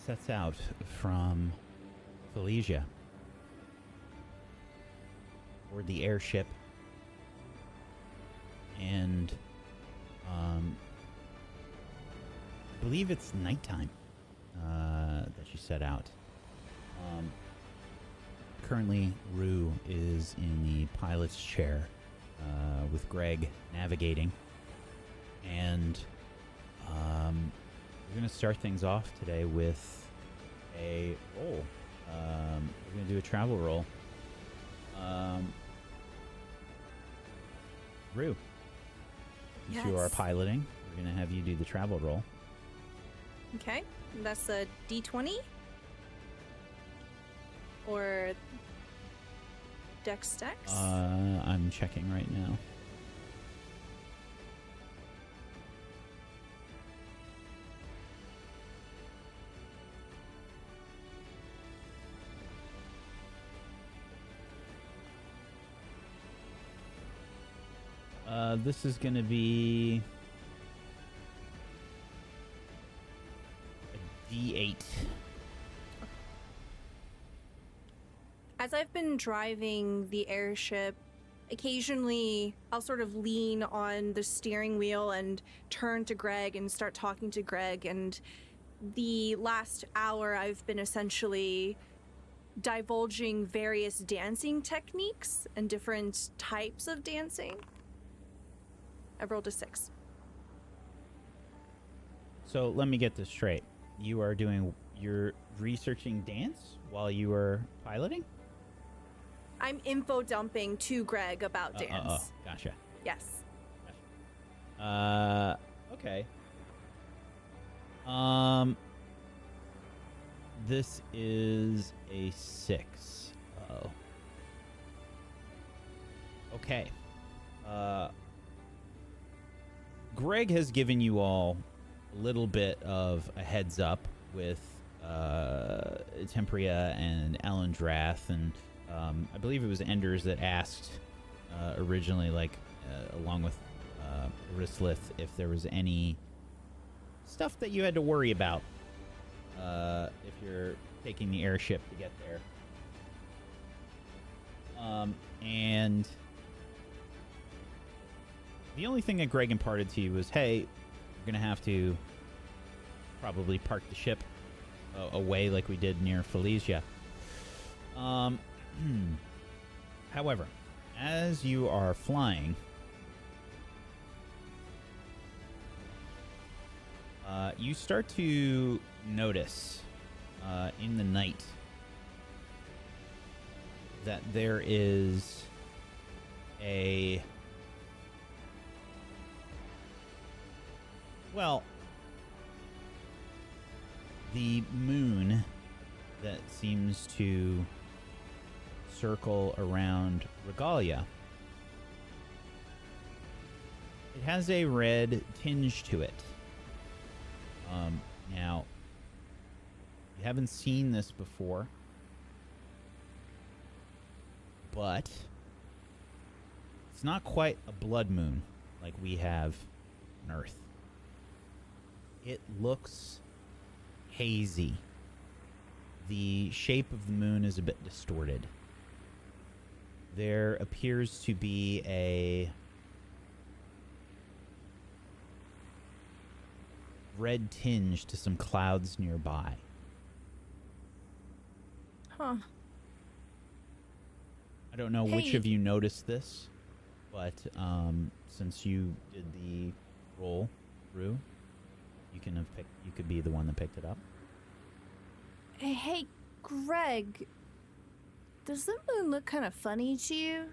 sets out from Felicia toward the airship, and I believe it's nighttime that she set out. Currently, Rue is in the pilot's chair with Greg navigating, and we're going to start things off today with a roll. We're going to do a travel roll. Rue, since you are piloting, we're going to have you do the travel roll. Okay, that's a D20 or Dex. I'm checking right now. This is going to be a D8. As I've been driving the airship, occasionally I'll sort of lean on the steering wheel and turn to Greg and start talking to Greg. And the last hour I've been essentially divulging various dancing techniques and different types of dancing. I've rolled a 6. So let me get this straight. You're researching dance while you are piloting? I'm info dumping to Greg about dance. Gotcha. Yes. Gotcha. Okay. This is a 6. Uh-oh. Okay. Greg has given you all a little bit of a heads up with Tempria and Alandrath, and I believe it was Enders that asked originally, along with Rislith, if there was any stuff that you had to worry about if you're taking the airship to get there. And the only thing that Greg imparted to you was, hey, we're going to have to probably park the ship away like we did near Felicia. However, as you are flying, you start to notice in the night that there is the moon that seems to circle around Regalia. It has a red tinge to it. Now, you haven't seen this before, but it's not quite a blood moon like we have on Earth. It looks hazy. The shape of the moon is a bit distorted. There appears to be a red tinge to some clouds nearby. Huh. I don't know which of you noticed this, but since you did the roll, Rue, you could be the one that picked it up. Hey, Greg, does the moon look kind of funny to you?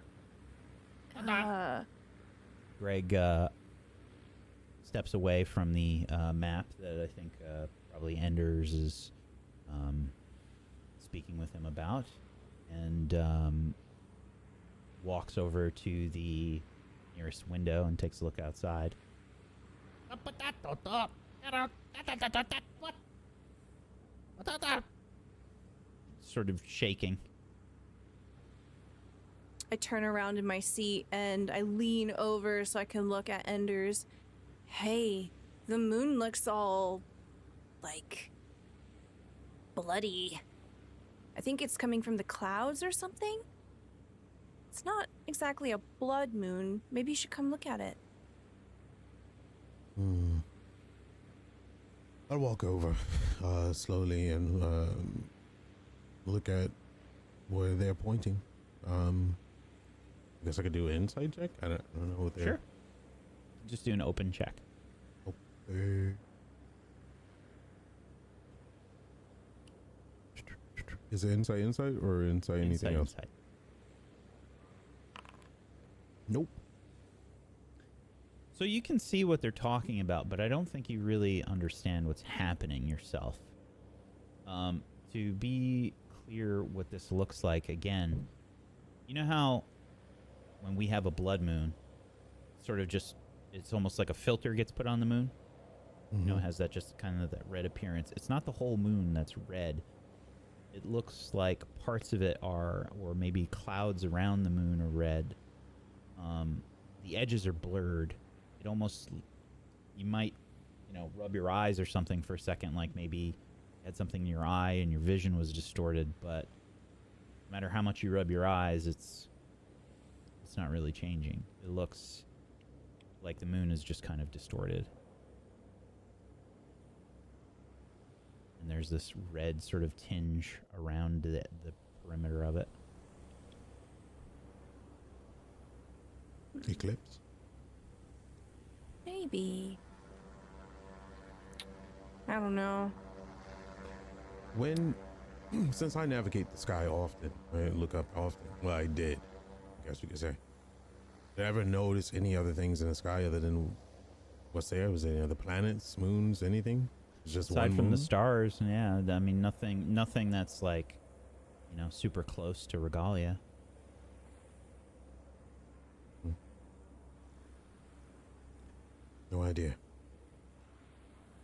Greg steps away from the map that I think probably Enders is speaking with him about, and walks over to the nearest window and takes a look outside. Sort of shaking. I turn around in my seat and I lean over so I can look at Enders. Hey, the moon looks all, like, bloody. I think it's coming from the clouds or something? It's not exactly a blood moon. Maybe you should come look at it. I'll walk over slowly and look at where they're pointing. I guess I could do an insight check. I don't know what they're... Sure. Just do an open check. Okay. Is it insight or insight anything else? Insight. Nope. So you can see what they're talking about, but I don't think you really understand what's happening yourself. To be clear what this looks like, again, you know how when we have a blood moon, sort of just, it's almost like a filter gets put on the moon? Mm-hmm. You know, it has that just kind of that red appearance. It's not the whole moon that's red. It looks like parts of it are, or maybe clouds around the moon are red. The edges are blurred. It almost, you might, you know, rub your eyes or something for a second, like maybe you had something in your eye and your vision was distorted, but no matter how much you rub your eyes, it's not really changing. It looks like the moon is just kind of distorted. And there's this red sort of tinge around the perimeter of it. Eclipse? Maybe. I don't know. When, since I navigate the sky often, I look up often. Well, I did, I guess you could say. Did I ever notice any other things in the sky other than what's there? Was there any other planets, moons, anything? It's just aside one from moon? the stars, yeah. I mean, nothing that's like, you know, super close to Regalia. No idea.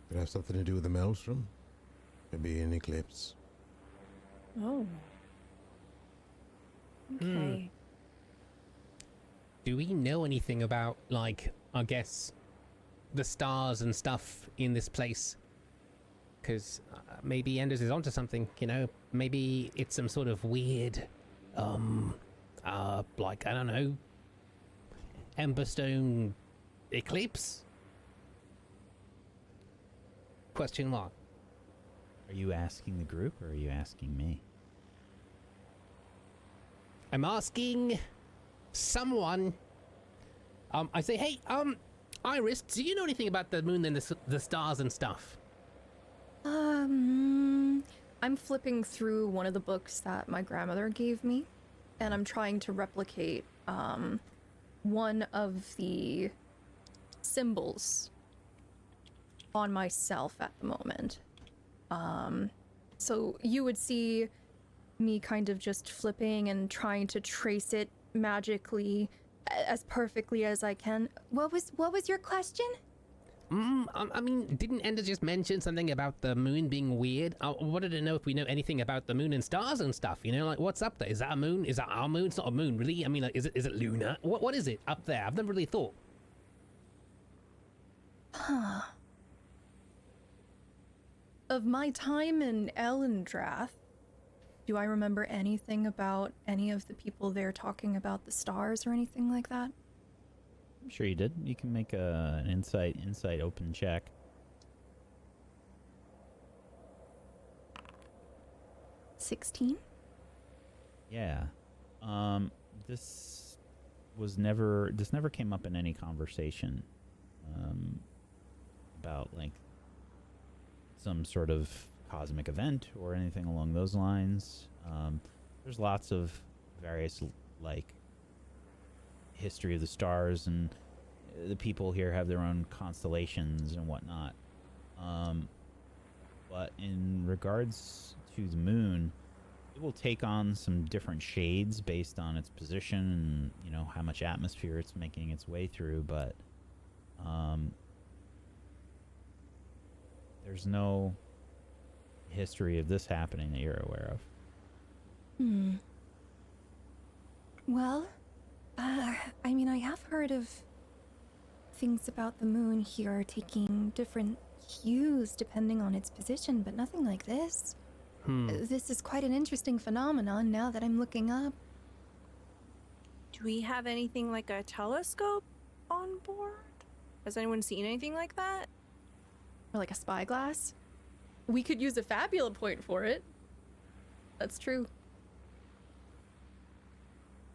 Could have something to do with the maelstrom. Could be an eclipse. Oh. Okay. Do we know anything about, like, I guess, the stars and stuff in this place? Because maybe Enders is onto something, you know? Maybe it's some sort of weird, like, I don't know, Emberstone eclipse? Question mark. Are you asking the group or are you asking me? I'm asking someone. I say, hey, Iris, do you know anything about the moon and the stars and stuff? I'm flipping through one of the books that my grandmother gave me, and I'm trying to replicate one of the symbols on myself at the moment. So you would see me kind of just flipping and trying to trace it magically as perfectly as I can. What was your question? I mean, didn't Ender just mention something about the moon being weird? I wanted to know if we know anything about the moon and stars and stuff, you know, like what's up there? Is that a moon? Is that our moon? It's not a moon, really. I mean, like, is it lunar? What is it up there? I've never really thought. Huh. Of my time in Ellendrath, do I remember anything about any of the people there talking about the stars or anything like that? I'm sure you did. You can make an insight open check. 16? Yeah. This never came up in any conversation about like some sort of cosmic event or anything along those lines. There's lots of various like history of the stars, and the people here have their own constellations and whatnot. But in regards to the moon, it will take on some different shades based on its position and, you know, how much atmosphere it's making its way through, but there's no history of this happening that you're aware of. Well, I mean, I have heard of things about the moon here taking different hues depending on its position, but nothing like this. This is quite an interesting phenomenon now that I'm looking up. Do we have anything like a telescope on board? Has anyone seen anything like that? Or like a spyglass? We could use a Fabula point for it. That's true.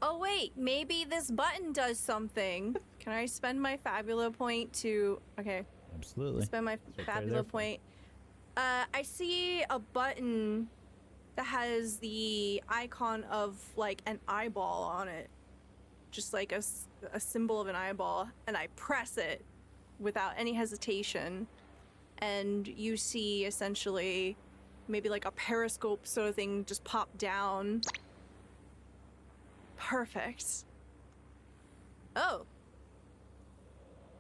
Oh wait, maybe this button does something. Can I spend my Fabula point to... Okay, Absolutely. spend my That's what they're there Fabula for. point. I see a button that has the icon of like an eyeball on it. Just like a symbol of an eyeball. And I press it without any hesitation. And you see essentially maybe like a periscope sort of thing just pop down. Perfect. Oh.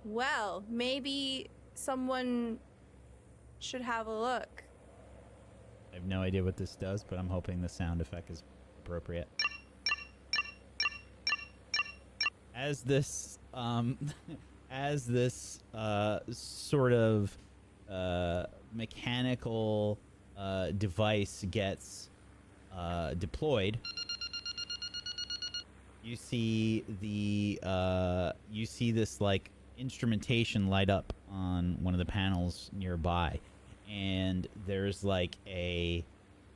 Well, maybe someone should have a look. I have no idea what this does, but I'm hoping the sound effect is appropriate. As this sort of mechanical device gets deployed, you see this like instrumentation light up on one of the panels nearby, and there's like a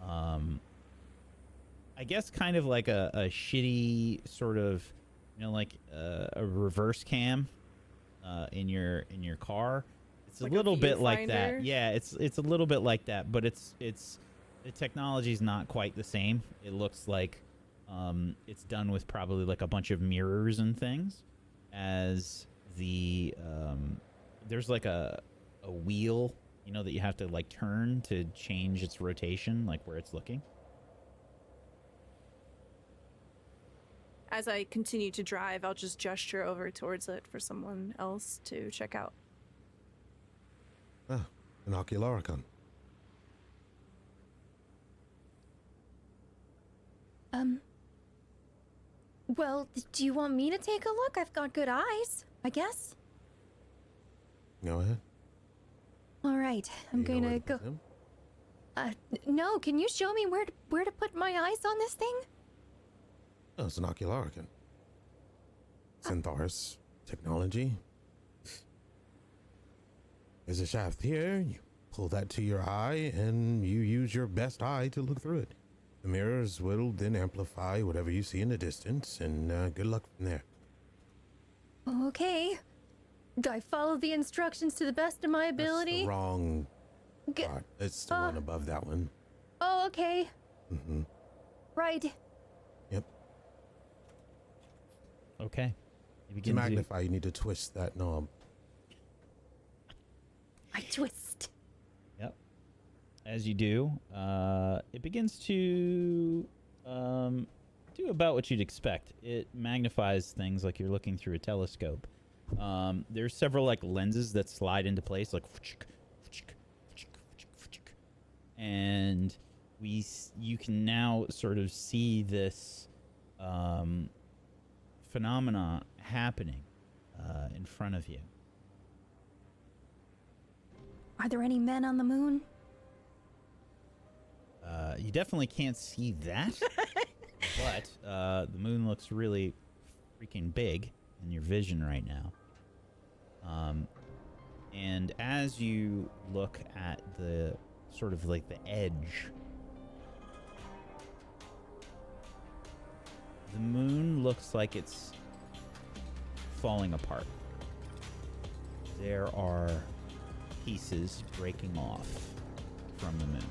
I guess kind of like a shitty sort of, you know, like a reverse cam in your car. It's Like a a little bit like viewfinder? that. Yeah, it's a little bit like that, but it's the technology's not quite the same. It looks like it's done with probably like a bunch of mirrors and things. As the there's like a wheel, you know, that you have to like turn to change its rotation, like where it's looking. As I continue to drive, I'll just gesture over towards it for someone else to check out. Ah, an Ocularicon. Well, do you want me to take a look? I've got good eyes, I guess. Go ahead. All right, I'm Do you know gonna where to go. put them? No, can you show me where to put my eyes on this thing? Oh, it's an Ocularicon. Centaurus technology. There's a shaft here. You pull that to your eye, and you use your best eye to look through it. The mirrors will then amplify whatever you see in the distance, and good luck from there. Okay. Do I follow the instructions to the best of my That's ability? the wrong G- part. It's the one above that one. Oh, okay. Mm-hmm. Right. Yep. Okay. You To begin magnify, you need to twist that knob. I twist. Yep. As you do, it begins to do about what you'd expect. It magnifies things like you're looking through a telescope. There's several like lenses that slide into place, like, and you can now sort of see this phenomena happening in front of you. Are there any men on the moon? You definitely can't see that, but the moon looks really freaking big in your vision right now. And as you look at the sort of like the edge, the moon looks like it's falling apart. There are pieces breaking off from the moon.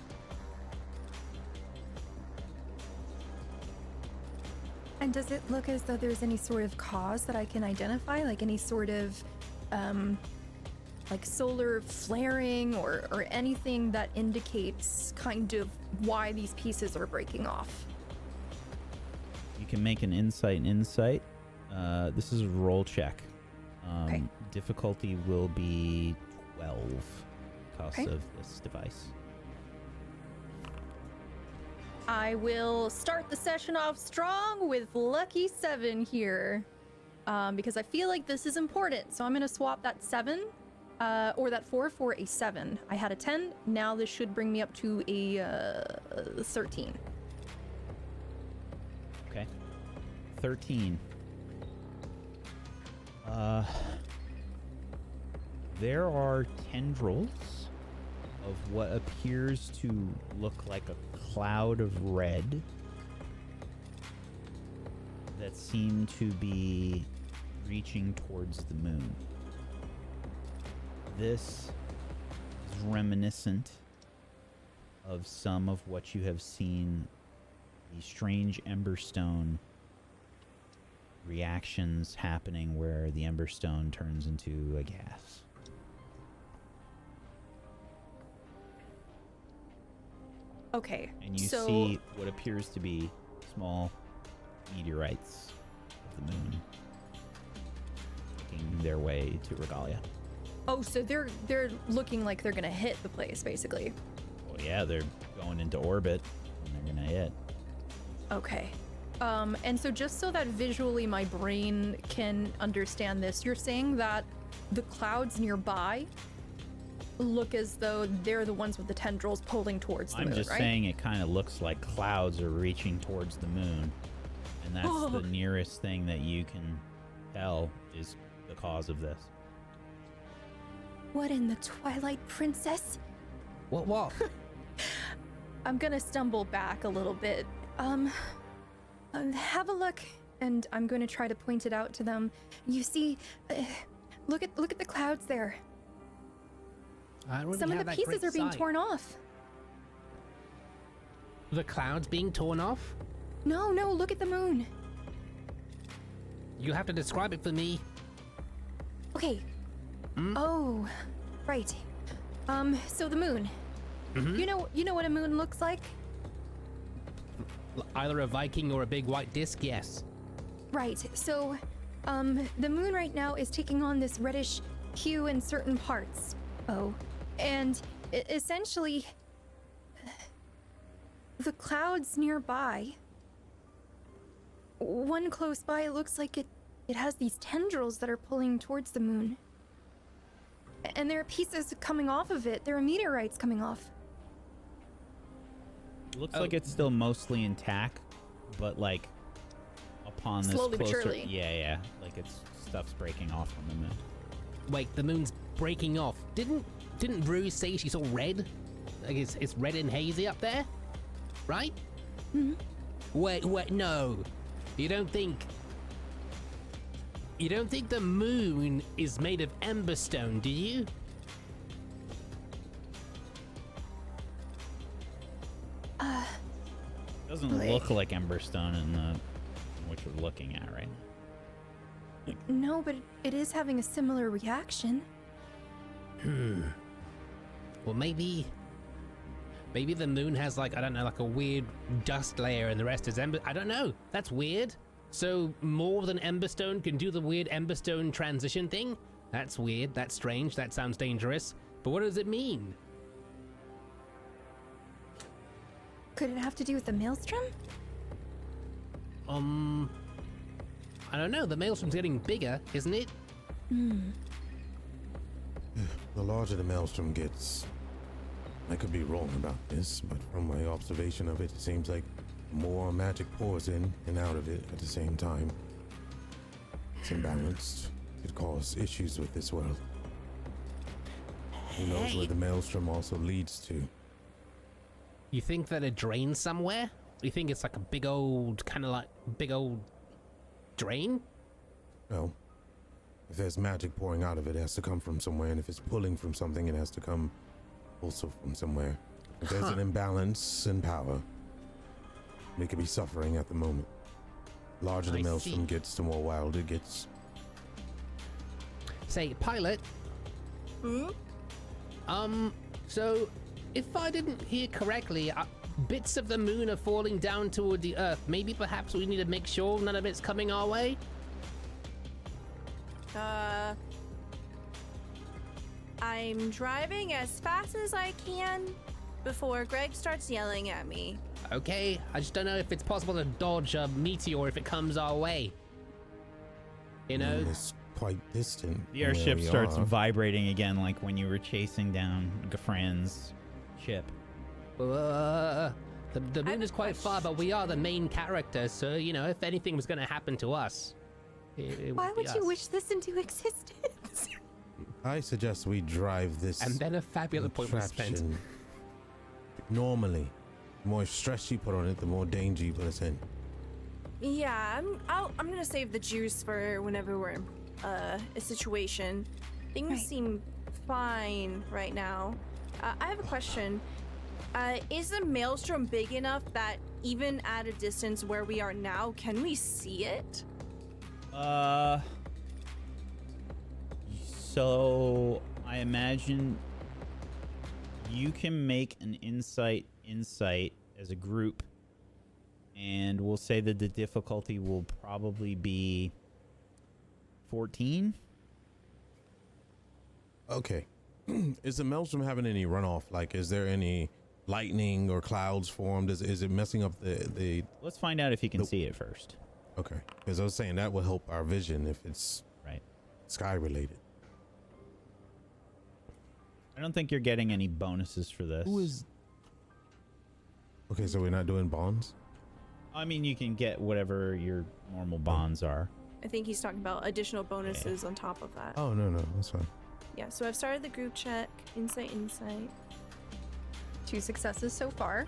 And does it look as though there's any sort of cause that I can identify? Like any sort of, like solar flaring or anything that indicates kind of why these pieces are breaking off? You can make an insight. This is a roll check. Okay. Difficulty will be 12 because Okay. of this device. I will start the session off strong with lucky 7 here. Because I feel like this is important. So I'm going to swap that 7 Or that 4 for a 7. I had a 10. Now this should bring me up to a 13. Okay. 13. There are tendrils of what appears to look like a cloud of red that seem to be reaching towards the moon. This is reminiscent of some of what you have seen, the strange emberstone reactions happening where the emberstone turns into a gas. Okay. And you so see what appears to be small meteorites of the moon making their way to Regalia. Oh, so they're looking like they're gonna hit the place, basically. Well, yeah, they're going into orbit and they're gonna hit. Okay. And so just so that visually my brain can understand this, you're saying that the clouds nearby look as though they're the ones with the tendrils pulling towards the moon, I'm just right? saying it kind of looks like clouds are reaching towards the moon, and that's the nearest thing that you can tell is the cause of this. What in the Twilight Princess? What? I'm gonna stumble back a little bit. Have a look, and I'm gonna try to point it out to them. You see, look at the clouds there. I don't really Some of have the that pieces great are being sight. torn off. The clouds being torn off? No, look at the moon. You have to describe it for me. Okay. Oh, right. So the moon. You know what a moon looks like? Either a Viking or a big white disc, yes. Right. So, the moon right now is taking on this reddish hue in certain parts. Oh, and essentially, the clouds nearby. One close by, it looks like it has these tendrils that are pulling towards the moon. And there are pieces coming off of it. There are meteorites coming off. Looks like it's still mostly intact, but like upon this Slowly but closer, surely. yeah, like it's stuff's breaking off from the moon. Wait, the moon's breaking off. Didn't Rue say she saw red? Like it's red and hazy up there, right? Wait, no. You don't think the moon is made of emberstone, do you? Doesn't look like emberstone in what you're looking at right now. No, but it is having a similar reaction. Well, maybe the moon has like, I don't know, like a weird dust layer and the rest is ember. I don't know. That's weird. So more than emberstone can do the weird emberstone transition thing? That's weird. That's strange. That sounds dangerous. But what does it mean? Could it have to do with the maelstrom? I don't know. The maelstrom's getting bigger, isn't it? The larger the maelstrom gets, I could be wrong about this, but from my observation of it, it seems like more magic pours in and out of it at the same time. It's imbalanced. It could cause issues with this world. Who knows where the maelstrom also leads to? You think that it drains somewhere? You think it's like a big old drain? No. If there's magic pouring out of it, it has to come from somewhere, and if it's pulling from something, it has to come also from somewhere. If there's an imbalance in power, we could be suffering at the moment. Larger the I maelstrom see. gets, the more wild it gets. Say, pilot. So if I didn't hear correctly, bits of the moon are falling down toward the earth. Maybe perhaps we need to make sure none of it's coming our way? I'm driving as fast as I can before Greg starts yelling at me. Okay, I just don't know if it's possible to dodge a meteor if it comes our way. You know? Moon is quite distant. The from where airship we starts are. vibrating again, like when you were chasing down Gafran's ship. The have moon a is quite far, but we are the main characters, so, you know, if anything was going to happen to us, it Why would be would you us. wish this into existence? I suggest we drive this. And then a fabulous point was spent. contraption. Normally, the more stress you put on it, the more danger you put us in. Yeah, I'm gonna save the juice for whenever we're in a situation. Things Right. seem fine right now. I have a question. Is the maelstrom big enough that even at a distance where we are now, can we see it? So I imagine you can make an insight as a group, and we'll say that the difficulty will probably be 14. Okay. Is the maelstrom having any runoff? Like, is there any lightning or clouds formed? Is it messing up the? Let's find out if you can Nope. see it first. Okay, because I was saying that will help our vision if it's Right. sky related. I don't think you're getting any bonuses for this. Who is? Okay, so we're not doing bonds. I mean, you can get whatever your normal bonds are. I think he's talking about additional bonuses on top of that. Oh no, that's fine. Yeah, so I've started the group check. Insight. 2 successes so far.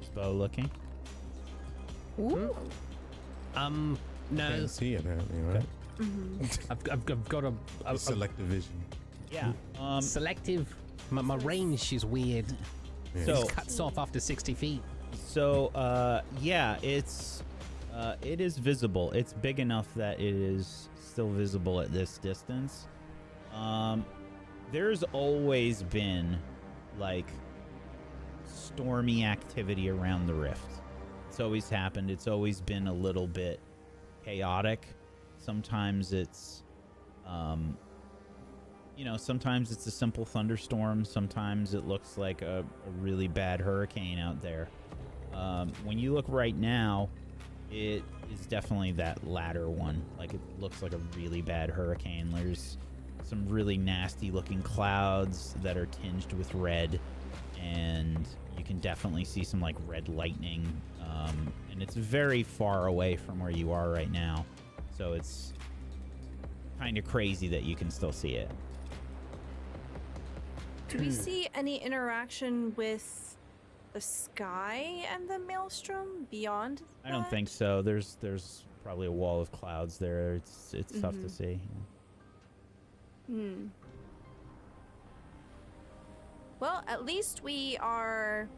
Is Bo looking? Ooh. No, Can't see it apparently, right? I've got a Selective vision. Yeah. selective. My range is weird. Yeah. So- It cuts off after 60 feet. So, yeah, it is visible. It's big enough that it is still visible at this distance. There's always been, like, stormy activity around the rift. It's always happened. It's always been a little bit chaotic. Sometimes it's, sometimes it's a simple thunderstorm. Sometimes it looks like a really bad hurricane out there. When you look right now, it is definitely that latter one. Like, it looks like a really bad hurricane. There's some really nasty looking clouds that are tinged with red, and you can definitely see some like red lightning. And it's very far away from where you are right now, so it's kind of crazy that you can still see it. Do we see any interaction with the sky and the maelstrom beyond I don't that? think so. There's probably a wall of clouds there. It's tough to see. Well, at least we are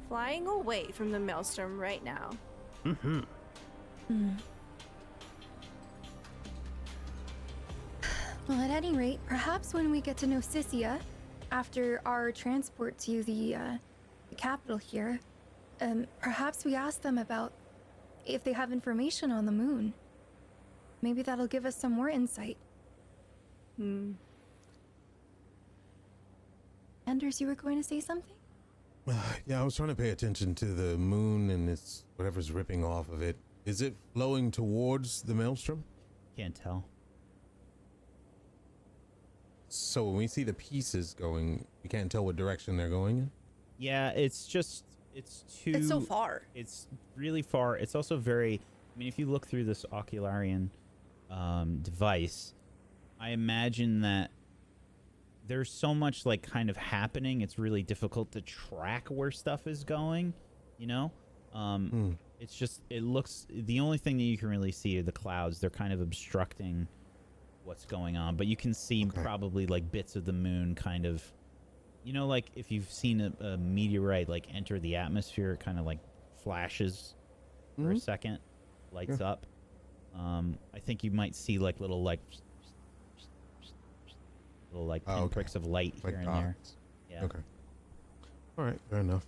flying away from the maelstrom right now. Well, at any rate, perhaps when we get to know Sissia, after our transport to the capital here, perhaps we ask them about if they have information on the moon. Maybe that'll give us some more insight. Anders, you were going to say something? Yeah, I was trying to pay attention to the moon and its whatever's ripping off of it. Is it flowing towards the maelstrom? Can't tell. So when we see the pieces going, we can't tell what direction they're going in? Yeah, it's too. It's so far. It's really far. It's also very. I mean, if you look through this Ocularian device, I imagine that there's so much like kind of happening. It's really difficult to track where stuff is going. You know, it's just it looks. The only thing that you can really see are the clouds. They're kind of obstructing what's going on, but you can see probably like bits of the moon kind of. You know, like if you've seen a meteorite like enter the atmosphere, it kind of like flashes for a second, lights up. I think you might see like little pinpricks of light Like here and there. dots. Yeah. Okay. All right, fair enough.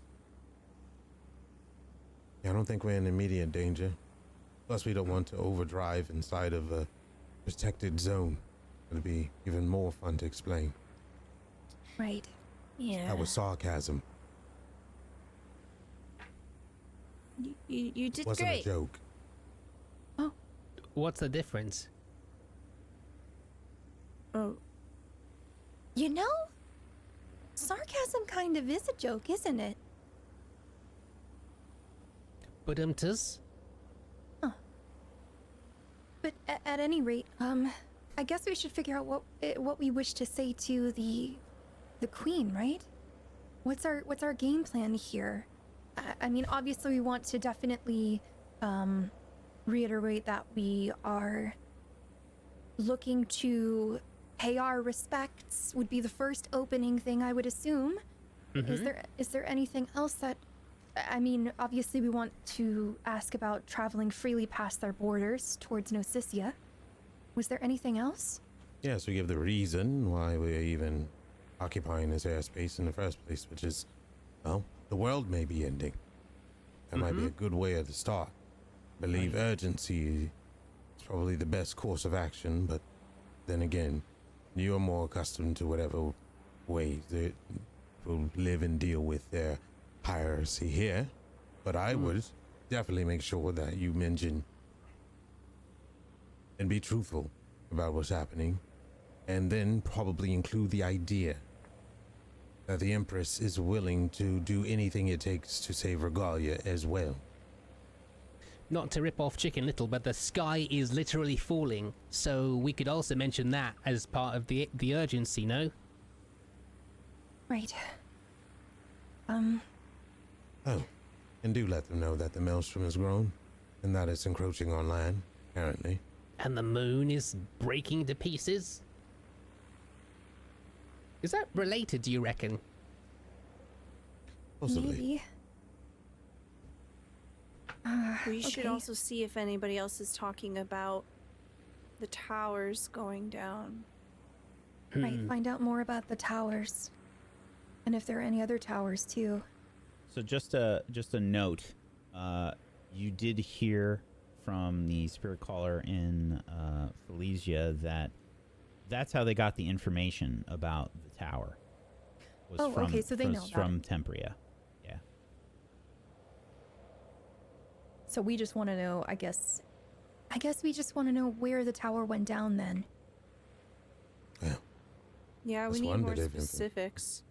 Yeah, I don't think we're in immediate danger. Plus, we don't want to overdrive inside of a protected zone. It'll be even more fun to explain. Right. Yeah. That was sarcasm. You did Wasn't great. a joke. What's the difference? Oh, You know, sarcasm kind of is a joke, isn't it? Budumtus? But at any rate, I guess we should figure out what we wish to say to the queen, right? What's our game plan here? I mean, obviously we want to definitely reiterate that we are looking to pay our respects. Would be the first opening thing, I would assume. Is there anything else that, I mean, obviously we want to ask about traveling freely past their borders towards Nocisia. Was there anything else? Yes, we give the reason why we're even occupying this airspace in the first place, which is, well, the world may be ending. That might be a good way at the start. Believe urgency is probably the best course of action, but then again, you're more accustomed to whatever way they will live and deal with their piracy here. But I would definitely make sure that you mention and be truthful about what's happening, and then probably include the idea that the Empress is willing to do anything it takes to save Regalia as well. Not to rip off Chicken Little, but the sky is literally falling, so we could also mention that as part of the urgency, no? Right. Oh, and do let them know that the maelstrom has grown, and that it's encroaching on land, apparently. And the moon is breaking to pieces? Is that related, do you reckon? Possibly. Maybe. we should Okay. also see if anybody else is talking about the towers going down. Right, find out more about the towers. And if there are any other towers, too. So just a note, you did hear from the spirit caller in Felicia that that's how they got the information about the tower. Was Oh, from, okay, so they know about from Tempria. Yeah. So we just want to know, I guess we just want to know where the tower went down then. Well, Yeah, we That's need one more bit of info. specifics.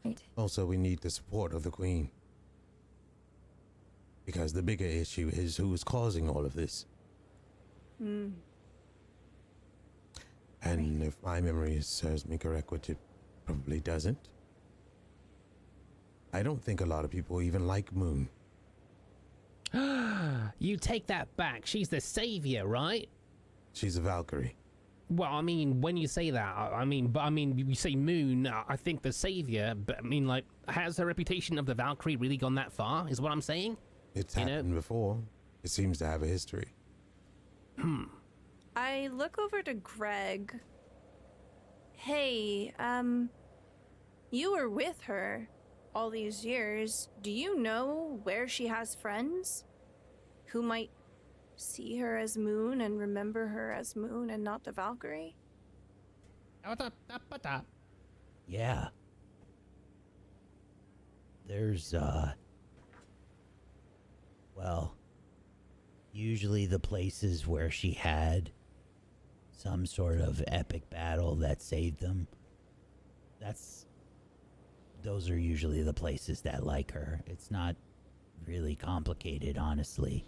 Right. also, we need the support of the Queen. Because the bigger issue is who is causing all of this. And if my memory serves me correct, which it probably doesn't, I don't think a lot of people even like Muhn. You take that back. She's the savior, right? She's a Valkyrie. Well, I mean, when you say that, I mean, you say Muhn, I think the savior, but I mean, like, has her reputation of the Valkyrie really gone that far, is what I'm saying? It's You know- happened before. It seems to have a history. I look over to Greg. Hey, you were with her all these years. Do you know where she has friends who might see her as Muhn and remember her as Muhn and not the Valkyrie? Yeah. There's, well, usually the places where she had some sort of epic battle that saved them, those are usually the places that like her. It's not really complicated, honestly.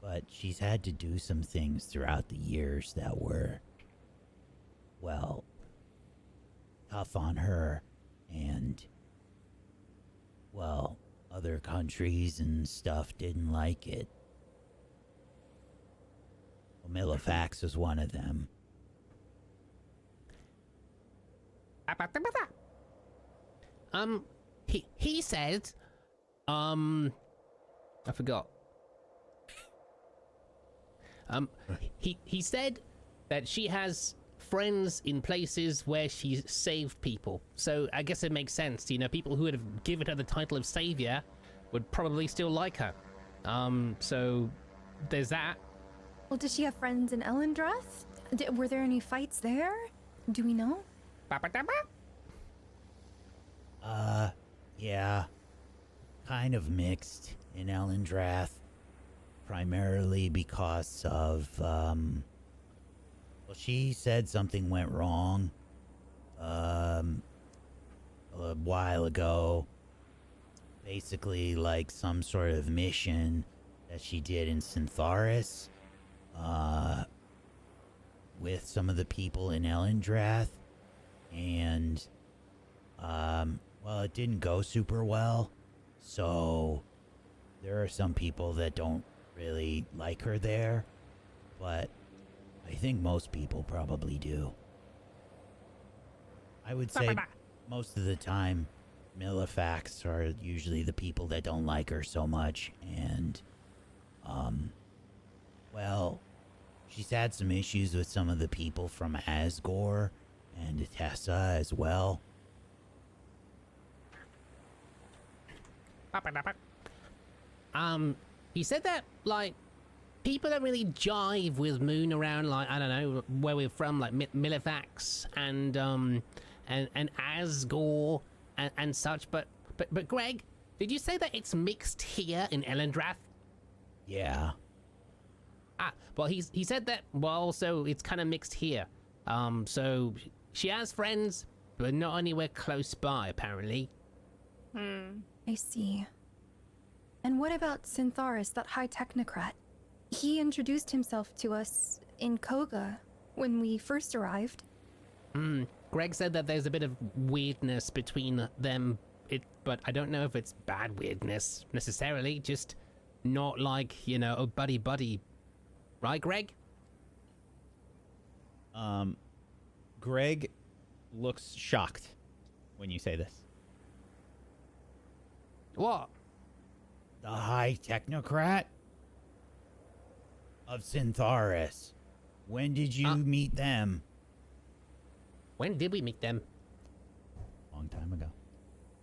But she's had to do some things throughout the years that were, well, tough on her, and, well, other countries and stuff didn't like it. Well, Milofax was one of them. He said, I forgot. He said that she has friends in places where she's saved people. So I guess it makes sense. You know, people who would have given her the title of savior would probably still like her. So there's that. Well, does she have friends in Ellendreth? Were there any fights there? Do we know? Yeah. Kind of mixed. in Ellendrath, primarily because of, well, she said something went wrong, a while ago. Basically, like some sort of mission that she did in Syntharis, with some of the people in Ellendrath, and, well, it didn't go super well, so there are some people that don't really like her there, but I think most people probably do. I would say most of the time, Millefax are usually the people that don't like her so much, and, well, she's had some issues with some of the people from Asgore and Tessa as well. He said that, like, people don't really jive with Muhn around, like, I don't know, where we're from, like Millefax and Asgore and such, but Greg, did you say that it's mixed here in Ellendrath? Yeah. Well, he said that, well, so it's kind of mixed here. So she has friends, but not anywhere close by, apparently. I see. And what about Syntharis, that high technocrat? He introduced himself to us in Koga when we first arrived. Greg said that there's a bit of weirdness between them, but I don't know if it's bad weirdness necessarily, just not like, you know, a buddy. Right, Greg? Greg looks shocked when you say this. What? The High Technocrat of Syntharis. When did you meet them? When did we meet them? Long time ago.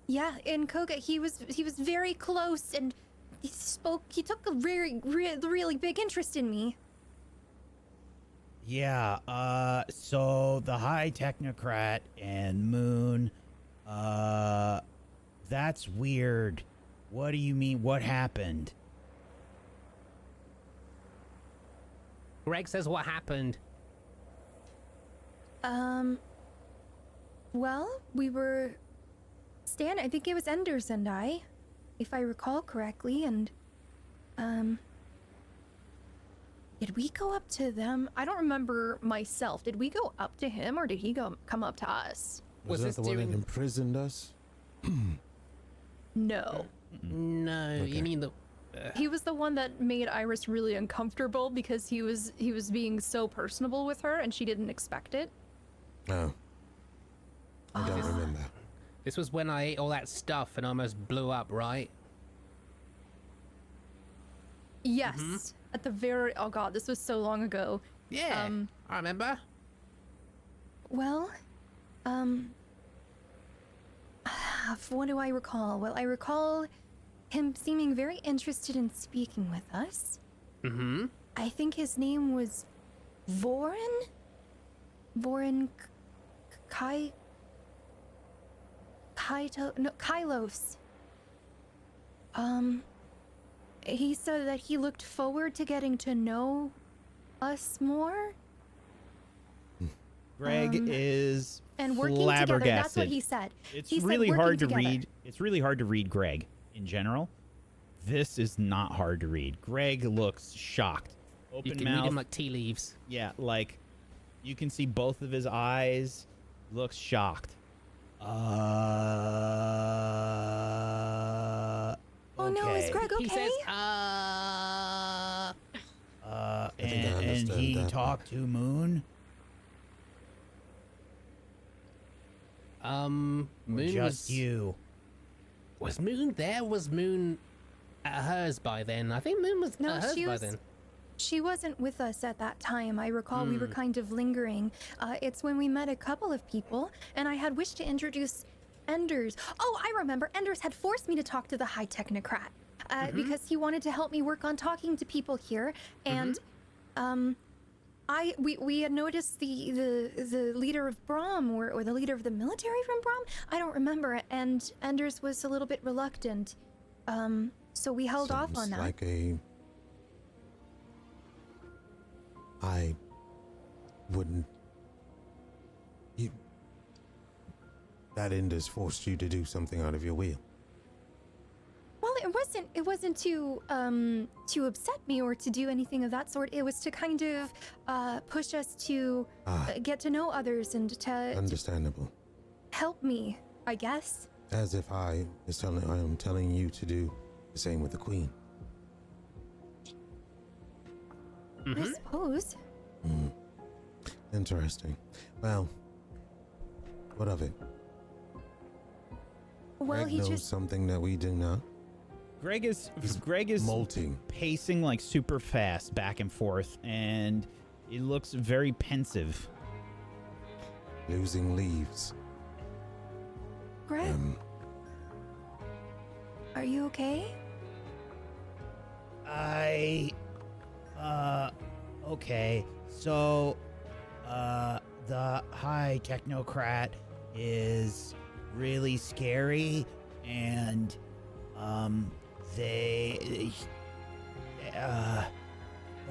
Yeah, in Koga, he was very close, and he took a really big interest in me. Yeah, so the High Technocrat and Muhn, that's weird. What do you mean? What happened? Greg says what happened. Well, we were I think it was Enders and I, if I recall correctly, and, did we go up to them? I don't remember myself. Did we go up to him, or did he come up to us? Was that the one that imprisoned us? No. No, Okay. you mean the... He was the one that made Iris really uncomfortable because he was being so personable with her, and she didn't expect it. Oh. I don't remember. This was when I ate all that stuff and almost blew up, right? Yes. At the very... Oh god, this was so long ago. Yeah, I remember. Well, what do I recall? Well, I recall him seeming very interested in speaking with us. I think his name was Vorin? Kylos. He said that he looked forward to getting to know us more. Greg is And working together, that's what he said. It's He said really working hard to together. read. It's really hard to read Greg in general. This is not hard to read. Greg looks shocked. Open You can mouth. read him like tea leaves. Yeah, like you can see both of his eyes. Looks shocked. Oh no, is okay. Greg okay? He says, think I and understand he that. talked to Muhn. Muhn Just you. Was Muhn there? Was Muhn at hers by then? I think Muhn was No, at hers she by was- then. She wasn't with us at that time. I recall we were kind of lingering. It's when we met a couple of people, and I had wished to introduce Enders. Oh, I remember. Enders had forced me to talk to the High Technocrat because he wanted to help me work on talking to people here. And we had noticed the leader of Brom or the leader of the military from Brom. I don't remember. And Enders was a little bit reluctant. So we held off on Sounds that. like I wouldn't. That Ender's forced you to do something out of your will. Well, it wasn't to upset me or to do anything of that sort. It was to kind of push us to get to know others and to Understandable. help me, I guess. As if I am telling you to do the same with the Queen. I suppose. Interesting. Well, what of it? Well, Greg he knows just something that we do not. Greg is Molting. pacing like super fast back and forth, and he looks very pensive. Losing leaves. Greg, are you okay? Okay. So, the high technocrat is really scary, and,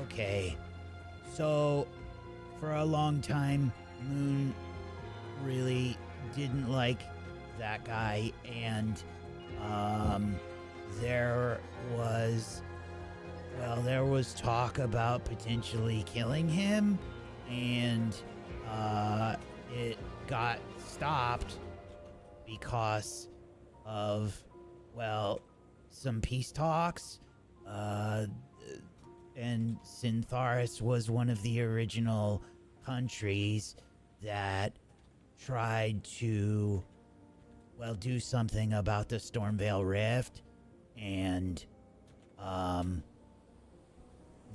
okay. So, for a long time, Muhn really didn't like that guy, and, there was talk about potentially killing him, and it got stopped because of, some peace talks. And Syntharis was one of the original countries that tried to, do something about the Stormveil Rift, and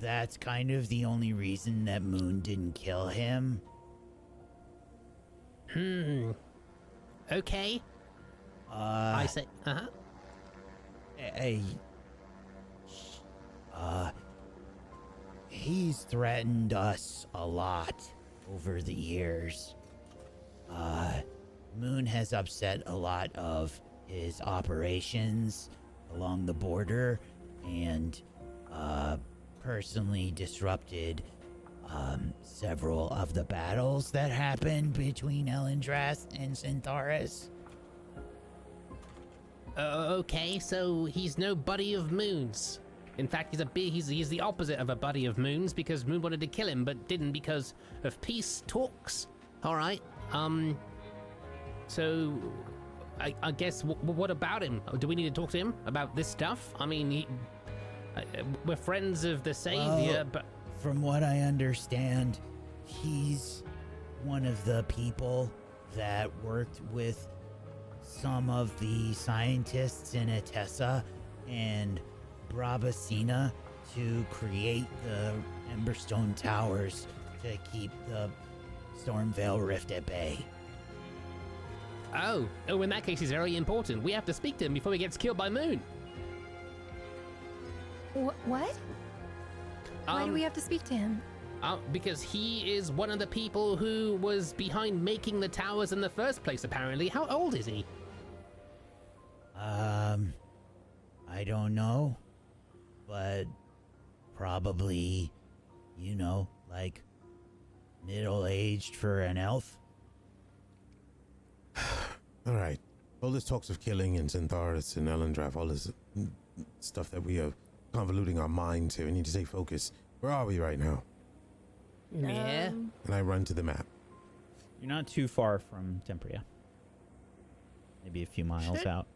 that's kind of the only reason that Muhn didn't kill him. Okay. I say, He's threatened us a lot over the years. Muhn has upset a lot of his operations along the border, and personally disrupted several of the battles that happened between Elendras and Syntharis. Okay, so he's no buddy of Muhn's. In fact, he's the opposite of a buddy of Muhn's, because Muhn wanted to kill him, but didn't because of peace talks. All right. So I guess what about him? Do we need to talk to him about this stuff? I mean, we're friends of the Savior, but from what I understand, he's one of the people that worked with some of the scientists in Etessa and Brabacina to create the Emberstone Towers to keep the Stormveil Rift at bay. Oh, in that case, he's very important. We have to speak to him before he gets killed by Muhn. What? Why do we have to speak to him? Because he is one of the people who was behind making the towers in the first place, apparently. How old is he? I don't know, but probably, like middle-aged for an elf. All right. All this talks of killing and Syntharis and Elendrath, all this stuff that we are convoluting our minds here. We need to stay focused. Where are we right now? Yeah. And I run to the map. You're not too far from Tempria. Maybe a few miles out.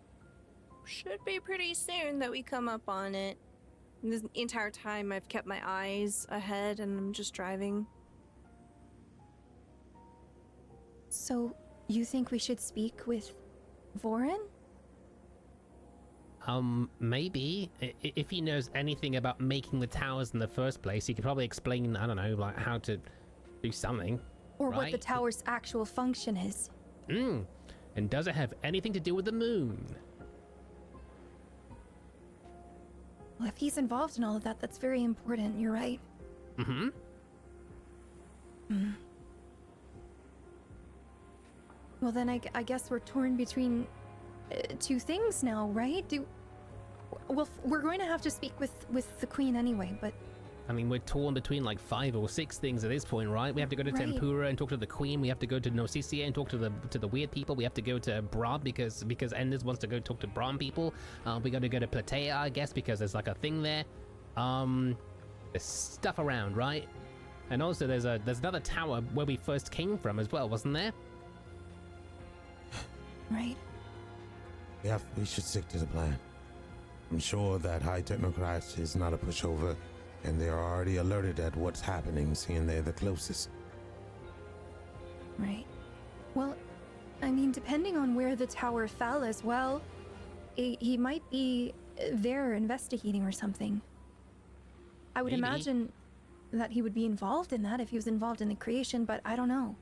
Should be pretty soon that we come up on it. And this entire time I've kept my eyes ahead and I'm just driving. So, you think we should speak with Vorin? Maybe. If he knows anything about making the towers in the first place, he could probably explain, I don't know, like how to do something. Or what the right? tower's actual function is. And does it have anything to do with the moon? Well, if he's involved in all of that, that's very important. You're right. Well, then I guess we're torn between two things now, right? Well, we're going to have to speak with the queen anyway, but I mean, we're torn between like 5 or 6 things at this point, right? We have to go to Right. Tempura and talk to the queen. We have to go to Nausicaa and talk to the weird people. We have to go to Brahm because Enders wants to go talk to Brahm people. We got to go to Platea, I guess, because there's like a thing there. There's stuff around, right? And also there's another tower where we first came from as well, wasn't there? right. We should stick to the plan. I'm sure that High Technocrat is not a pushover, and they are already alerted at what's happening, seeing they're the closest. Right. Well, I mean, depending on where the tower fell as well, he might be there investigating or something. I would Maybe. imagine that he would be involved in that if he was involved in the creation, but I don't know.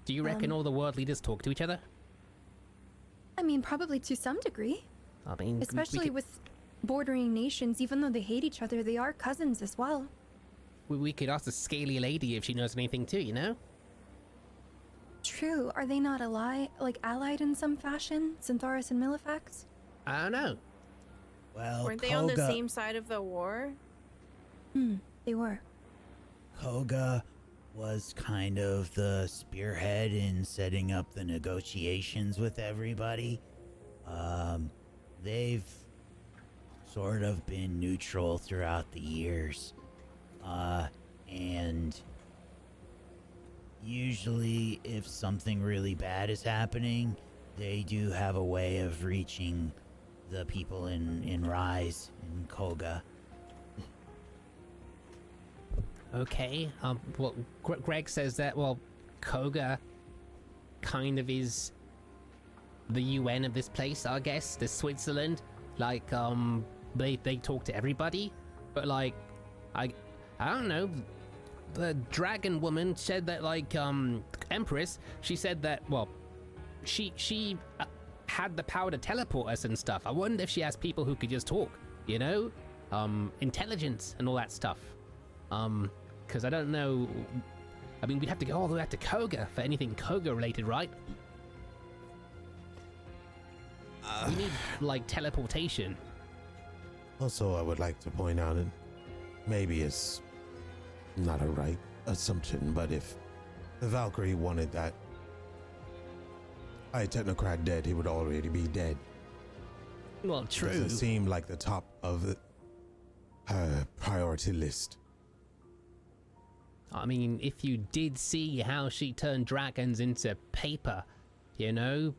Do you reckon all the world leaders talk to each other? I mean, probably to some degree. I mean, we Especially could- with bordering nations, even though they hate each other, they are cousins as well. we could ask the scaly lady if she knows anything too, you know? True. Are they not allied in some fashion? Centaurus and Millefax? I don't know. Well, Weren't they on the same side of the war? They were. Koga was kind of the spearhead in setting up the negotiations with everybody. They've sort of been neutral throughout the years. And usually if something really bad is happening, they do have a way of reaching the people in Rise, in Koga. Okay. Well, Greg says that, well, Koga kind of is the UN of this place, I guess. The Switzerland. Like, they talk to everybody. But, like, I don't know. The dragon woman said that, like, Empress, she said that, well, she had the power to teleport us and stuff. I wonder if she has people who could just talk, you know? Intelligence and all that stuff. Because I don't know. I mean, we'd have to go all the way out to Koga for anything Koga related, right? We need, like, teleportation. Also, I would like to point out, and maybe it's not a right assumption, but if the Valkyrie wanted that High Technocrat dead, he would already be dead. Well, true. Doesn't seem like the top of her priority list. I mean, if you did see how she turned dragons into paper, you know,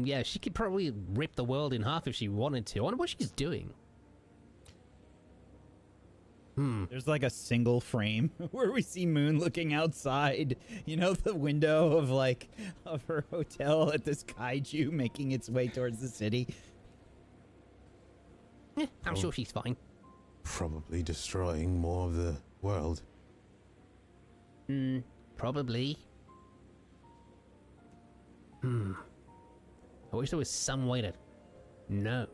yeah, she could probably rip the world in half if she wanted to. I wonder what she's doing. There's like a single frame where we see Muhn looking outside, you know, the window of her hotel at this kaiju making its way towards the city. Yeah, I'm sure she's fine. Probably destroying more of the world. Probably. I wish there was some way to know.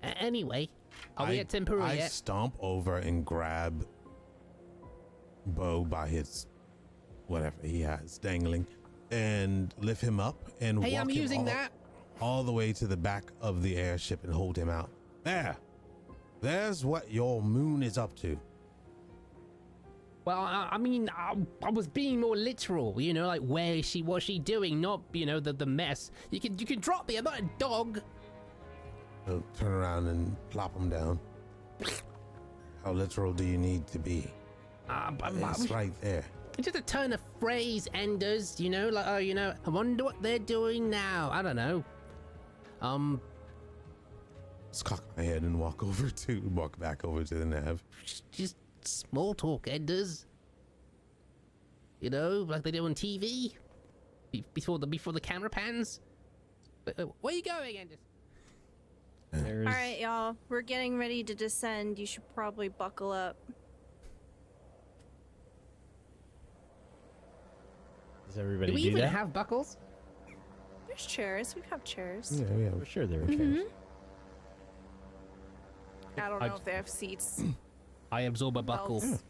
Anyway, are we at Tempura I yet? stomp over and grab Bo by his whatever he has dangling and lift him up and Hey, walk I'm him using that. all the way to the back of the airship and hold him out. There's what your Muhn is up to. Well, I mean, I was being more literal, you know, like where is she, what's she doing, not, you know, the mess. You can drop me, I'm not a dog. He'll turn around and plop him down. How literal do you need to be? It's right there. It's just a turn of phrase, Enders, you know, like, oh, you know, I wonder what they're doing now. I don't know. Just cock my head and walk back over to the nav. Just small talk, Enders. You know, like they do on TV before the camera pans. Where are you going, Enders? There's All right, y'all. We're getting ready to descend. You should probably buckle up. Does everybody Do we do even that? have buckles? There's chairs. We have chairs. Yeah. For sure there are chairs. I don't know if they have seats. I absorb a buckle. Belts.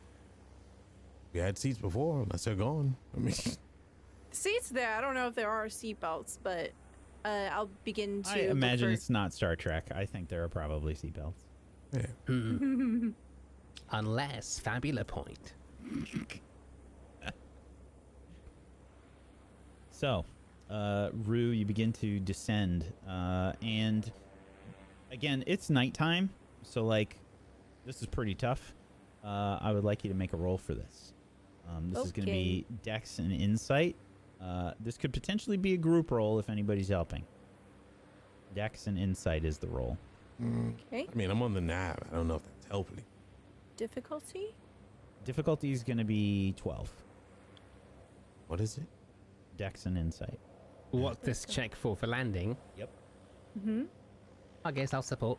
We had seats before, unless they're gone. I mean, Seats there. I don't know if there are seat belts, but I'll begin to. I look imagine for- it's not Star Trek. I think there are probably seatbelts. Yeah. Unless Fabula Point. So, Rue, you begin to descend, and again, it's nighttime, so like, this is pretty tough. I would like you to make a roll for this. This is going to be Dex and Insight. This could potentially be a group roll if anybody's helping. Dex and Insight is the roll. Okay. I mean, I'm on the nav. I don't know if that's helping. Difficulty? Difficulty is going to be 12. What is it? Dex and Insight. What's this check for landing? Yep. Mm-hmm. I guess I'll support.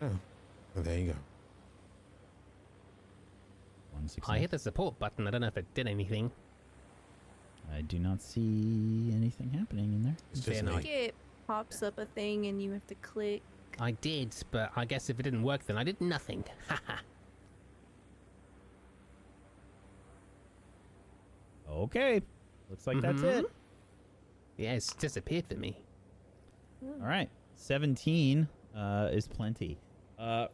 Oh, well, there you go. 116. I hit the support button. I don't know if it did anything. I do not see anything happening in there. It's just Fair me. enough. It pops up a thing and you have to click. I did, but I guess if it didn't work, then I did nothing. Haha. Okay. Looks like that's it. Yeah, it's disappeared for me. All right. 17 is plenty.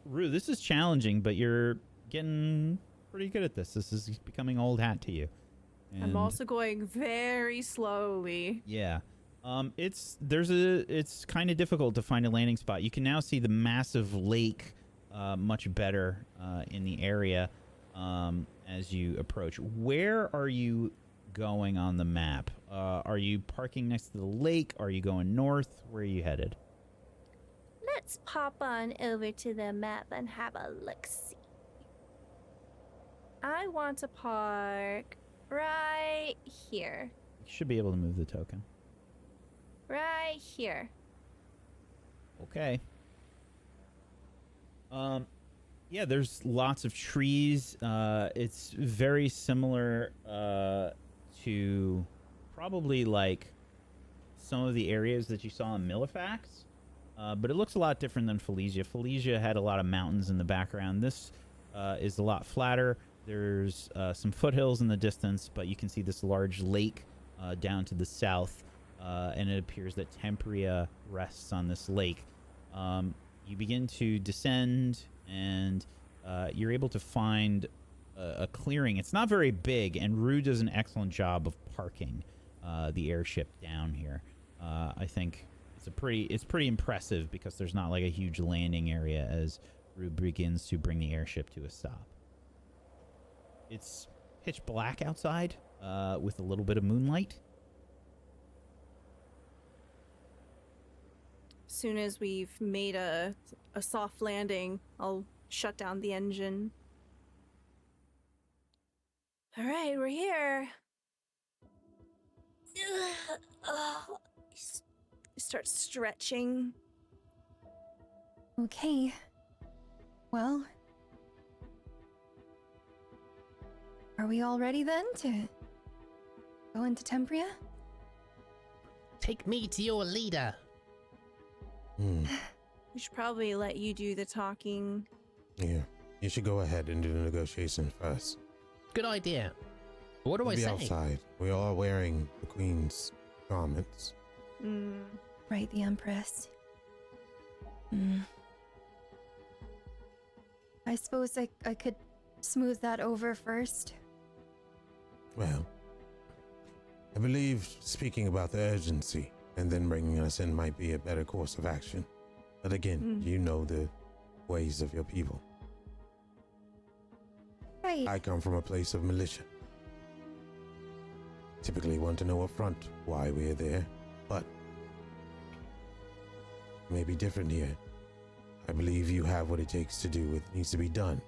Rue, this is challenging, but you're getting pretty good at this. This is becoming old hat to you. I'm And- also going very slowly. Yeah. It's kind of difficult to find a landing spot. You can now see the massive lake much better in the area as you approach. Where are you going on the map? Are you parking next to the lake? Are you going north? Where are you headed? Let's pop on over to the map and have a look-see. I want to park right here. You should be able to move the token. Right here. Okay. Yeah, there's lots of trees. It's very similar to probably like some of the areas that you saw in Millifax, but it looks a lot different than Felicia. Felicia had a lot of mountains in the background. This is a lot flatter. There's some foothills in the distance, but you can see this large lake down to the south. And it appears that Tempria rests on this lake. You begin to descend, and you're able to find a clearing. It's not very big, and Rue does an excellent job of parking the airship down here. I think it's pretty impressive because there's not like a huge landing area as Rue begins to bring the airship to a stop. It's pitch black outside with a little bit of moonlight. Soon as we've made a soft landing, I'll shut down the engine. All right, we're here. Start stretching. Okay. Well, are we all ready then to go into Tempria? Take me to your leader. We should probably let you do the talking. Yeah. You should go ahead and do the negotiation first. Good idea. What do I We'll be say? outside. We are wearing the Queen's garments. Right, the Empress. I suppose I could smooth that over first. Well, I believe speaking about the urgency and then bringing us in might be a better course of action. But again, you know the ways of your people. Right. I come from a place of militia. Typically want to know up front why we're there, but it may be different here. I believe you have what it takes to do what needs to be done.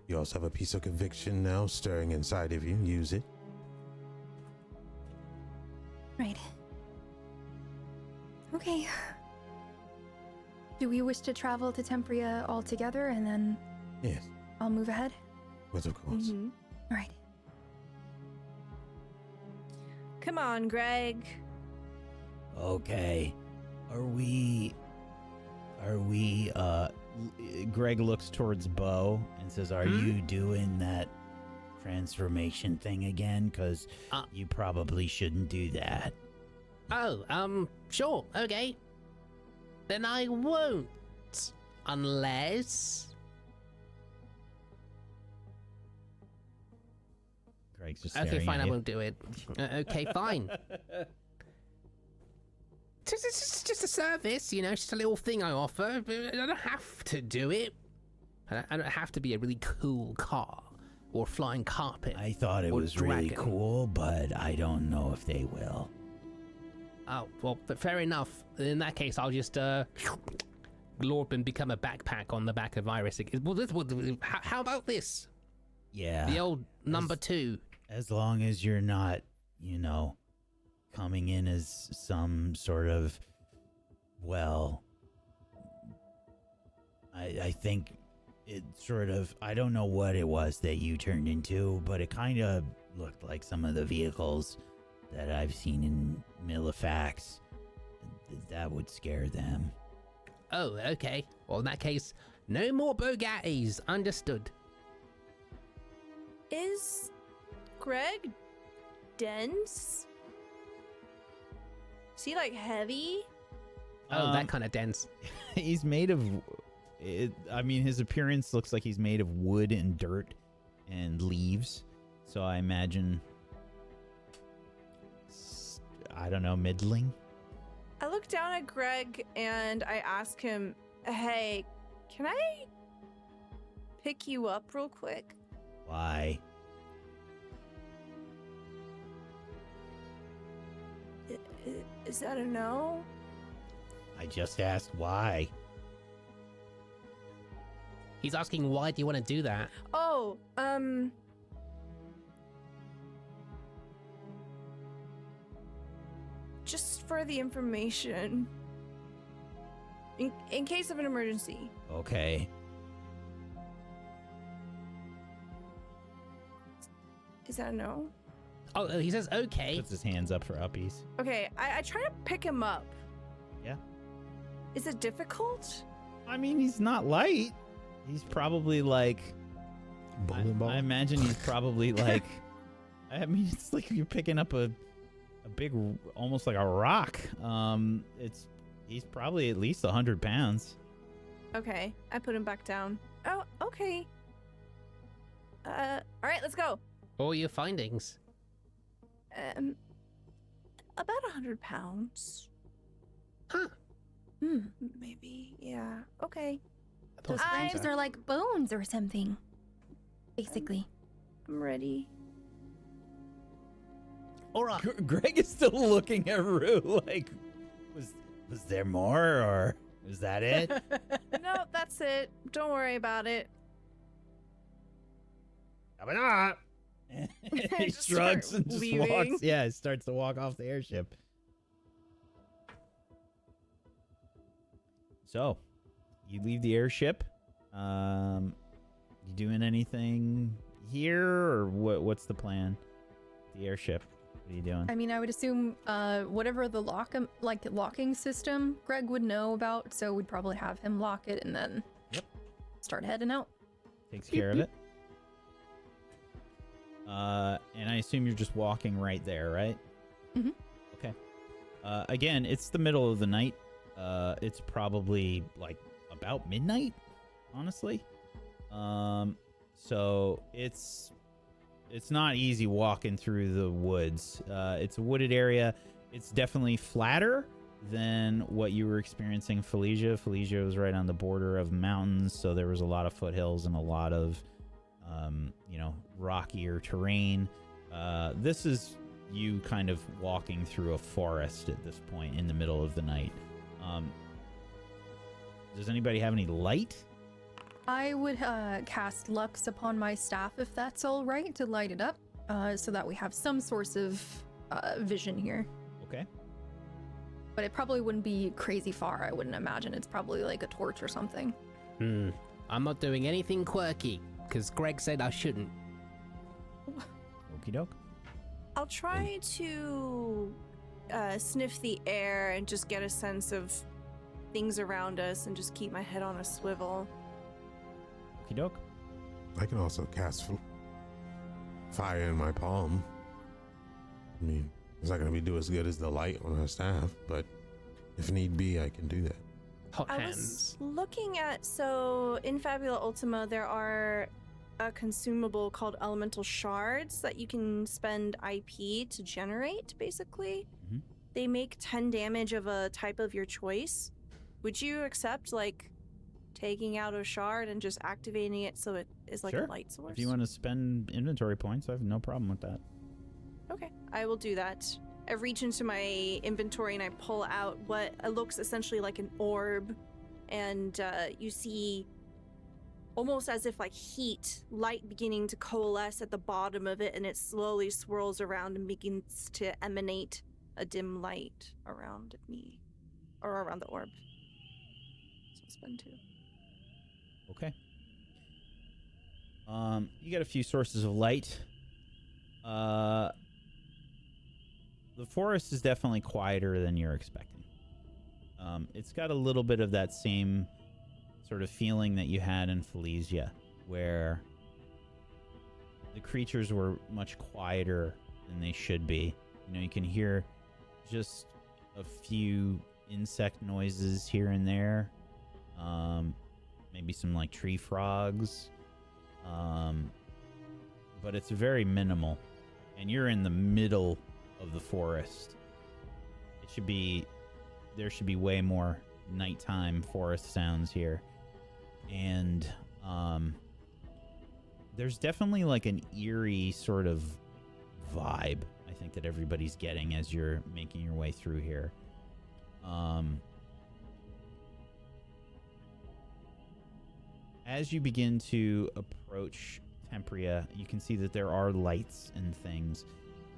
You also have a piece of conviction now stirring inside of you. Use it. Right. Okay. Do we wish to travel to Tempria all together and then Yes, I'll move ahead? but of course. All right. Come on, Greg. Okay. Are we Greg looks towards Bo and says, "Are you doing that transformation thing again? Cuz you probably shouldn't do that." Oh, sure, okay. Then I won't. Unless... Greg's just Okay, staring fine, at I you. won't do it. Okay, fine. It's just a service, you know, just a little thing I offer. But I don't have to do it. I don't have to be a really cool car or flying carpet. I thought it or was really dragon. cool, but I don't know if they will. Oh, well, fair enough. In that case, I'll just glorp and become a backpack on the back of Iris. How about this? Yeah. The old number 2. As long as you're not, you know, coming in as some sort of, well, I think it sort of, I don't know what it was that you turned into, but it kind of looked like some of the vehicles that I've seen in Millifax. That would scare them. Oh, okay. Well, in that case, no more Bogattis. Understood. Is Greg dense? Is he like heavy? Oh, that kind of dense. He's made of, I mean, his appearance looks like he's made of wood and dirt and leaves. So I imagine, I don't know, middling. I look down at Greg and I ask him, hey, can I pick you up real quick? Why? Is that a no? I just asked why. He's asking, why do you want to do that? Oh, just for the information. In case of an emergency. Okay. Is that a no? Oh, he says, okay. Puts his hands up for uppies. Okay, I try to pick him up. Yeah. Is it difficult? I mean, he's not light. He's probably like, Bowling ball. I imagine he's probably like, I mean, it's like you're picking up a big, almost like a rock. He's probably at least 100 pounds. Okay, I put him back down. Oh, okay. All right, let's go. All your findings. About 100 pounds. Huh. Maybe, yeah. Okay, Those branches are like bones or something. Basically. I'm ready. All right. Greg is still looking at Rue like, was there more, or was that it? No, that's it. Don't worry about it. He Just shrugs start and just leaving. walks. Yeah, he starts to walk off the airship. So, you leave the airship. You doing anything here, or what's the plan? The airship. What are you doing? I mean, I would assume whatever the locking system Greg would know about, so we'd probably have him lock it and then start heading out. Takes care of it. And I assume you're just walking right there, right? Mm-hmm. Okay. Again, it's the middle of the night. It's probably like about midnight, honestly. So it's not easy walking through the woods. It's a wooded area. It's definitely flatter than what you were experiencing in Felicia. Felicia was right on the border of mountains, so there was a lot of foothills and a lot of, rockier terrain. This is you kind of walking through a forest at this point in the middle of the night. Does anybody have any light? I would cast Lux upon my staff if that's all right to light it up, so that we have some source of vision here. Okay. But it probably wouldn't be crazy far, I wouldn't imagine. It's probably like a torch or something. I'm not doing anything quirky, because Greg said I shouldn't. Okie doke. I'll try to sniff the air and just get a sense of things around us and just keep my head on a swivel. Okie doke. I can also cast fire in my palm. I mean, It's not going to do as good as the light on her staff, but if need be, I can do that. Hot I hands. was looking at, so in Fabula Ultima, there are a consumable called elemental shards that you can spend IP to generate, basically. Mhm. They make 10 damage of a type of your choice. Would you accept, like, taking out a shard and just activating it so it is like Sure. a light source? If you want to spend inventory points, I have no problem with that. Okay, I will do that. I reach into my inventory and I pull out what looks essentially like an orb, and you see almost as if like heat, light beginning to coalesce at the bottom of it, and it slowly swirls around and begins to emanate a dim light around me, or around the orb. So I'll spend 2. Okay. You got a few sources of light. The forest is definitely quieter than you're expecting. It's got a little bit of that same sort of feeling that you had in Felicia, where the creatures were much quieter than they should be. You know, you can hear just a few insect noises here and there. Maybe some like tree frogs. But it's very minimal. And you're in the middle of the forest. There should be way more nighttime forest sounds here. And there's definitely like an eerie sort of vibe, I think, that everybody's getting as you're making your way through here. As you begin to approach Tempria, you can see that there are lights and things,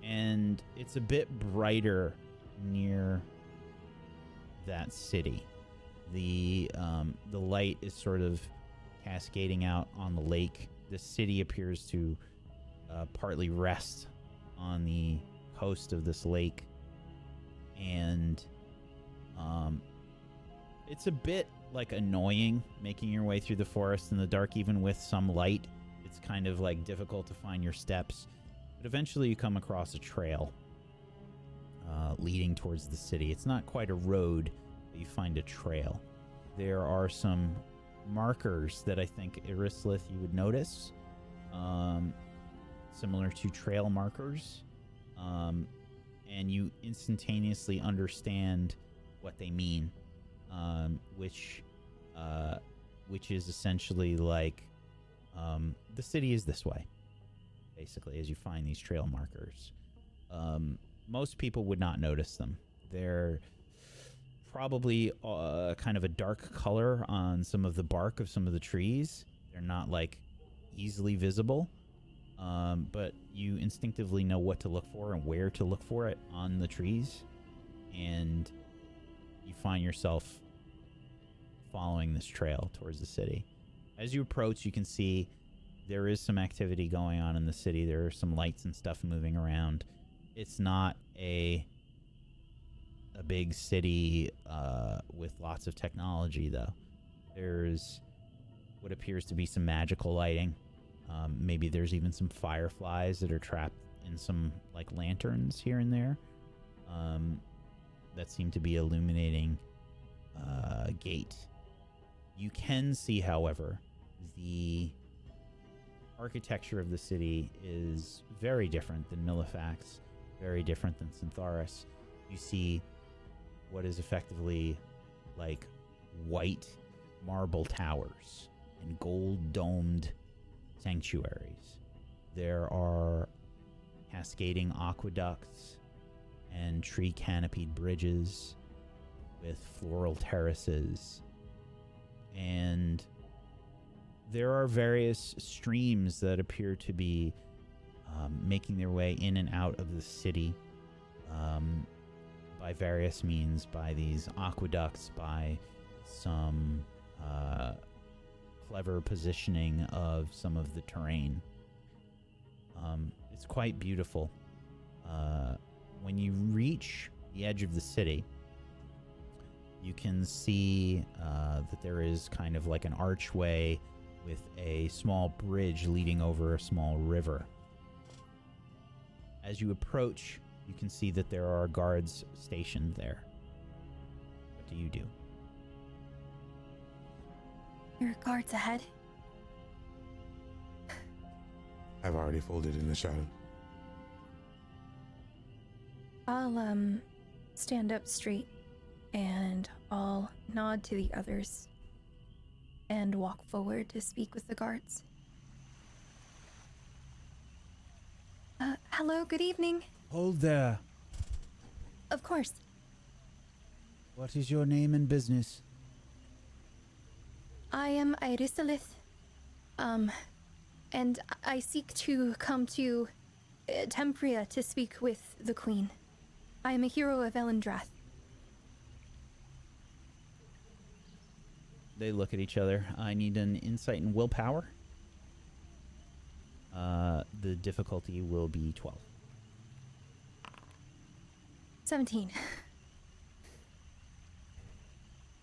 and it's a bit brighter near that city. The light is sort of cascading out on the lake. The city appears to partly rest on the coast of this lake, and it's a bit like annoying making your way through the forest in the dark, even with some light. It's kind of like difficult to find your steps, but eventually you come across a trail leading towards the city. It's not quite a road, but you find a trail. There are some markers that I think, Irislith, you would notice, similar to trail markers, and you instantaneously understand what they mean, which is essentially like the city is this way, basically, as you find these trail markers. Most people would not notice them. They're probably kind of a dark color on some of the bark of some of the trees. They're not like easily visible, but you instinctively know what to look for and where to look for it on the trees, and you find yourself following this trail towards the city. As you approach, you can see there is some activity going on in the city. There are some lights and stuff moving around. It's not a big city with lots of technology, though. There's what appears to be some magical lighting. Maybe there's even some fireflies that are trapped in some like lanterns here and there that seem to be illuminating a gate. You can see, however, the architecture of the city is very different than Millefax, very different than Syntharis. You see what is effectively like white marble towers and gold-domed sanctuaries. There are cascading aqueducts and tree-canopied bridges with floral terraces, and there are various streams that appear to be making their way in and out of the city by various means, by these aqueducts, by some clever positioning of some of the terrain. It's quite beautiful. When you reach the edge of the city, you can see that there is kind of like an archway with a small bridge leading over a small river. As you approach You can see that there are guards stationed there. What do you do? There are guards ahead. I've already folded in the shadow. I'll stand up straight and I'll nod to the others and walk forward to speak with the guards. Hello, good evening. Hold there. Of course. What is your name and business? I am Irisalith. And I seek to come to Tempria to speak with the Queen. I am a hero of Elendrath. They look at each other. I need an insight and willpower. The difficulty will be 12. 17.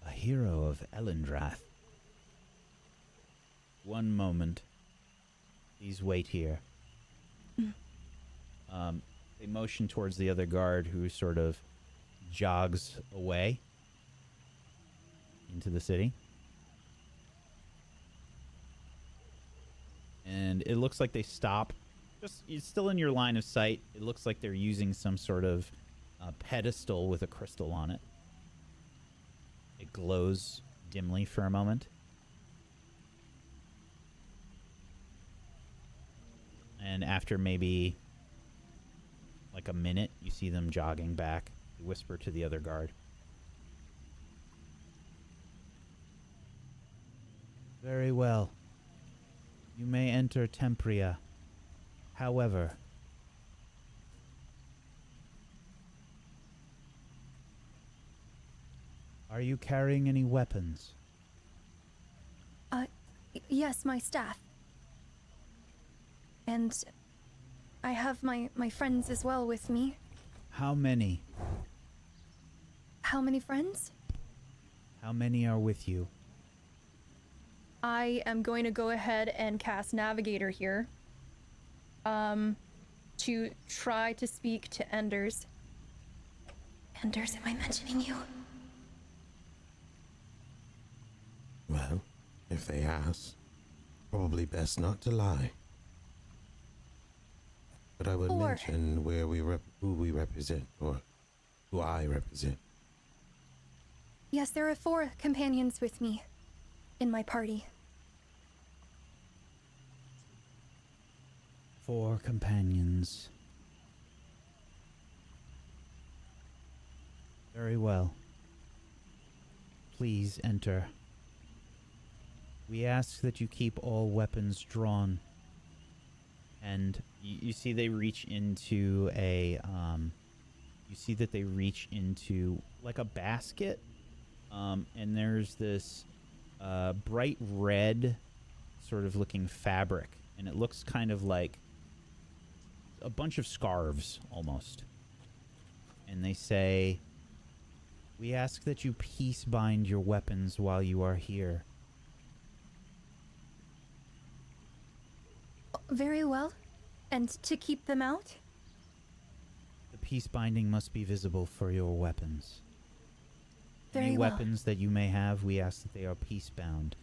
A hero of Elendrath. One moment. Please wait here. They motion towards the other guard who sort of jogs away into the city. And it looks like they stop. Just, it's still in your line of sight. It looks like they're using some sort of pedestal with a crystal on it. It glows dimly for a moment. And after maybe like a minute, you see them jogging back. You whisper to the other guard. Very well. You may enter Tempria. However, are you carrying any weapons? Yes, my staff. And I have my friends as well with me. How many? How many friends? How many are with you? I am going to go ahead and cast Navigator here. To try to speak to Enders. Enders, am I mentioning you? Well, if they ask, probably best not to lie. But I would 4. mention where who we represent, or who I represent. Yes, there are 4 companions with me in my party. 4 companions. Very well. Please enter. We ask that you keep all weapons drawn. And you see they reach into a, you see that they reach into like a basket. And there's this bright red sort of looking fabric. And it looks kind of like a bunch of scarves almost. And they say, we ask that you peace bind your weapons while you are here. Very well. And to keep them out? The peace binding must be visible for your weapons. Very Any well. weapons that you may have, we ask that they are peace bound.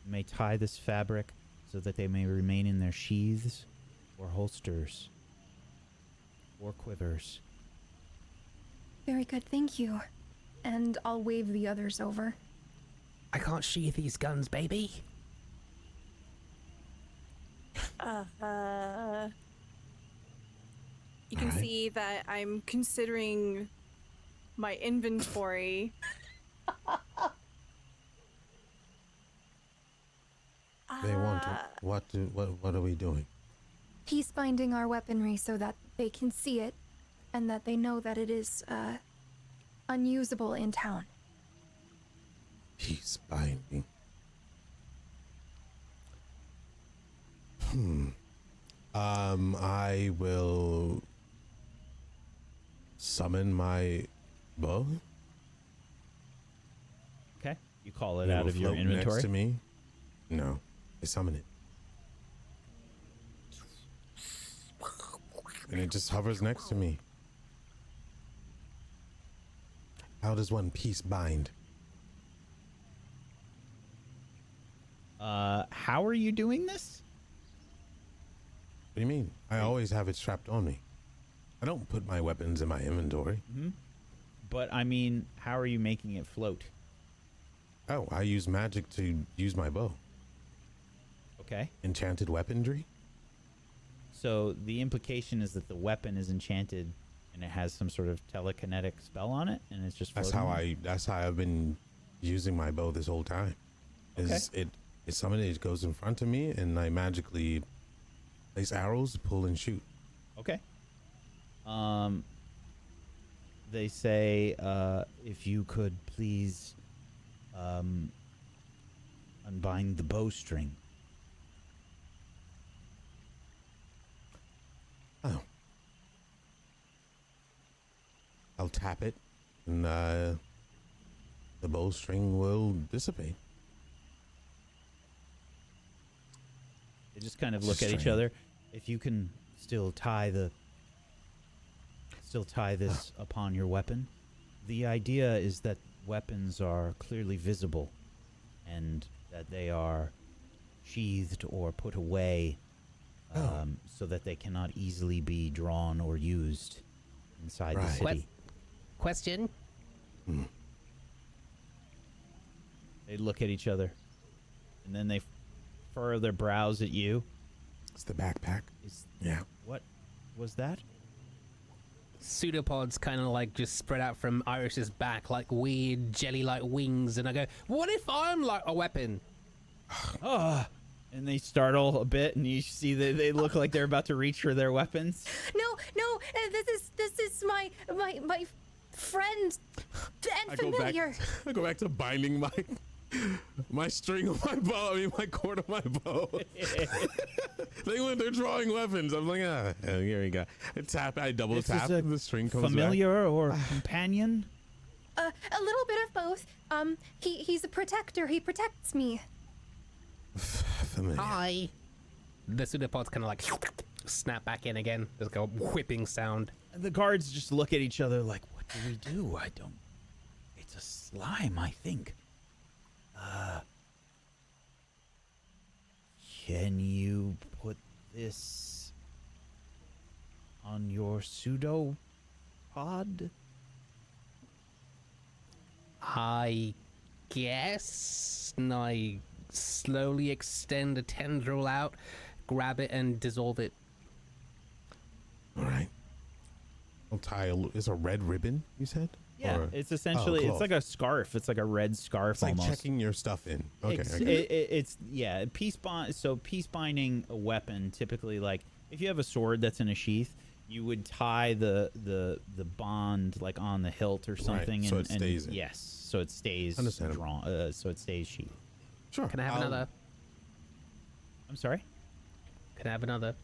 You may tie this fabric so that they may remain in their sheaths or holsters or quivers. Very good, thank you. And I'll wave the others over. I can't sheath these guns, baby. You can Alright. see that I'm considering my inventory. They want to. What are we doing? Peace binding our weaponry so that they can see it and that they know that it is unusable in town. Peace binding. I will summon my bow. Okay. You call it It out will of your float inventory. Next to me. No, I summon it. And it just hovers next to me. How does one piece bind? How are you doing this? What do you mean? I always have it strapped on me. I don't put my weapons in my inventory. Mm-hmm. But I mean, how are you making it float? Oh, I use magic to use my bow. Okay. Enchanted weaponry? So the implication is that the weapon is enchanted and it has some sort of telekinetic spell on it, and it's just floating. That's how I've been using my bow this whole time. Is Okay. it's something that goes in front of me and I magically place arrows, pull and shoot. Okay. They say, if you could please, unbind the bowstring. Oh. I'll tap it and the bowstring will dissipate. They just kind of look at Strange. each other. If you can still tie this upon your weapon. The idea is that weapons are clearly visible and that they are sheathed or put away so that they cannot easily be drawn or used inside the Right. city. Question? They look at each other and then they furrow their brows at you. It's the backpack. Yeah. What was that? Pseudopods kind of like just spread out from Irish's back like weird jelly-like wings, and I go, what if I'm like a weapon? And they startle a bit, and you see that they look like they're about to reach for their weapons. No, this is my friend and familiar. I go back to binding my string of my bow. I mean, my cord of my bow. They're drawing weapons. I'm like, here we go. I double This tap. is a The string comes familiar or companion? A little bit of both. He's a protector. He protects me. back. Familiar. Hi. The pseudopods kind of like snap back in again. There's like a whipping sound. The guards just look at each other like, what do we do? I don't... It's a slime, I think. Can you put this on your pseudopod? I guess. And I slowly extend a tendril out, grab it, and dissolve it. All right. I'll tie it's a red ribbon, you said? Yeah, Or- it's essentially, it's cloth. like a scarf. It's like a red scarf It's like almost. checking your stuff in. Okay. It's, I get it. it's yeah, peace bond. So peace binding a weapon typically, like if you have a sword that's in a sheath, you would tie the bond like on the hilt or something, so and it stays in. yes, so it stays Understandable. drawn. So it stays sheathed. Sure. Can I have I'll- another? I'm sorry. Can I have another?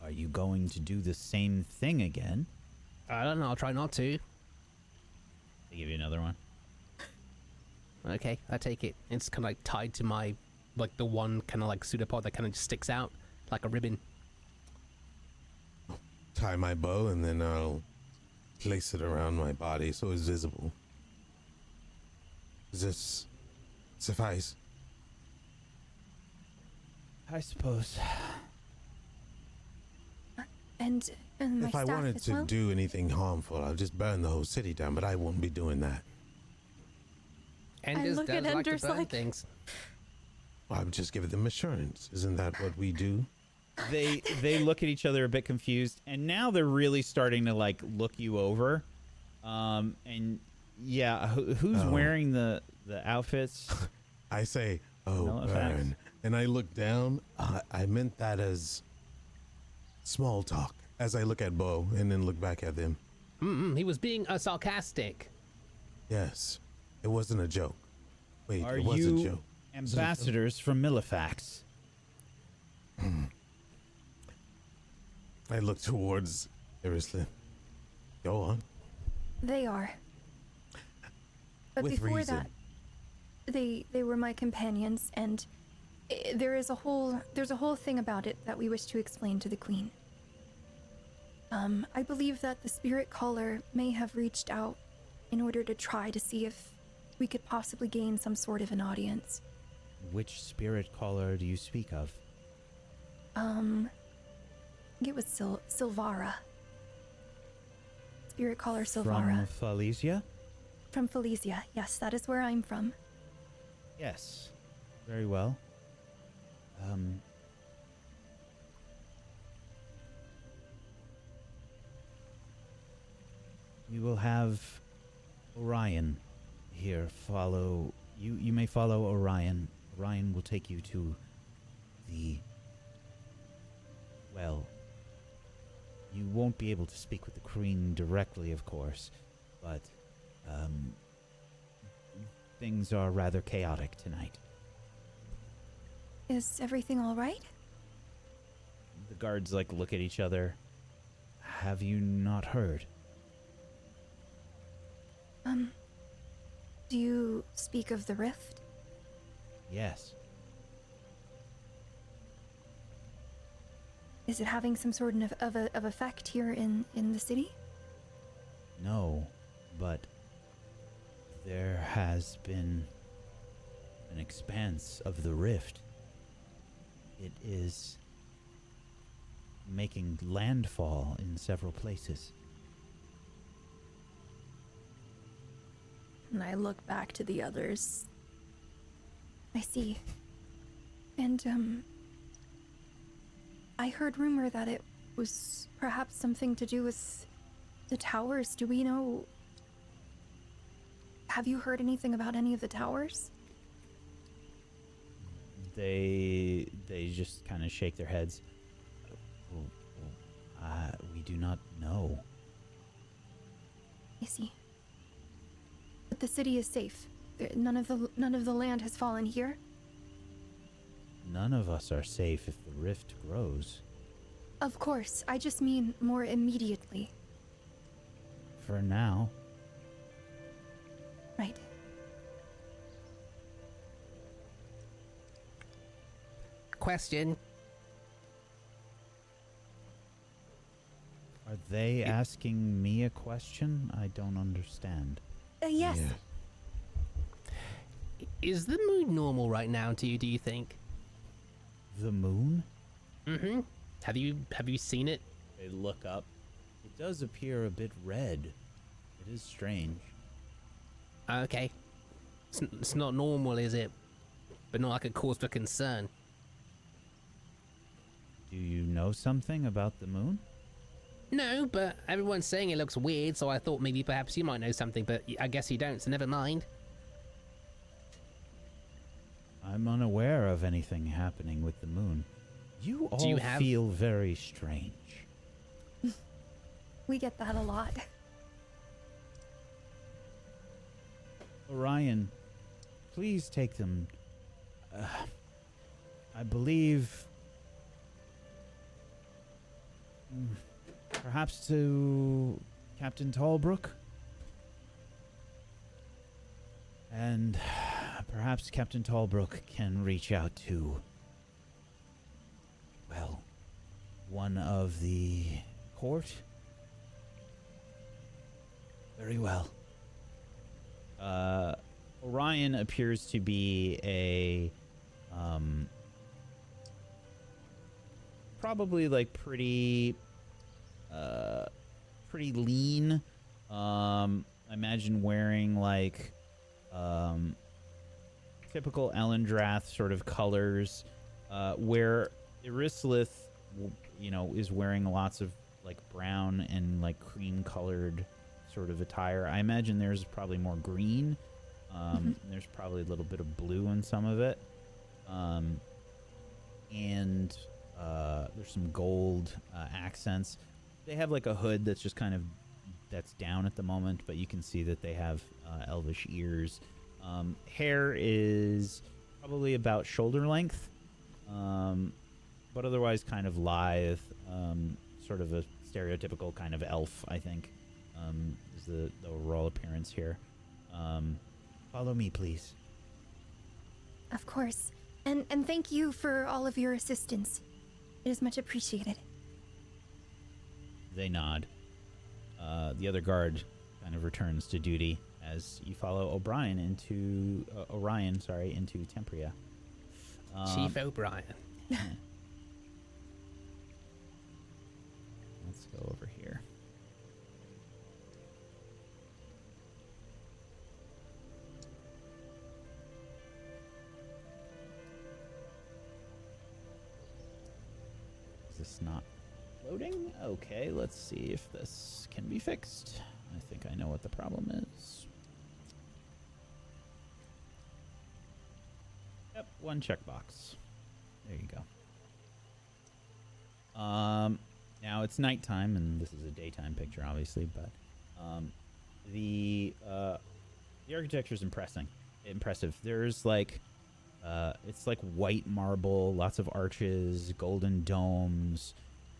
Are you going to do the same thing again? I don't know. I'll try not to. They give you another one. Okay, I take it. It's kind of like tied to my, like the one kind of like pseudopod that kind of just sticks out like a ribbon. Tie my bow and then I'll place it around my body so it's visible. Does this suffice? I suppose. And my If I staff wanted as to well. do anything harmful, I'd just burn the whole city down, but I won't be doing that. Enders look does at like Enders to burn like- things. Well, I would just give them assurance. Isn't that what we do? They look at each other a bit confused, and now they're really starting to like look you over. And yeah, who's Oh. wearing the outfits? I say, oh, No offense. burn. And I look down. I meant that as small talk as I look at Bo and then look back at them. He was being sarcastic. Yes, it wasn't a joke. Wait, Are it was a you joke. ambassadors from Millifax? I look towards Irisly. Go on. They are. But With before reason. that, they were my companions, and there's a whole thing about it that we wish to explain to the queen. I believe that the spirit caller may have reached out in order to try to see if we could possibly gain some sort of an audience. Which spirit caller do you speak of? I think it was Silvara. Spirit caller Silvara. From Felicia? From Felicia. Yes, that is where I'm from. Yes. Very well. We will have Orion here follow. You may follow Orion. Orion will take you to the... Well, you won't be able to speak with the Queen directly, of course, but things are rather chaotic tonight. Is everything all right? The guards look at each other. Have you not heard? Do you speak of the rift? Yes. Is it having some sort of effect here in the city? No, but there has been an expanse of the rift. It is making landfall in several places. And I look back to the others. I see. And, I heard rumor that it was perhaps something to do with the towers. Do we know... Have you heard anything about any of the towers? They just kind of shake their heads. We do not know. I see. But the city is safe. None of the land has fallen here. None of us are safe if the rift grows. Of course, I just mean more immediately. For now. Right. Question. Are they asking me a question? I don't understand. Yes. Yeah. Is the moon normal right now to you, do you think? The moon? Mm-hmm. Have you seen it? They look up. It does appear a bit red. It is strange. Okay. It's not normal, is it? But not like a cause for concern. Do you know something about the moon? No, but everyone's saying it looks weird, so I thought maybe perhaps you might know something, but I guess you don't, so never mind. I'm unaware of anything happening with the moon. You all feel very strange. We get that a lot. Orion, please take them. I believe... perhaps to Captain Tallbrook? And perhaps Captain Tallbrook can reach out to, well, one of the court? Very well. Orion appears to be a, probably pretty lean. I imagine wearing typical Ellendrath sort of colors, where Irislith, is wearing lots of brown and cream colored sort of attire. I imagine there's probably more green. There's probably a little bit of blue in some of it. And there's some gold accents. They have a hood that's just that's down at the moment, but you can see that they have elvish ears. Hair is probably about shoulder length, but otherwise kind of lithe, sort of a stereotypical kind of elf, I think, is the overall appearance here. Follow me, please. Of course. And thank you for all of your assistance. It is much appreciated. They nod. The other guard kind of returns to duty as you follow Orion into Tempria. Chief O'Brien. Let's go over here. Is this not loading? Okay, let's see if this can be fixed. I think I know what the problem is. Yep, one checkbox. There you go. Now it's nighttime, and this is a daytime picture, obviously, but the architecture is impressive. There's like it's like white marble, lots of arches, golden domes,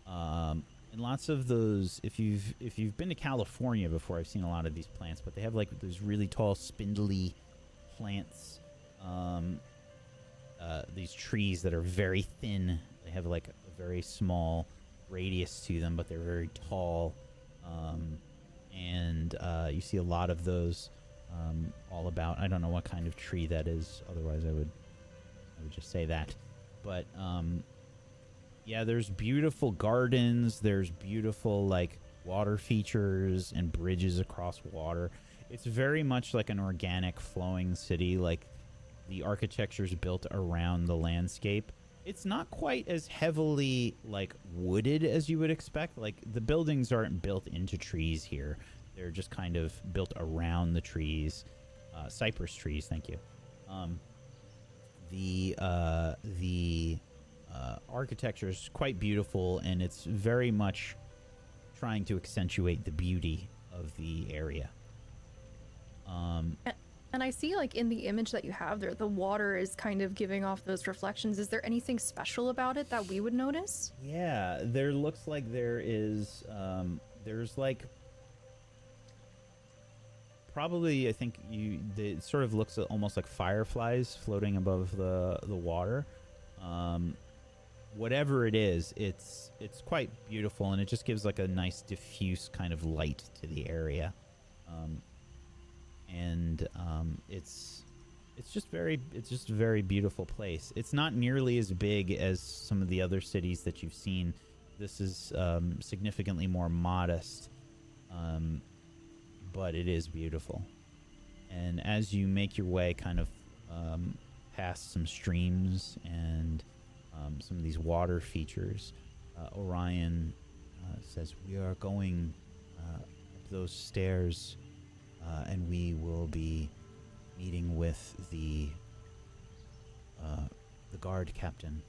and lots of those. If you've been to California before, I've seen a lot of these plants, but they have like those really tall, spindly plants. These trees that are very thin. They have like a very small radius to them, but they're very tall. And you see a lot of those all about. I don't know what kind of tree that is. Otherwise, I would just say that. But yeah, there's beautiful gardens. There's beautiful like water features and bridges across water. It's very much like an organic flowing city. Like the architecture's built around the landscape. It's not quite as heavily like wooded as you would expect. Like the buildings aren't built into trees here. They're just kind of built around the trees. Cypress trees, thank you. The architecture is quite beautiful, and it's very much trying to accentuate the beauty of the area. And I see, like, in the image that you have there, the water is kind of giving off those reflections. Is there anything special about it that we would notice? Yeah, there looks like there is, there's like, probably, I think it sort of looks almost like fireflies floating above the water. Whatever it is, it's quite beautiful, and it just gives like a nice diffuse kind of light to the area. And it's just a very beautiful place. It's not nearly as big as some of the other cities that you've seen. This is significantly more modest, but it is beautiful. And as you make your way kind of past some streams and some of these water features, Orion says, "We are going up those stairs. And we will be meeting with the guard captain,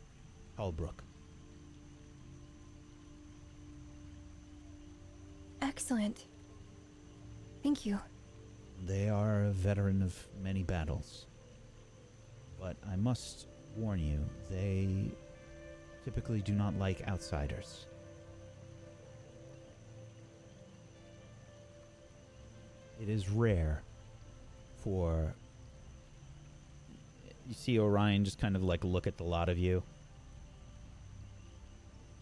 Holbrook." Excellent. Thank you. They are a veteran of many battles, but I must warn you, they typically do not like outsiders. It is rare for... You see Orion just kind of like look at the lot of you.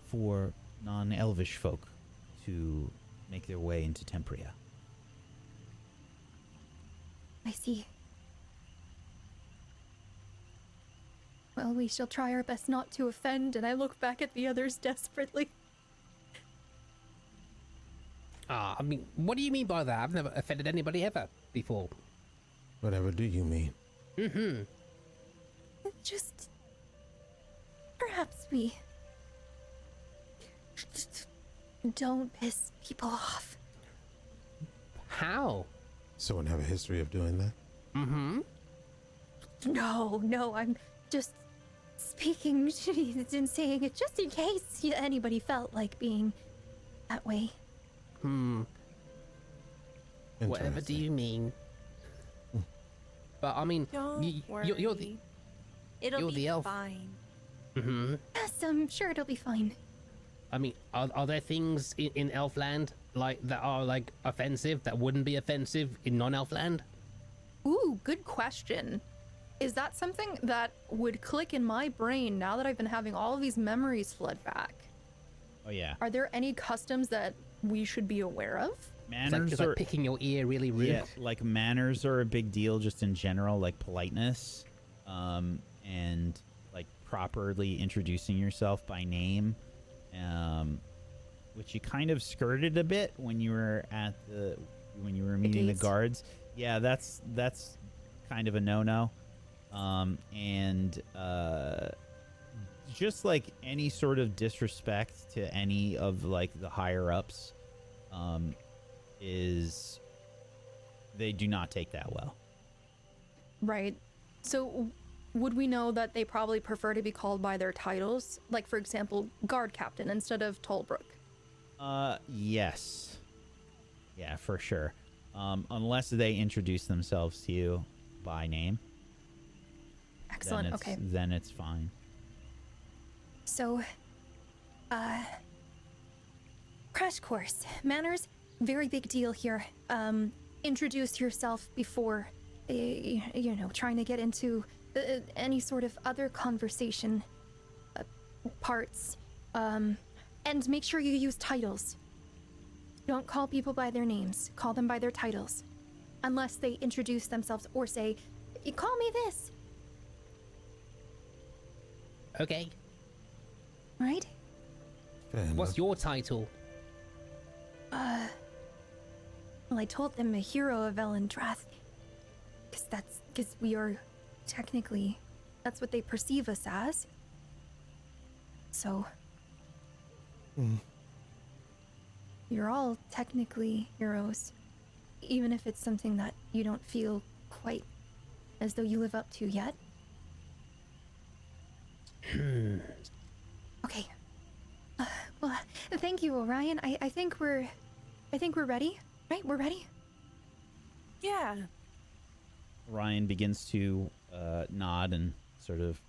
For non-elvish folk to make their way into Tempria. I see. Well, we shall try our best not to offend, and I look back at the others desperately. I mean, what do you mean by that? I've never offended anybody ever before. Whatever do you mean? Mm-hmm. Just... perhaps we... don't piss people off. How? Someone have a history of doing that? Mm-hmm. No, I'm just speaking and saying it just in case anybody felt like being that way. Whatever do you mean? But I mean, Don't worry. you're the... It'll you're be the elf. fine. Mm-hmm. Yes, I'm sure it'll be fine. I mean, are there things in Elfland like that are like offensive that wouldn't be offensive in non-Elfland? Ooh, good question. Is that something that would click in my brain now that I've been having all of these memories flood back? Oh yeah. Are there any customs that we should be aware of? Manners It's are like picking your ear really rude. yeah, like manners are a big deal just in general, like politeness, and like properly introducing yourself by name, which you kind of skirted a bit when you were meeting the gates. guards. Yeah, that's kind of a no-no. And just like any sort of disrespect to any of like the higher ups, is they do not take that well. Right. So would we know that they probably prefer to be called by their titles? Like, for example, guard captain instead of Tollbrook. Yes. Yeah, for sure. Unless they introduce themselves to you by name. Excellent. Okay. Then it's fine. So, crash course. Manners, very big deal here. Introduce yourself before, trying to get into any sort of other conversation parts. And make sure you use titles. Don't call people by their names. Call them by their titles. Unless they introduce themselves or say, call me this. Okay. Right? Fair What's enough. your title? Well, I told them a hero of Elendrath. Because we are technically, that's what they perceive us as. So. You're all technically heroes. Even if it's something that you don't feel quite as though you live up to yet. Okay. Well, thank you, Orion. I think we're ready, right? We're ready? Yeah. Ryan begins to nod and sort of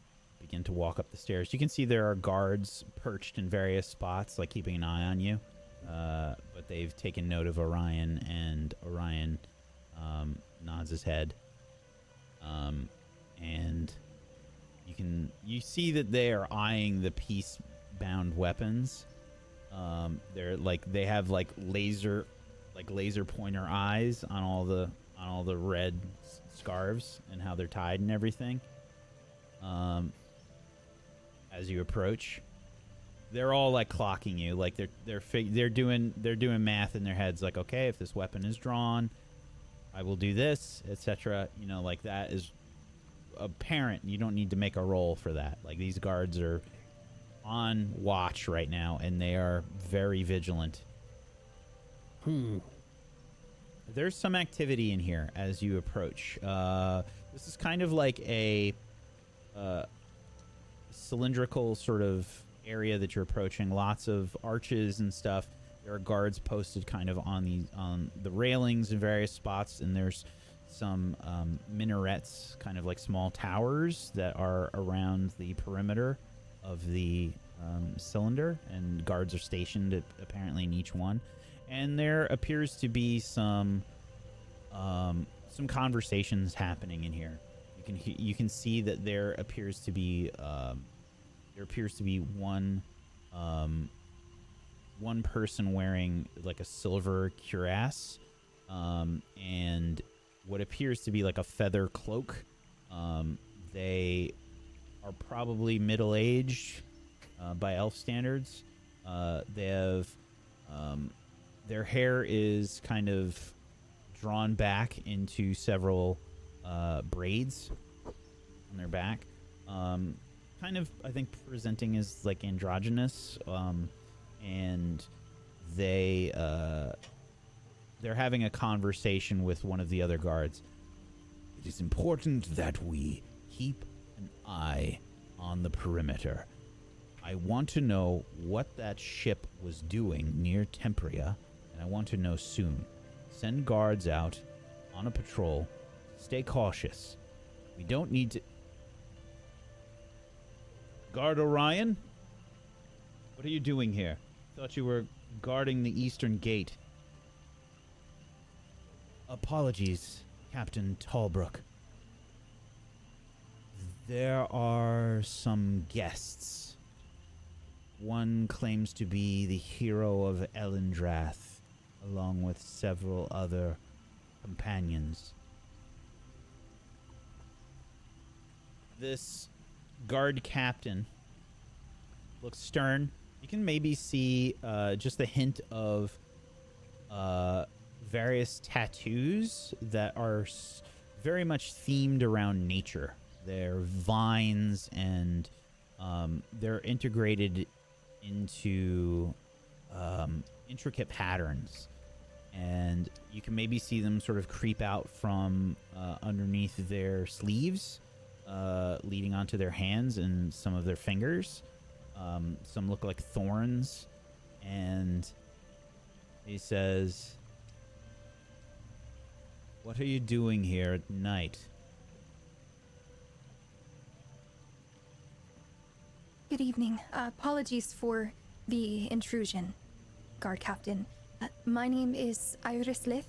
begin to walk up the stairs. You can see there are guards perched in various spots, like keeping an eye on you. But they've taken note of Orion, and Orion nods his head. And you see that they are eyeing the peace-bound weapons. They have laser pointer eyes on all the red scarves and how they're tied and everything. As you approach, they're all like clocking you, like they're doing math in their heads, like, okay, if this weapon is drawn, I will do this, etc. Like that is apparent. You don't need to make a roll for that. Like, these guards are on watch right now, and they are very vigilant. There's some activity in here as you approach. This is kind of like a cylindrical sort of area that you're approaching. Lots of arches and stuff. There are guards posted kind of on the railings in various spots, and there's some minarets, kind of like small towers that are around the perimeter of the cylinder, and guards are stationed apparently in each one. And there appears to be some conversations happening in here. You can see that there appears to be one person wearing like a silver cuirass, and what appears to be like a feather cloak. They are probably middle-aged by elf standards. They have their hair is kind of drawn back into several braids on their back, kind of, I think, presenting as like androgynous, and they're having a conversation with one of the other guards. It is important that we keep an eye on the perimeter. I want to know what that ship was doing near Tempria, and I want to know soon. Send guards out on a patrol. Stay cautious. We don't need to... Guard Orion? What are you doing here? Thought you were guarding the eastern gate. Apologies, Captain Tallbrook. There are some guests One claims to be the hero of Elendrath, along with several other companions. This guard captain looks stern. You can maybe see just a hint of various tattoos that are very much themed around nature. They're vines, and they're integrated into intricate patterns. And you can maybe see them sort of creep out from underneath their sleeves, leading onto their hands and some of their fingers. Some look like thorns. And he says, "What are you doing here at night?" Good evening. Apologies for the intrusion, guard captain. My name is Irislith,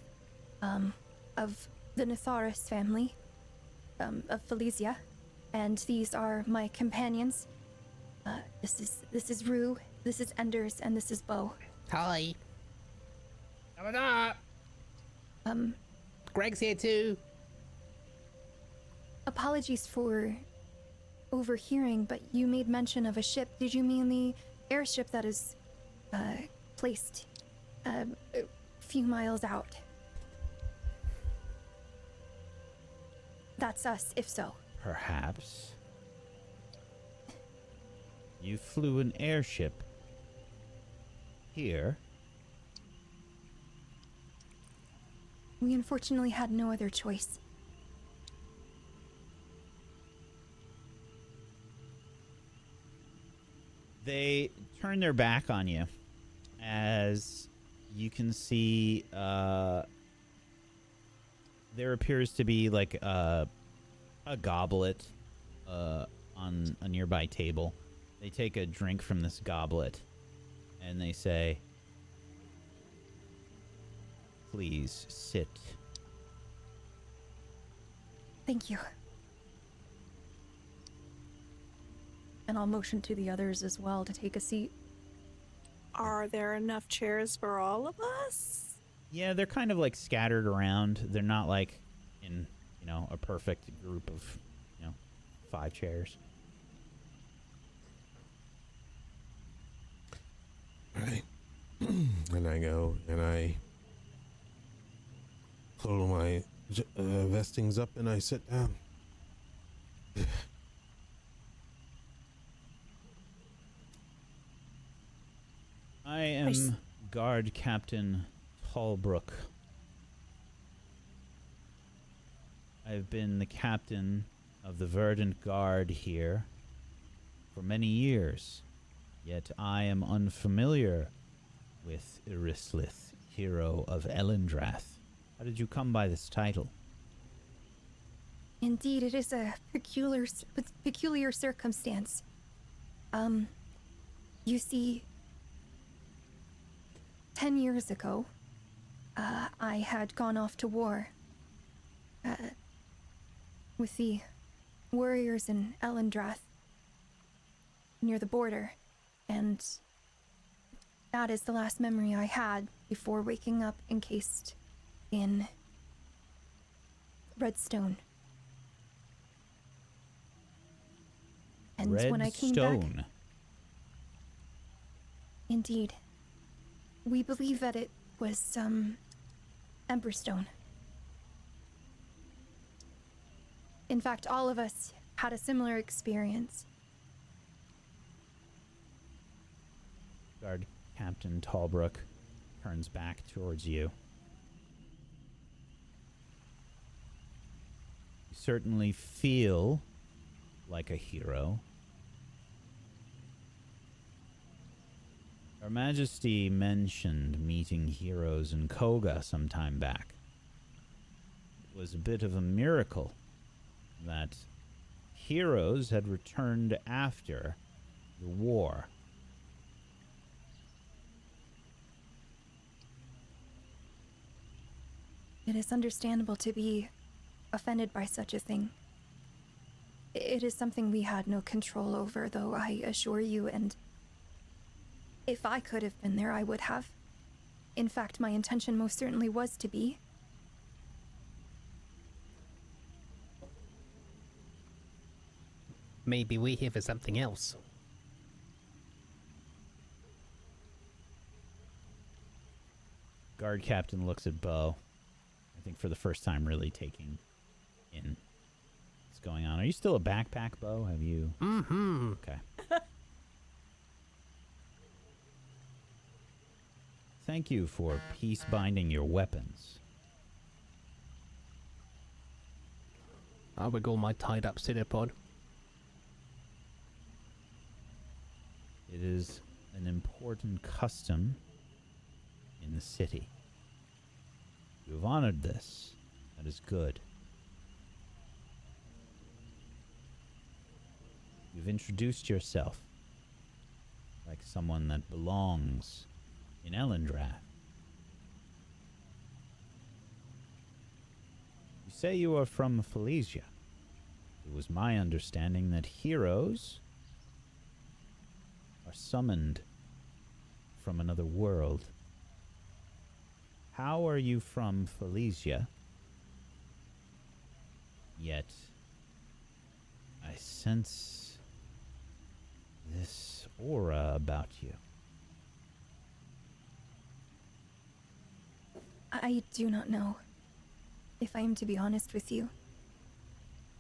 of the Netharis family, of Felicia, and these are my companions. This is Rue, this is Enders, and this is Bo. Hi. Coming up. Greg's here too. Apologies for overhearing, but you made mention of a ship. Did you mean the airship that is placed a few miles out? That's us, if so. Perhaps. You flew an airship here? We unfortunately had no other choice. They turn their back on you as you can see there appears to be like a goblet on a nearby table. They take a drink from this goblet and they say, "Please sit." Thank you. And I'll motion to the others as well to take a seat. Are there enough chairs for all of us? Yeah, they're kind of like scattered around. They're not like in, a perfect group of, 5 chairs. Right. And I go and I pull my vestings up and I sit down. I am Guard Captain Tallbrook. I've been the captain of the Verdant Guard here for many years, yet I am unfamiliar with Irislith, hero of Elendrath. How did you come by this title? Indeed, it is a peculiar circumstance. You see, 10 years ago, I had gone off to war with the warriors in Elendrath near the border, and that is the last memory I had before waking up encased in redstone. And when I came back, Redstone. indeed, we believe that it was Emberstone. In fact, all of us had a similar experience. Guard Captain Tallbrook turns back towards you. You certainly feel like a hero. Her Majesty mentioned meeting heroes in Koga some time back. It was a bit of a miracle that heroes had returned after the war. It is understandable to be offended by such a thing. It is something we had no control over, though I assure you, and If I could have been there, I would have. In fact, my intention most certainly was to be. Maybe we're here for something else. Guard captain looks at Bo. I think for the first time really taking in what's going on. Are you still a backpack, Bo? Have you... Mm-hmm. Okay. Thank you for peace binding your weapons. I'll wiggle my tied up pseudopod. It is an important custom in the city. You have honored this. That is good. You've introduced yourself like someone that belongs in Ellendrath. You say you are from Felicia. It was my understanding that heroes are summoned from another world. How are you from Felicia? Yet, I sense this aura about you. I do not know, if I am to be honest with you.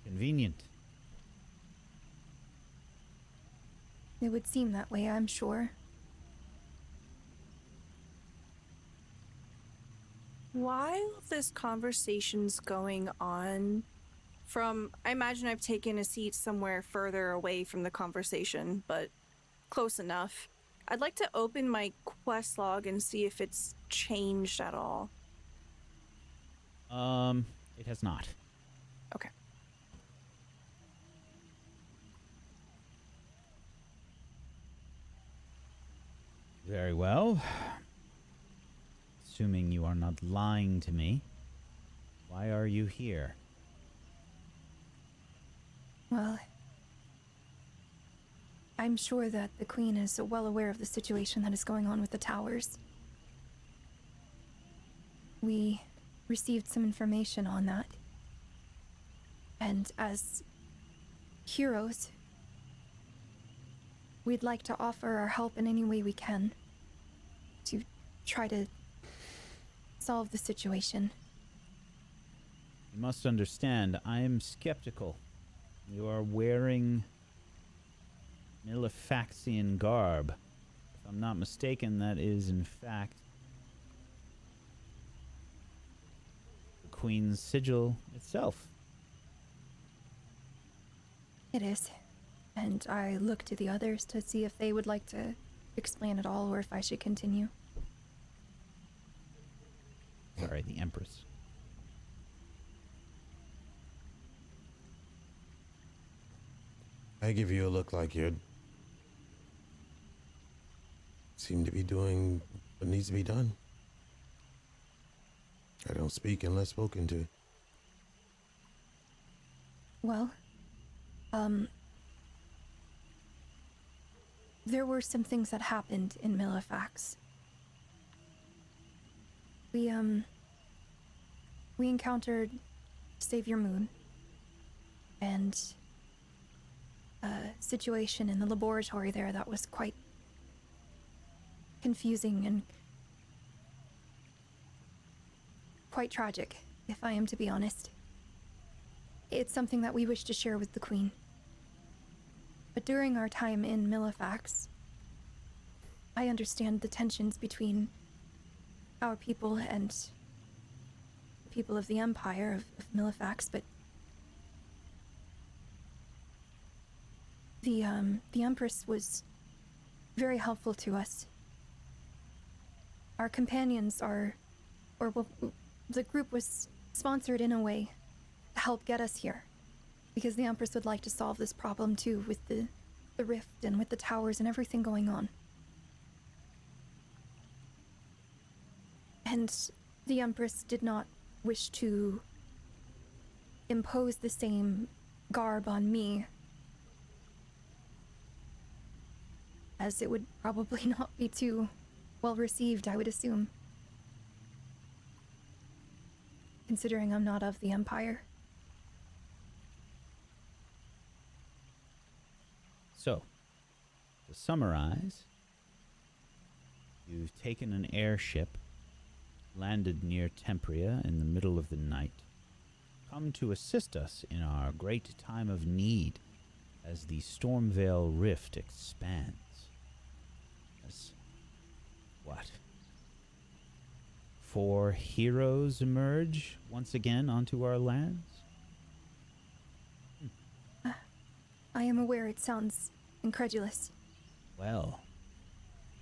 Convenient. It would seem that way, I'm sure. While this conversation's going on, I imagine I've taken a seat somewhere further away from the conversation, but close enough. I'd like to open my quest log and see if it's changed at all. It has not. Okay. Very well. Assuming you are not lying to me, why are you here? Well, I'm sure that the Queen is well aware of the situation that is going on with the towers. We received some information on that. And as heroes, we'd like to offer our help in any way we can to try to solve the situation. You must understand, I am skeptical. You are wearing Malefaxian garb. If I'm not mistaken, that is in fact the Queen's sigil itself. It is. And I look to the others to see if they would like to explain it all or if I should continue. Sorry, the Empress. I give you a look like you seem to be doing what needs to be done. I don't speak unless spoken to. Well, there were some things that happened in Malefax. We encountered Savior Muhn and a situation in the laboratory there that was quite confusing and quite tragic, if I am to be honest. It's something that we wish to share with the Queen. But during our time in Malefax, I understand the tensions between our people and the people of the Empire of Malefax, but the Empress was very helpful to us. Our companions the group was sponsored in a way to help get us here, because the Empress would like to solve this problem too, with the rift and with the towers and everything going on. And the Empress did not wish to impose the same garb on me as it would probably not be too well received, I would assume. Considering I'm not of the Empire. So, to summarize, you've taken an airship, landed near Tempria in the middle of the night, come to assist us in our great time of need as the Stormvale Rift expands. As what? 4 heroes emerge once again onto our lands? I am aware it sounds incredulous. Well,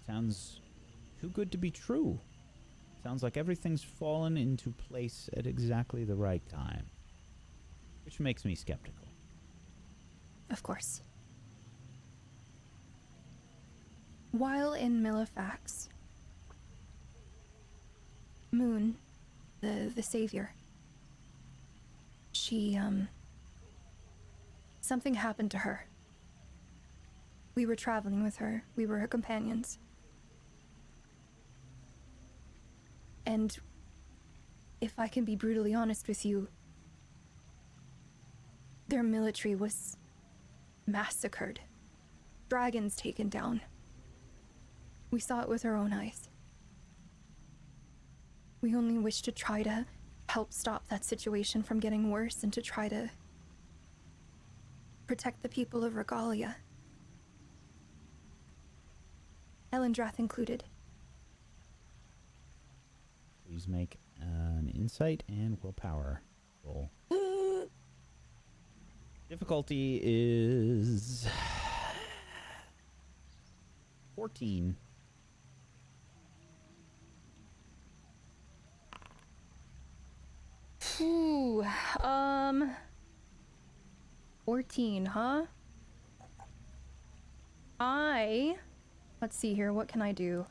sounds too good to be true. Sounds like everything's fallen into place at exactly the right time, which makes me skeptical. Of course. While in Millefax, Muhn, the savior, she, something happened to her. We were traveling with her. We were her companions. And if I can be brutally honest with you, their military was massacred. Dragons taken down. We saw it with our own eyes. We only wish to try to help stop that situation from getting worse and to try to protect the people of Regalia. Elendrath included. Please make an insight and willpower roll. Difficulty is 14. Ooh, 14, huh? Let's see here, what can I do?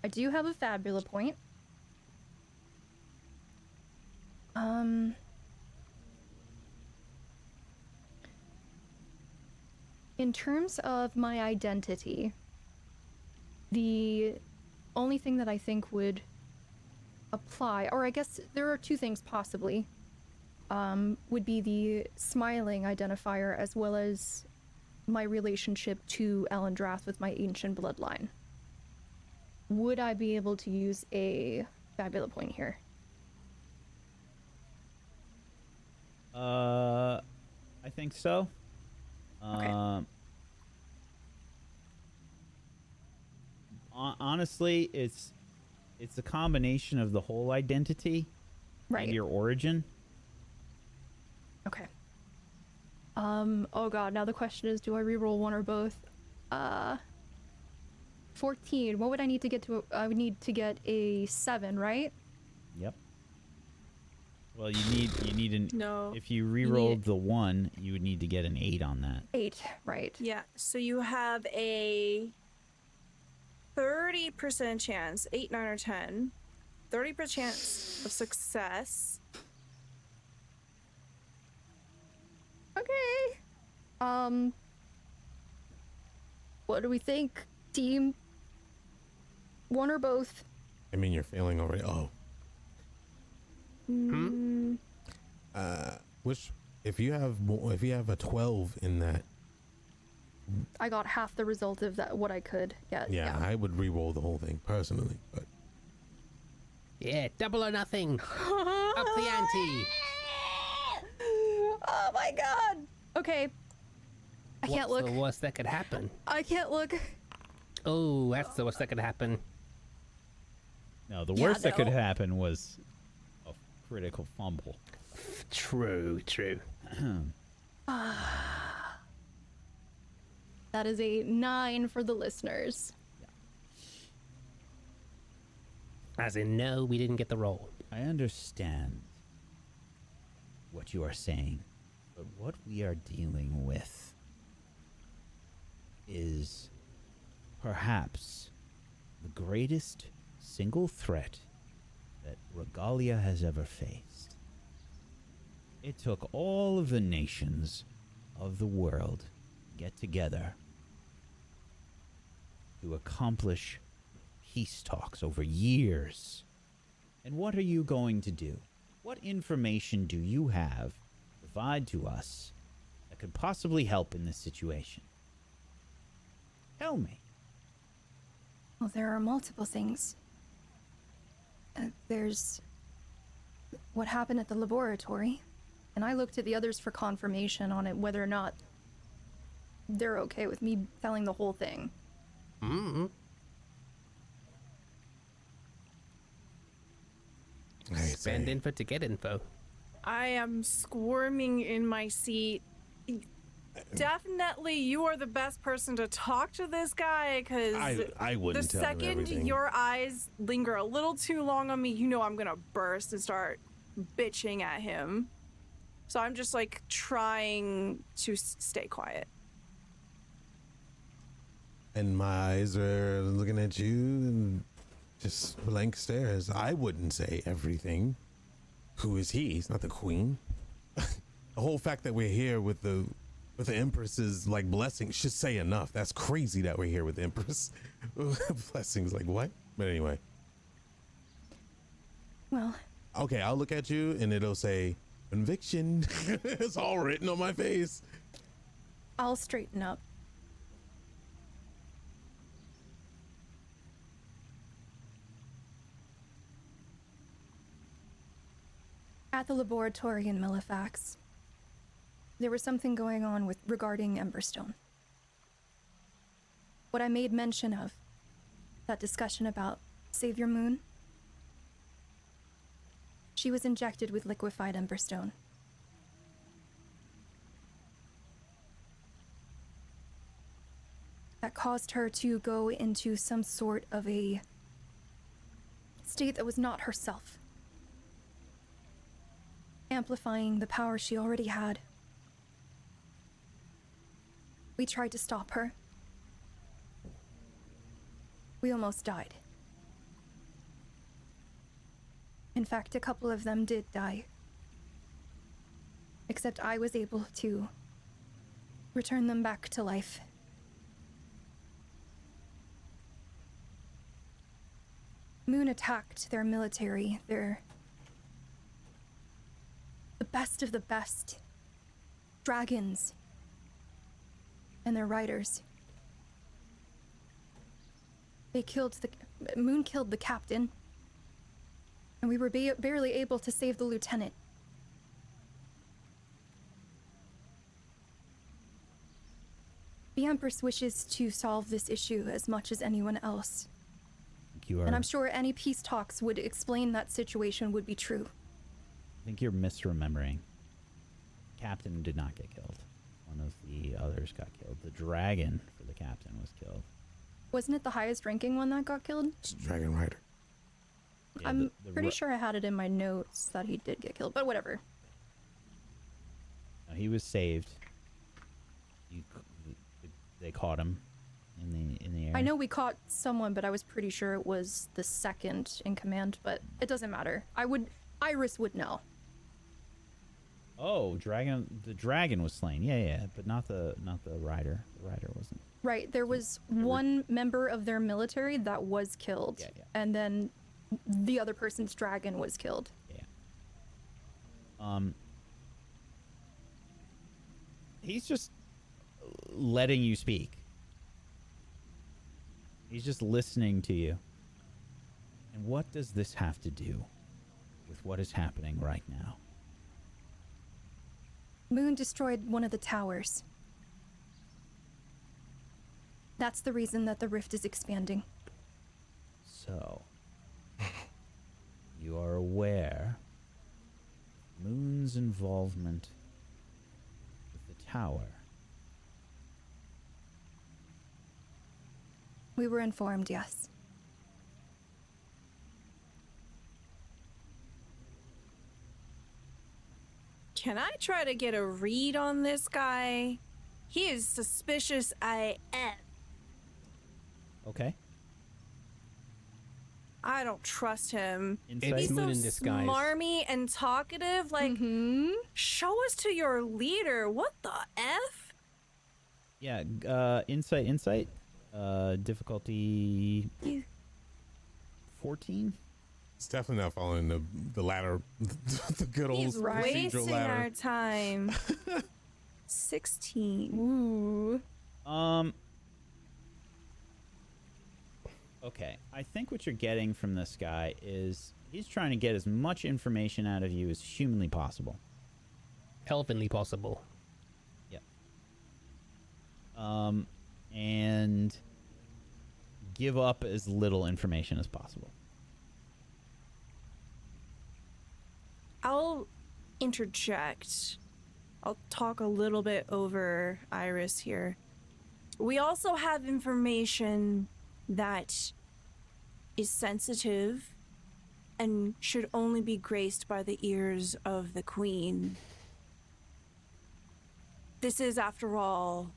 I do have a Fabula point. In terms of my identity, the only thing that I think would apply, or I guess there are 2 things possibly, would be the smiling identifier as well as my relationship to Elendrath with my ancient bloodline. Would I be able to use a Fabula point here? I think so. Okay. Honestly, it's a combination of the whole identity Right. and your origin. Okay. Oh god, now the question is, do I reroll one or both? 14. What would I need to get to? I would need to get a 7, right? Yep. Well, you need an No. If you re-rolled the 1, you would need to get an 8 on that. 8, right. Yeah, so you have a 30% chance, 8, 9, or 10. 30% chance of success. Okay. What do we think, team? One or both? I mean, you're failing already. Oh. Which, if you have a 12 in that, I got half the result of that, what I could get. yeah, I would re-roll the whole thing personally. But Yeah, double or nothing. Up the ante. Oh my god. Okay. I can't look. What's the worst that could happen? I can't look. Oh, that's the worst that could happen. No, the Yeah, worst that could no. happen was a critical fumble. True. That is a 9 for the listeners. As in, no, we didn't get the roll. I understand what you are saying, but what we are dealing with is perhaps the greatest single threat that Regalia has ever faced. It took all of the nations of the world get together to accomplish peace talks over years. And what are you going to do? What information do you have to provide to us that could possibly help in this situation? Tell me. Well, there are multiple things. There's what happened at the laboratory, and I looked at the others for confirmation on it, whether or not they're okay with me telling the whole thing. Mm-hmm. Spend info to get info. I am squirming in my seat. Definitely, you are the best person to talk to this guy, because I wouldn't the tell him second everything. your eyes linger a little too long on me, you know I'm gonna burst and start bitching at him. So I'm just like trying to stay quiet. And my eyes are looking at you and just blank stares. I wouldn't say everything. Who is he? He's not the queen. The whole fact that we're here with the Empress's like blessing should say enough. That's crazy that we're here with the Empress. Blessings, like what? But anyway. Well, Okay, I'll look at you and it'll say conviction. It's all written on my face. I'll straighten up. At the laboratory in Millifax, there was something going on regarding Emberstone. What I made mention of, that discussion about Savior Muhn, she was injected with liquefied Emberstone. That caused her to go into some sort of a state that was not herself, amplifying the power she already had. We tried to stop her. We almost died. In fact, a couple of them did die. Except I was able to return them back to life. Muhn attacked their military, the best of the best. Dragons. And their riders. Muhn killed the captain. And we were barely able to save the lieutenant. The Empress wishes to solve this issue as much as anyone else. And I'm sure any peace talks would explain that situation would be true. I think you're misremembering. Captain did not get killed. One of the others got killed. The dragon for the captain was killed. Wasn't it the highest ranking one that got killed? It's Dragon Rider. Yeah, I'm pretty sure I had it in my notes that he did get killed, but whatever. No, he was saved. They caught him in the air. I know we caught someone, but I was pretty sure it was the second in command, but it doesn't matter. Iris would know. Oh, the dragon was slain. Yeah, but not the rider. The rider wasn't. Right, there was one member of their military that was killed. Yeah. And then the other person's dragon was killed. Yeah. He's just letting you speak. He's just listening to you. And what does this have to do with what is happening right now? Muhn destroyed one of the towers. That's the reason that the rift is expanding. So, you are aware of Muhn's involvement with the tower. We were informed, yes. Can I try to get a read on this guy? He is suspicious AF. Okay. I don't trust him. Insight. He's Muhn so in disguise. smarmy and talkative. Like, show us to your leader. What the F? Yeah, insight. Difficulty 14. It's definitely not following the ladder, the good old He's procedural wasting ladder. our time. 16. Ooh. Okay, I think what you're getting from this guy is he's trying to get as much information out of you as humanly possible. Elvenly possible. Yep. And give up as little information as possible. I'll interject. I'll talk a little bit over Iris here. We also have information that is sensitive and should only be graced by the ears of the Queen. This is, after all,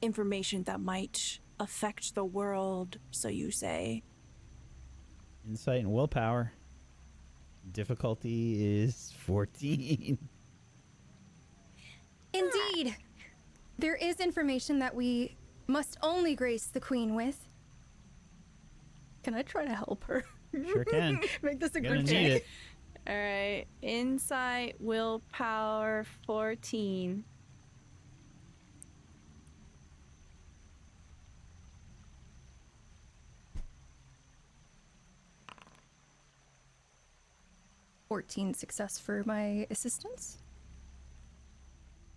information that might affect the world, so you say. Insight and willpower. Difficulty is 14. Indeed. There is information that we must only grace the Queen with. Can I try to help her? Sure can. Make this a You're gonna group need check. it. All right, insight, willpower, 14. Success for my assistance.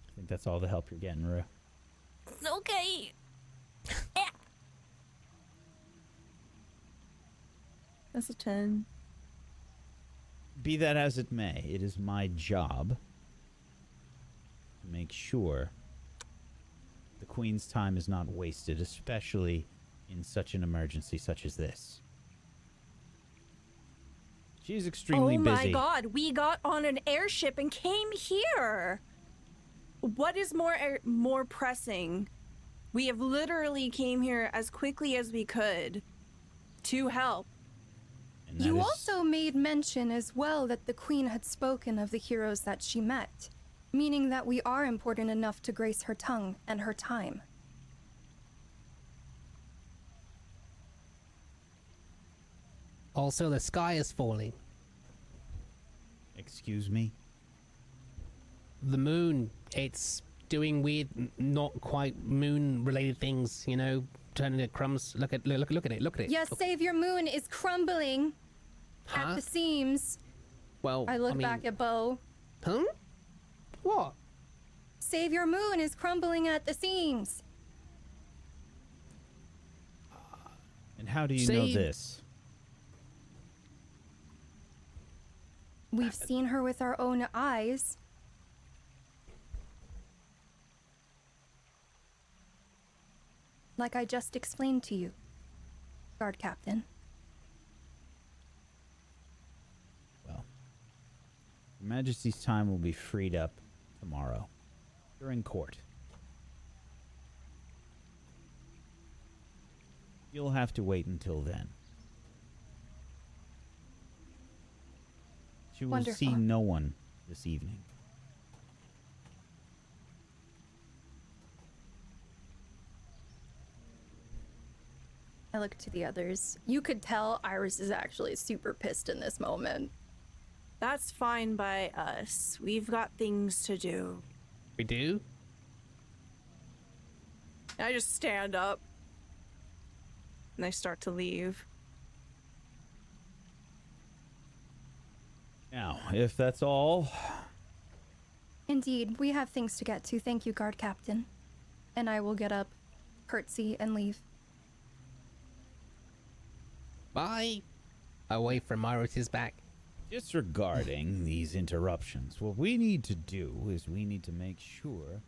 I think that's all the help you're getting, Rue. Okay. That's a 10. Be that as it may, it is my job to make sure the Queen's time is not wasted, especially in such an emergency such as this. She's extremely busy. Oh my god, we got on an airship and came here. What is more pressing? We have literally came here as quickly as we could to help. And that You is- also made mention as well that the Queen had spoken of the heroes that she met, meaning that we are important enough to grace her tongue and her time. Also, the sky is falling. Excuse me? The moon, it's doing weird, not quite moon-related things, you know, turning to crumbs. Look at it, look at it. Yes, Savior Moon is crumbling Huh? at the seams. Well, I look mean, back at Bo. Huh? What? Savior Moon is crumbling at the seams. And how do you know Say- this? We've seen her with our own eyes. Like I just explained to you, Guard Captain. Well, Your Majesty's time will be freed up tomorrow during court. You'll have to wait until then. She will see Wonderful. no one this evening. I look to the others. You could tell Iris is actually super pissed in this moment. That's fine by us. We've got things to do. We do? I just stand up and I start to leave. Now, if that's all, Indeed, we have things to get to. Thank you, Guard Captain. And I will get up, curtsy, and leave. Bye. Away from Iris's back. disregarding these interruptions, what we need to do is we need to make sure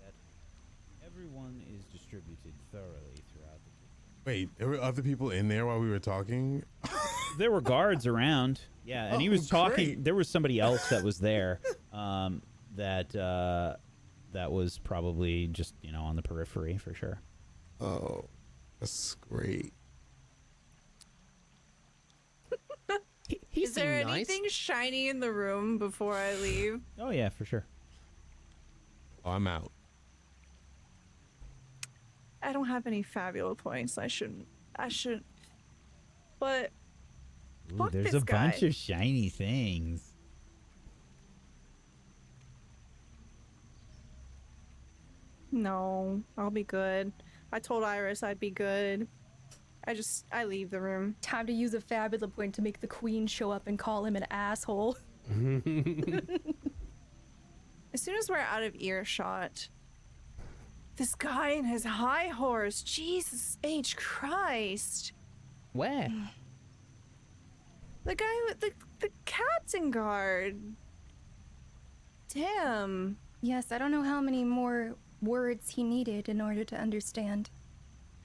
that everyone is distributed thoroughly throughout the Wait, there were other people in there while we were talking? There were guards around. Yeah, and he was talking. Great. There was somebody else that was there that was probably just, on the periphery for sure. Oh, that's great. He Is there seemed nice. anything shiny in the room before I leave? Oh yeah, for sure. Oh, I'm out. I don't have any Fabula points. I shouldn't. But Ooh, fuck there's this a bunch guy. of shiny things. No, I'll be good. I told Iris I'd be good. I leave the room. Time to use a Fabula point to make the queen show up and call him an asshole. As soon as we're out of earshot, this guy and his high horse, Jesus H. Christ. Where? The guy with the captain guard. Damn. Yes, I don't know how many more words he needed in order to understand.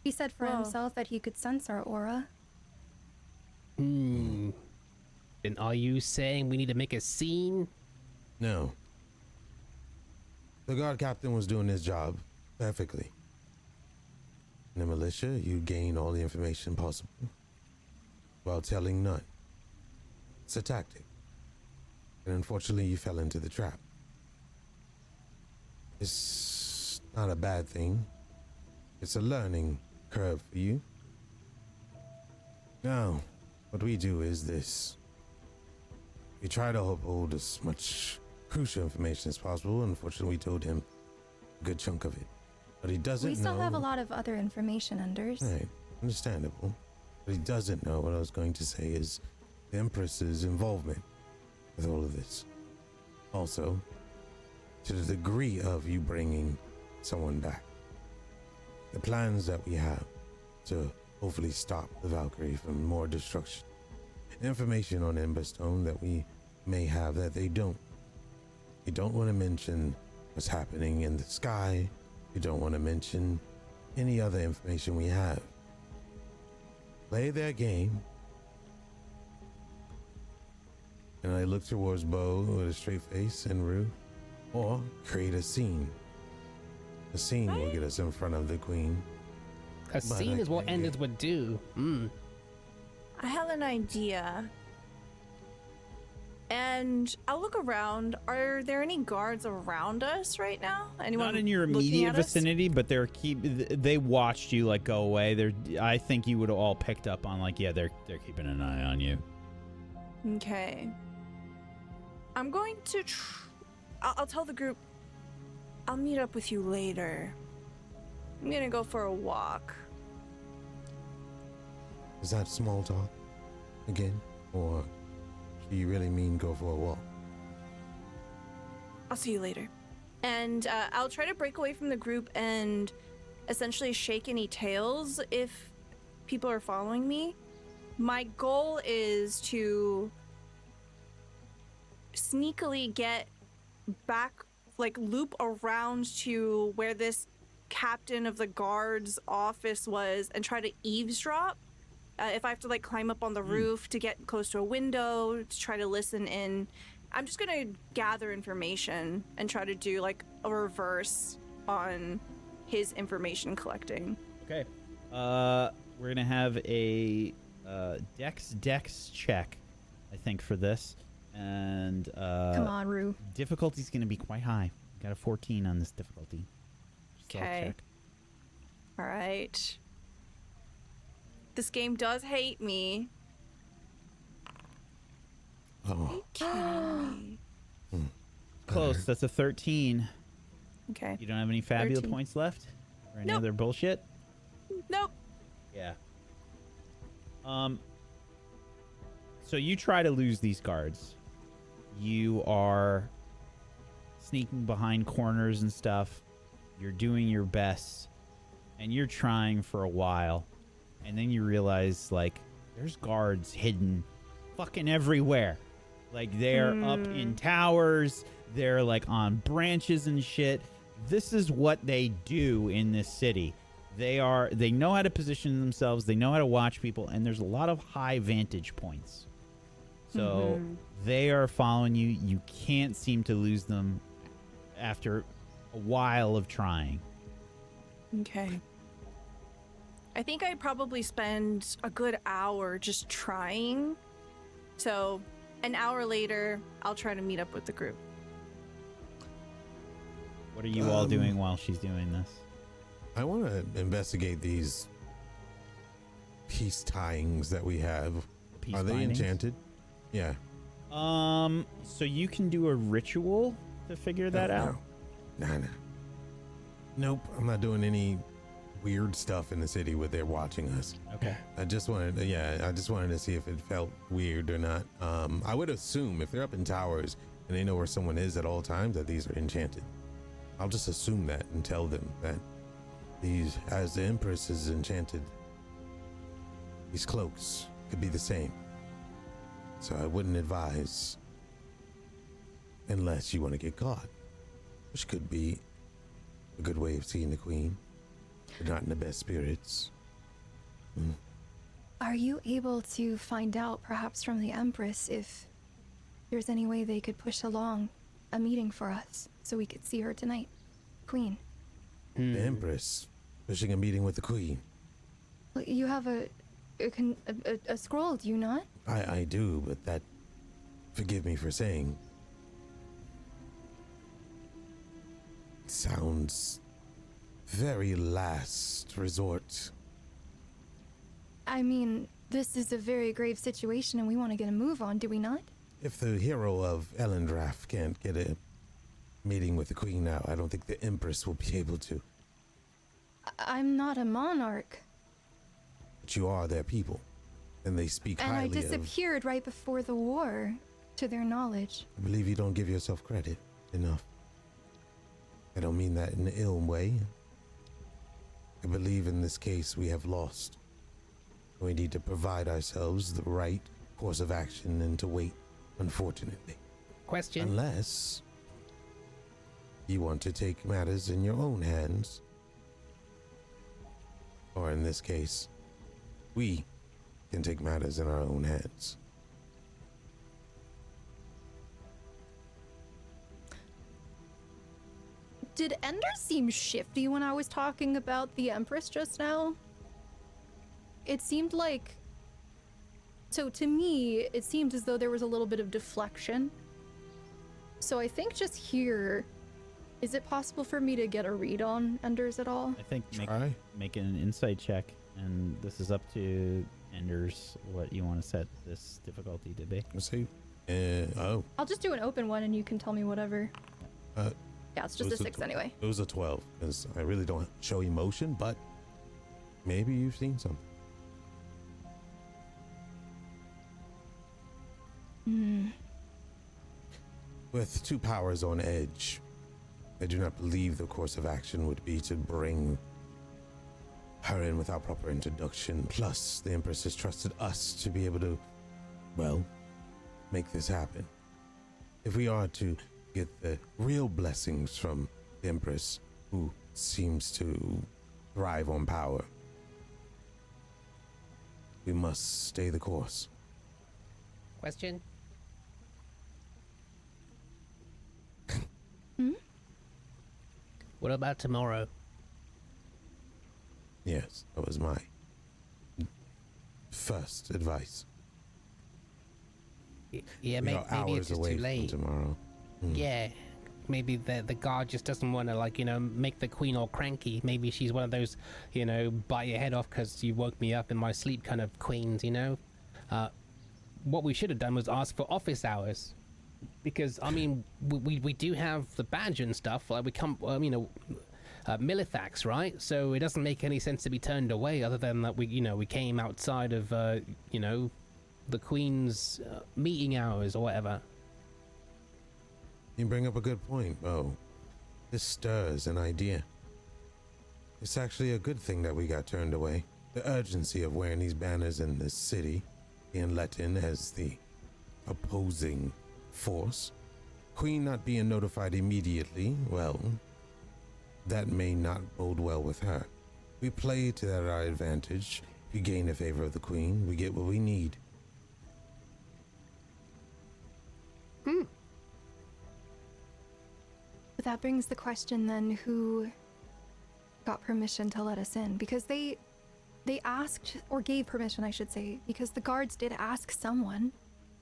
He said for Well. himself that he could sense our aura. Then are you saying we need to make a scene? No. The guard captain was doing his job perfectly. In the militia, you gain all the information possible while telling none. It's a tactic. And unfortunately, you fell into the trap. It's not a bad thing. It's a learning curve for you. Now, what we do is this. We try to uphold as much crucial information as possible. Unfortunately, we told him a good chunk of it. But he doesn't know. We still have a lot of other information, Anders. Right, understandable. But he doesn't know what I was going to say is the Empress's involvement with all of this. Also, to the degree of you bringing someone back. The plans that we have to hopefully stop the Valkyrie from more destruction. Information on Emberstone that we may have that they don't. You don't want to mention what's happening in the sky. You don't want to mention any other information we have. Play their game. And I look towards Bo with a straight face and Rue. Or create a scene. A scene will get us in front of the queen. A scene is what Enders would do. I have an idea. And I'll look around. Are there any guards around us right now? Anyone Not in your looking immediate at us? vicinity, but they watched you like go away. I think you would have all picked up on like, yeah, they're keeping an eye on you. Okay. I'm going to I'll tell the group I'll meet up with you later. I'm gonna go for a walk. Is that small talk again? Or do you really mean go for a walk? I'll see you later. And I'll try to break away from the group and essentially shake any tails if people are following me. My goal is to sneakily get back, like loop around to where this captain of the guard's office was and try to eavesdrop. If I have to like climb up on the roof to get close to a window to try to listen in, I'm just gonna gather information and try to do like a reverse on his information collecting. Okay. We're gonna have a dex check, I think, for this, and Come on, Rue. difficulty's gonna be quite high. Got a 14 on this difficulty. Stealth Okay. check. All right. This game does hate me. Oh, Kidding me. Close. That's a 13. Okay. You don't have any Fabula 13. points left, or any Nope. other bullshit? Nope. Yeah. So you try to lose these guards. You are sneaking behind corners and stuff. You're doing your best, and you're trying for a while, and then you realize like there's guards hidden fucking everywhere. Like they're up in towers, they're like on branches and shit. This is what they do in this city. They know how to position themselves, they know how to watch people, and there's a lot of high vantage points. So they are following you. You can't seem to lose them after a while of trying. Okay. I think I'd probably spend a good hour just trying. So, an hour later, I'll try to meet up with the group. What are you all doing while she's doing this? I want to investigate these peace tyings that we have. Peace Are they bindings? enchanted? Yeah. So you can do a ritual to figure that out. No. Nah. Nope. I'm not doing any weird stuff in the city where they're watching us. Okay. I just wanted to see if it felt weird or not. I would assume if they're up in towers and they know where someone is at all times that these are enchanted. I'll just assume that and tell them that these, as the Empress is enchanted, these cloaks could be the same. So I wouldn't advise unless you want to get caught, which could be a good way of seeing the queen, but not in the best spirits. Are you able to find out, perhaps from the Empress, if there's any way they could push along a meeting for us so we could see her tonight? Queen. The Empress pushing a meeting with the queen. Well, you have a scroll, do you not? I do, but that, forgive me for saying, sounds very last resort. I mean, this is a very grave situation and we want to get a move on, do we not? If the hero of Ellendraff can't get a meeting with the queen now, I don't think the Empress will be able to. I'm not a monarch. But you are their people, and they speak And I highly of... disappeared right before the war, to their knowledge. I believe you don't give yourself credit enough. I don't mean that in an ill way. I believe in this case we have lost. We need to provide ourselves the right course of action and to wait, unfortunately. Question. Unless you want to take matters in your own hands. Or in this case, we can take matters in our own hands. Did Ender seem shifty when I was talking about the Empress just now? It seemed like... So to me, it seemed as though there was a little bit of deflection. So I think just here, is it possible for me to get a read on Enders at all? I think Try. make an insight check, and this is up to Enders what you want to set this difficulty to be. Let's see. Oh. I'll just do an open one and you can tell me whatever. Yeah, it's just a Those are 6 anyway. It was a 12, because I really don't show emotion, but maybe you've seen something. With two powers on edge, I do not believe the course of action would be to bring her in without proper introduction. Plus, the Empress has trusted us to be able to, well, make this happen. If we are to get the real blessings from the Empress, who seems to thrive on power, we must stay the course. Question. What about tomorrow? Yes, that was my first advice. Yeah, We are maybe it's hours just away too from late. tomorrow. Yeah, maybe the guard just doesn't want to, like, you know, make the queen all cranky. Maybe she's one of those, you know, bite your head off because you woke me up in my sleep kind of queens, you know. What we should have done was ask for office hours, because I mean we do have the badge and stuff. Like we come, you know, Milithax, right? So it doesn't make any sense to be turned away, other than that we came outside of you know, the queen's meeting hours or whatever. You bring up a good point, Bo. This stirs an idea. It's actually a good thing that we got turned away. The urgency of wearing these banners in this city, being let in as the opposing force. Queen not being notified immediately, well, that may not bode well with her. We play to our advantage. We gain the favor of the queen. We get what we need. But that brings the question then, who got permission to let us in? Because they asked, or gave permission, I should say, because the guards did ask someone.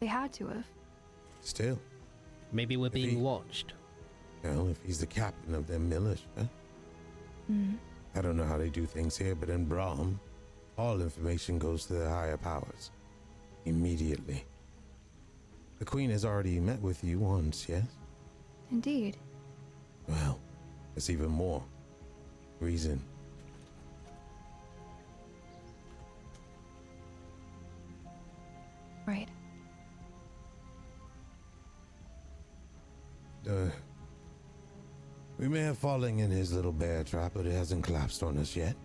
They had to have. Still, Maybe we're being he- watched. well, if he's the captain of their militia, I don't know how they do things here, but in Brahm, all information goes to the higher powers. Immediately. The Queen has already met with you once, yes? Indeed. Well, there's even more reason. Right. We may have fallen in his little bear trap, but it hasn't collapsed on us yet.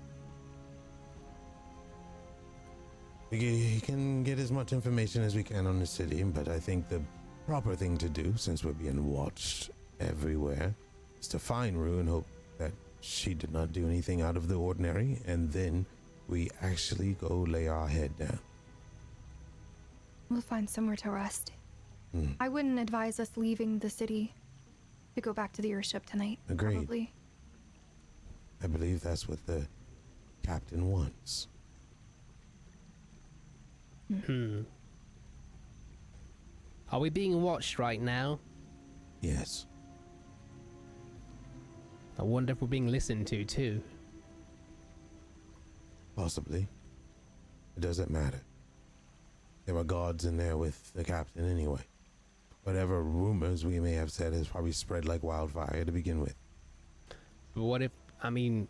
He can get as much information as we can on the city, but I think the proper thing to do, since we're being watched everywhere, is to find Rue and hope that she did not do anything out of the ordinary, and then we actually go lay our head down. We'll find somewhere to rest. I wouldn't advise us leaving the city to go back to the airship tonight. Agreed. Probably. I believe that's what the captain wants. Are we being watched right now? Yes. I wonder if we're being listened to too. Possibly. It doesn't matter. There were guards in there with the captain anyway. Whatever rumors we may have said has probably spread like wildfire to begin with. But what if, I mean,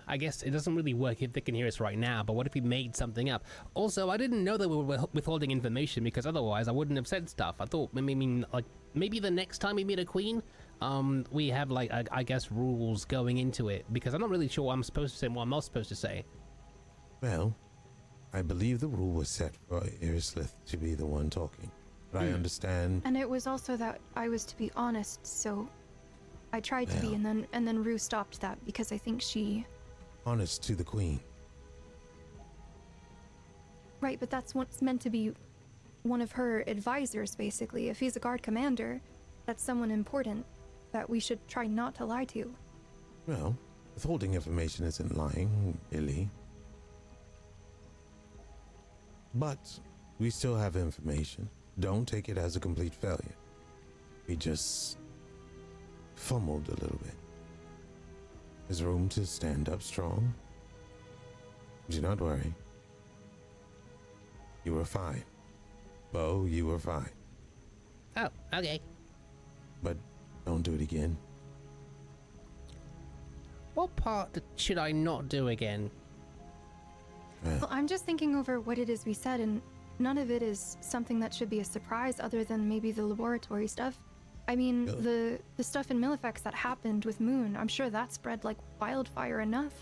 I guess it doesn't really work if they can hear us right now, but what if we made something up? Also, I didn't know that we were withholding information, because otherwise I wouldn't have said stuff. I thought, like, maybe the next time we meet a queen, we have, like, I guess rules going into it, because I'm not really sure what I'm supposed to say and what I'm not supposed to say. Well, I believe the rule was set for Irislith to be the one talking. But I understand. And it was also that I was to be honest, so I tried to be, and then Rue stopped that because I think she... Honest to the Queen. Right, but that's what's meant to be one of her advisors, basically. If he's a guard commander, that's someone important that we should try not to lie to. Well, withholding information isn't lying, really. But we still have information. Don't take it as a complete failure. We just fumbled a little bit. There's room to stand up strong. Do not worry. You were fine. Bo, you were fine. Oh, okay. But don't do it again. What part should I not do again? Well, I'm just thinking over what it is we said, and none of it is something that should be a surprise other than maybe the laboratory stuff. I mean, the stuff in Millifex that happened with Muhn, I'm sure that spread like wildfire enough.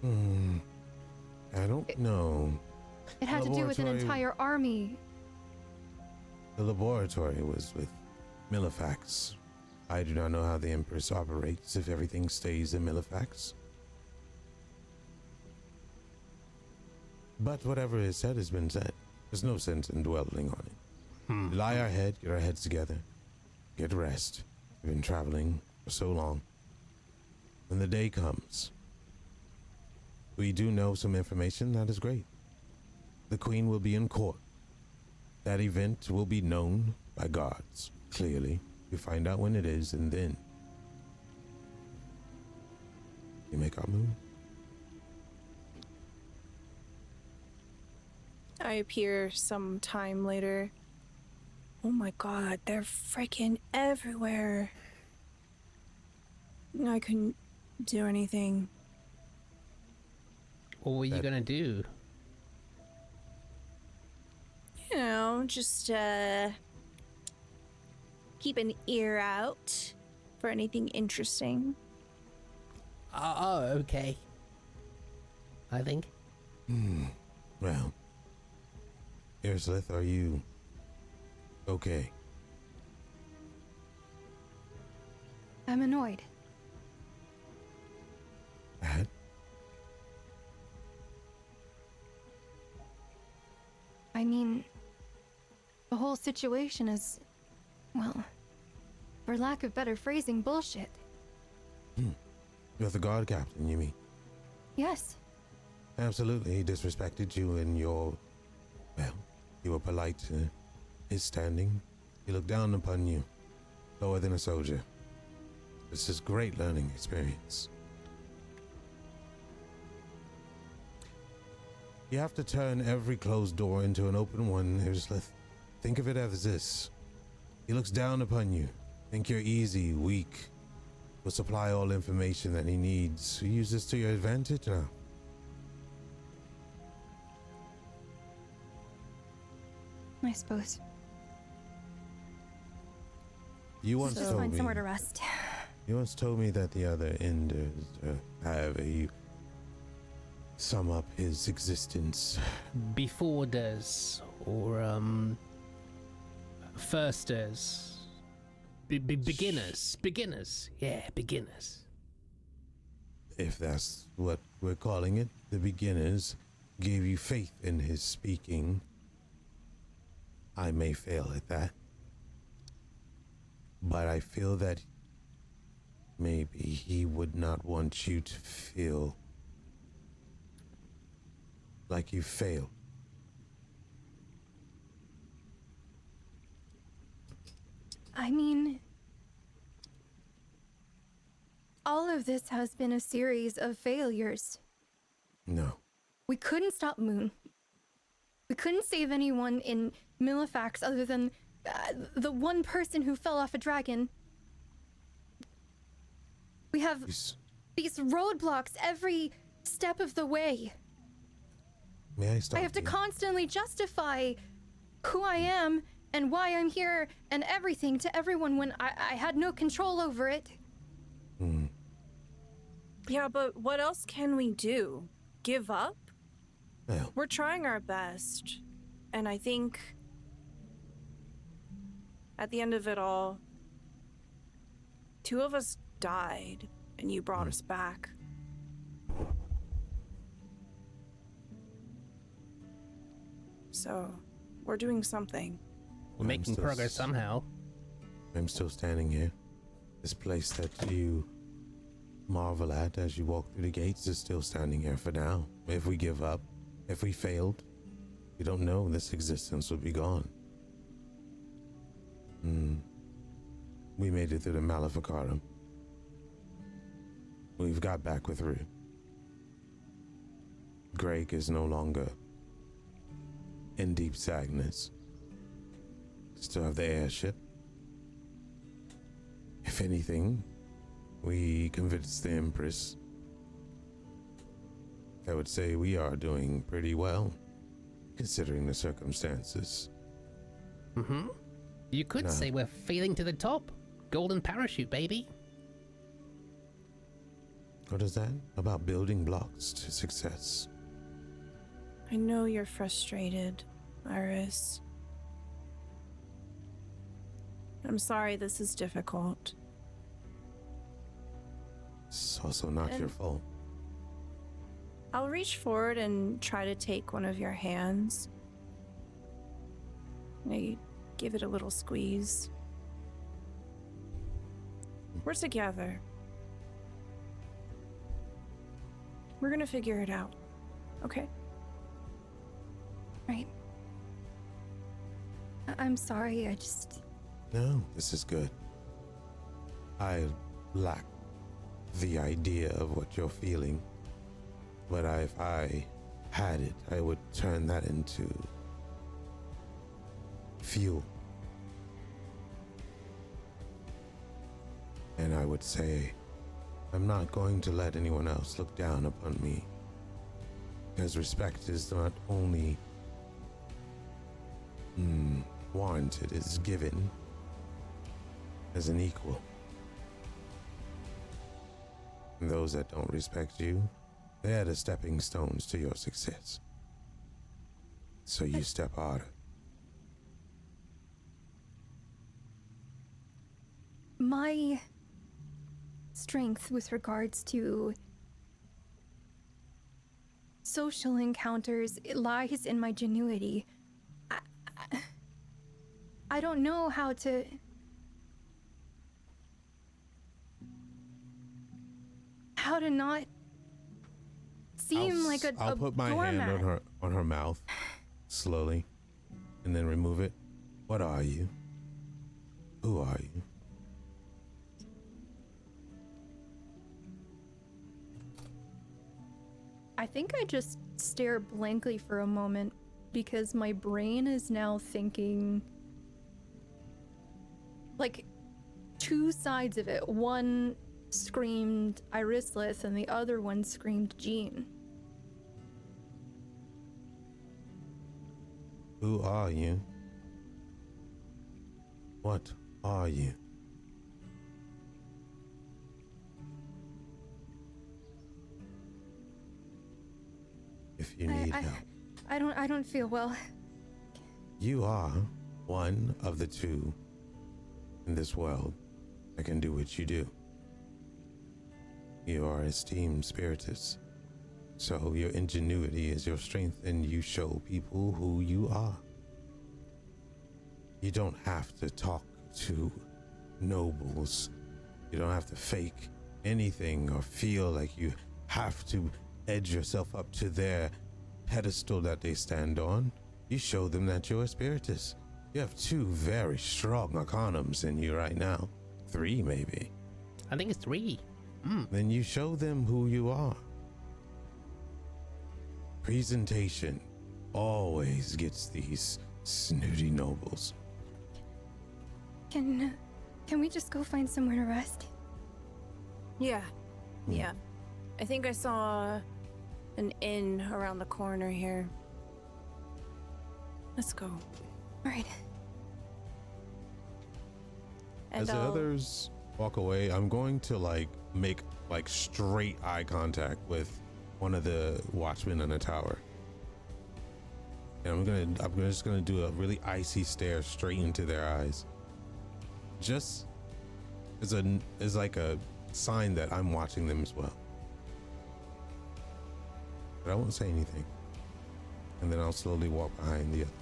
I don't know. It had to do with an Laboratory- entire army. The laboratory was with Millifax. I do not know how the Empress operates if everything stays in Millifax. But whatever is said has been said. There's no sense in dwelling on it. We lie our head, get our heads together, get rest. We've been traveling for so long. When the day comes, we do know some information, that is great. The Queen will be in court. That event will be known by guards, clearly. We find out when it is, and then we make our move. I appear some time later. Oh my god, they're freaking everywhere. I couldn't do anything. What were you gonna do? You know, just keep an ear out for anything interesting. Oh, okay. I think. Well, Irislith, are you okay? I'm annoyed. Bad? I mean, the whole situation is, well, for lack of better phrasing, bullshit. You're the guard captain, you mean? Yes. Absolutely, he disrespected you in your... Well, you were polite to his standing. He looked down upon you, lower than a soldier. This is great learning experience. You have to turn every closed door into an open one. Think of it as this. He looks down upon you. Think you're easy, weak. Will supply all information that he needs. You use this to your advantage now. I suppose. You once Just told find me. somewhere to rest. You once told me that the other Enders have a sum up his existence. Beforeders or firsters. Beginners. Yeah, beginners. If that's what we're calling it, the beginners gave you faith in his speaking. I may fail at that. But I feel that maybe he would not want you to feel like you failed. I mean, all of this has been a series of failures. No. We couldn't stop Muhn. We couldn't save anyone in Millifax other than the one person who fell off a dragon. We have these roadblocks every step of the way. May I stop I have to you? constantly justify who I am and why I'm here and everything to everyone when I had no control over it. Yeah, but what else can we do? Give up? Well, We're trying our best. And I think at the end of it all, 2 of us died and you brought us back. So, we're doing something. We're making still progress somehow. I'm still standing here. This place that you marvel at as you walk through the gates is still standing here for now. If we give up, if we failed, we don't know this existence will be gone. We made it through the Maleficarum. We've got back with Rue. Greg is no longer in deep sadness. Still have the airship. If anything, we convinced the Empress. I would say we are doing pretty well, considering the circumstances. You could No. say we're failing to the top. Golden parachute, baby. What is that? About building blocks to success. I know you're frustrated, Iris. I'm sorry this is difficult. It's also not your fault. I'll reach forward and try to take one of your hands. Maybe give it a little squeeze. We're together. We're gonna figure it out, okay? Right. I'm sorry, I just... No, this is good. I lack the idea of what you're feeling, but if I had it, I would turn that into fuel. And I would say, I'm not going to let anyone else look down upon me, because respect is not only warranted, it's given as an equal. And those that don't respect you, they're the stepping stones to your success. So you step harder. My strength with regards to social encounters, it lies in my genuity. I don't know how to... how to not seem like a I'll put my hand on her mouth slowly and then remove it. What are you? Who are you? I think I just stare blankly for a moment because my brain is now thinking like two sides of it. One screamed Irislith and the other one screamed Jean. Who are you? What are you? If you need help. I don't feel well. You are one of the two in this world that can do what you do. You are esteemed spiritist, so your ingenuity is your strength and you show people who you are. You don't have to talk to nobles. You don't have to fake anything or feel like you have to edge yourself up to their pedestal that they stand on. You show them that you're a spiritist. You have two very strong arcanums in you right now. 3 maybe. I think it's 3. Then you show them who you are. Presentation always gets these snooty nobles. Can we just go find somewhere to rest? Yeah. Yeah. I think I saw an inn around the corner here. Let's go. All right. And As the others walk away, I'm going to make straight eye contact with one of the watchmen in the tower. And I'm just gonna do a really icy stare straight into their eyes. Just as like a sign that I'm watching them as well. But I won't say anything. And then I'll slowly walk behind the other.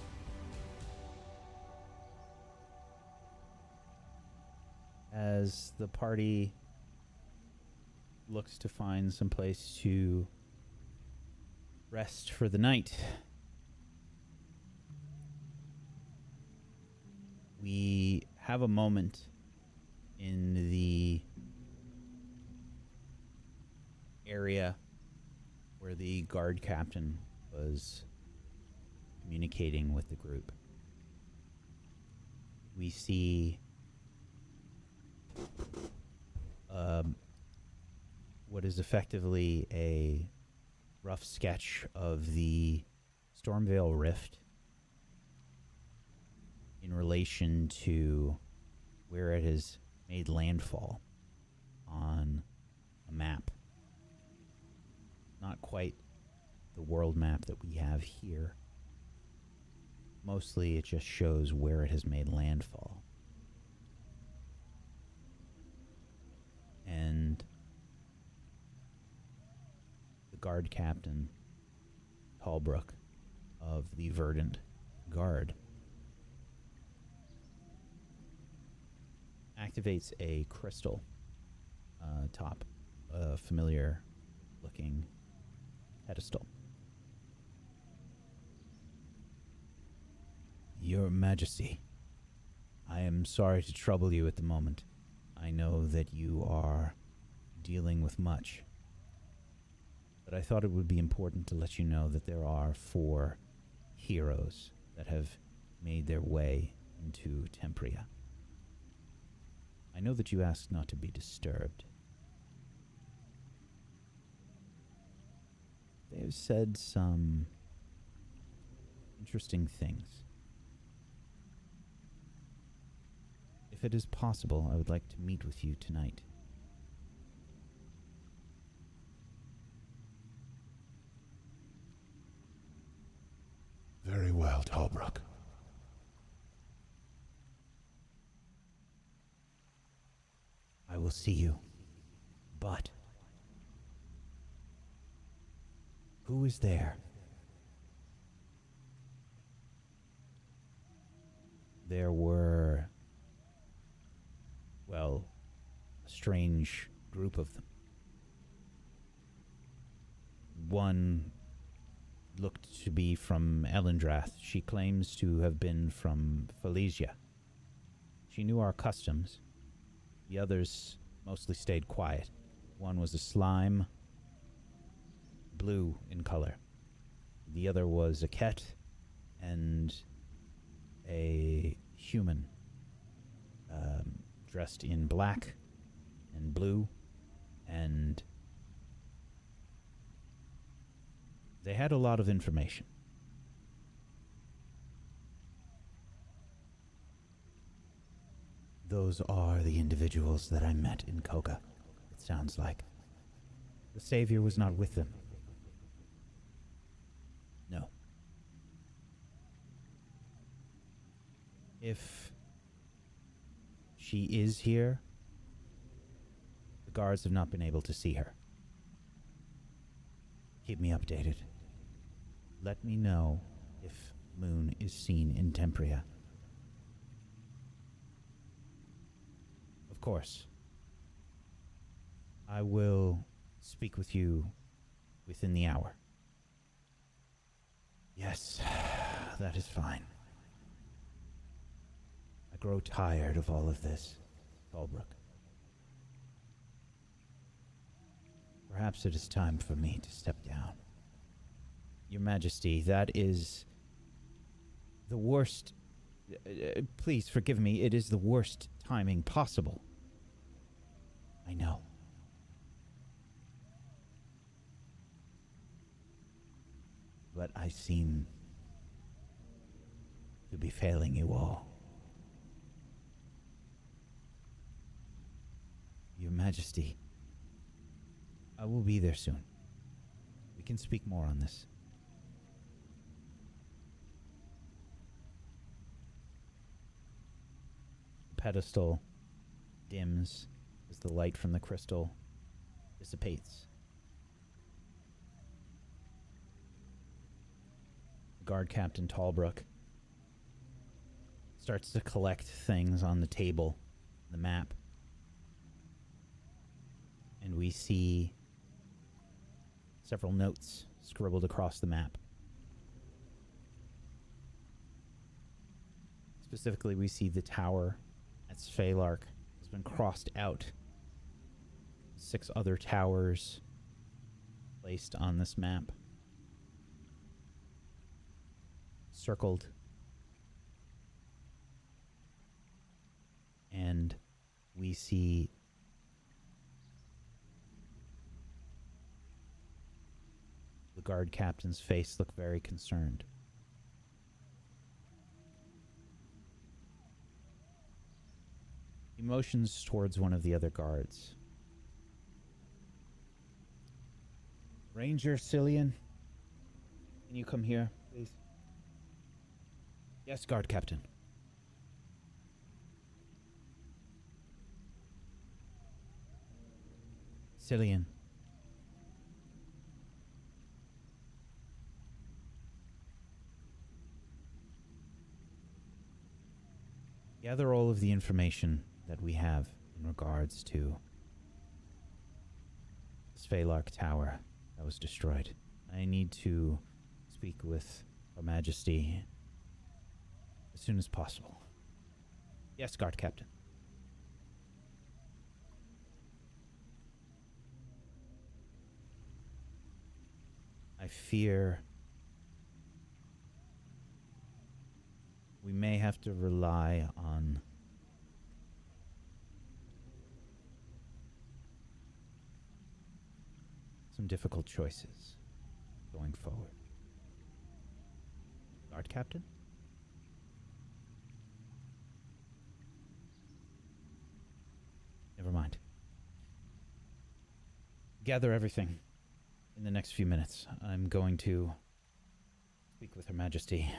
As the party looks to find some place to rest for the night, we have a moment in the area where the guard captain was communicating with the group. We see what is effectively a rough sketch of the Stormveil Rift in relation to where it has made landfall on a map. Not quite the world map that we have here. Mostly it just shows where it has made landfall. And the guard captain, Talbrook, of the Verdant Guard, activates a crystal top a familiar looking pedestal. Your Majesty, I am sorry to trouble you at the moment. I know that you are dealing with much, but I thought it would be important to let you know that there are 4 heroes that have made their way into Tempria. I know that you asked not to be disturbed. They have said some interesting things. If it is possible, I would like to meet with you tonight. Very well, Talbrook. I will see you. But who is there? There were, well, a strange group of them. One looked to be from Elendrath. She claims to have been from Falesia. She knew our customs. The others mostly stayed quiet. One was a slime, blue in color. The other was a cat and a human, dressed in black and blue, and they had a lot of information. Those are the individuals that I met in Koga, it sounds like. The Savior was not with them. No. If she is here, the guards have not been able to see her. Keep me updated. Let me know if Muhn is seen in Tempria. Of course. I will speak with you within the hour. Yes, that is fine. I grow tired of all of this, Tallbrook. Perhaps it is time for me to step down. Your Majesty, that is the worst... please forgive me, it is the worst timing possible. I know. But I seem to be failing you all. Your Majesty, I will be there soon. We can speak more on this. The pedestal dims as the light from the crystal dissipates. Guard Captain Tallbrook starts to collect things on the table, the map. And we see several notes scribbled across the map. Specifically, we see the tower at Sphalark has been crossed out. 6 other towers placed on this map. Circled. And we see the guard captain's face look very concerned. He motions towards one of the other guards. Ranger Cillian, can you come here, please? Yes, guard captain. Cillian. Gather all of the information that we have in regards to the Sphalark Tower that was destroyed. I need to speak with Her Majesty as soon as possible. Yes, guard captain. I fear we may have to rely on some difficult choices going forward. Guard captain? Never mind. Gather everything in the next few minutes. I'm going to speak with Her Majesty.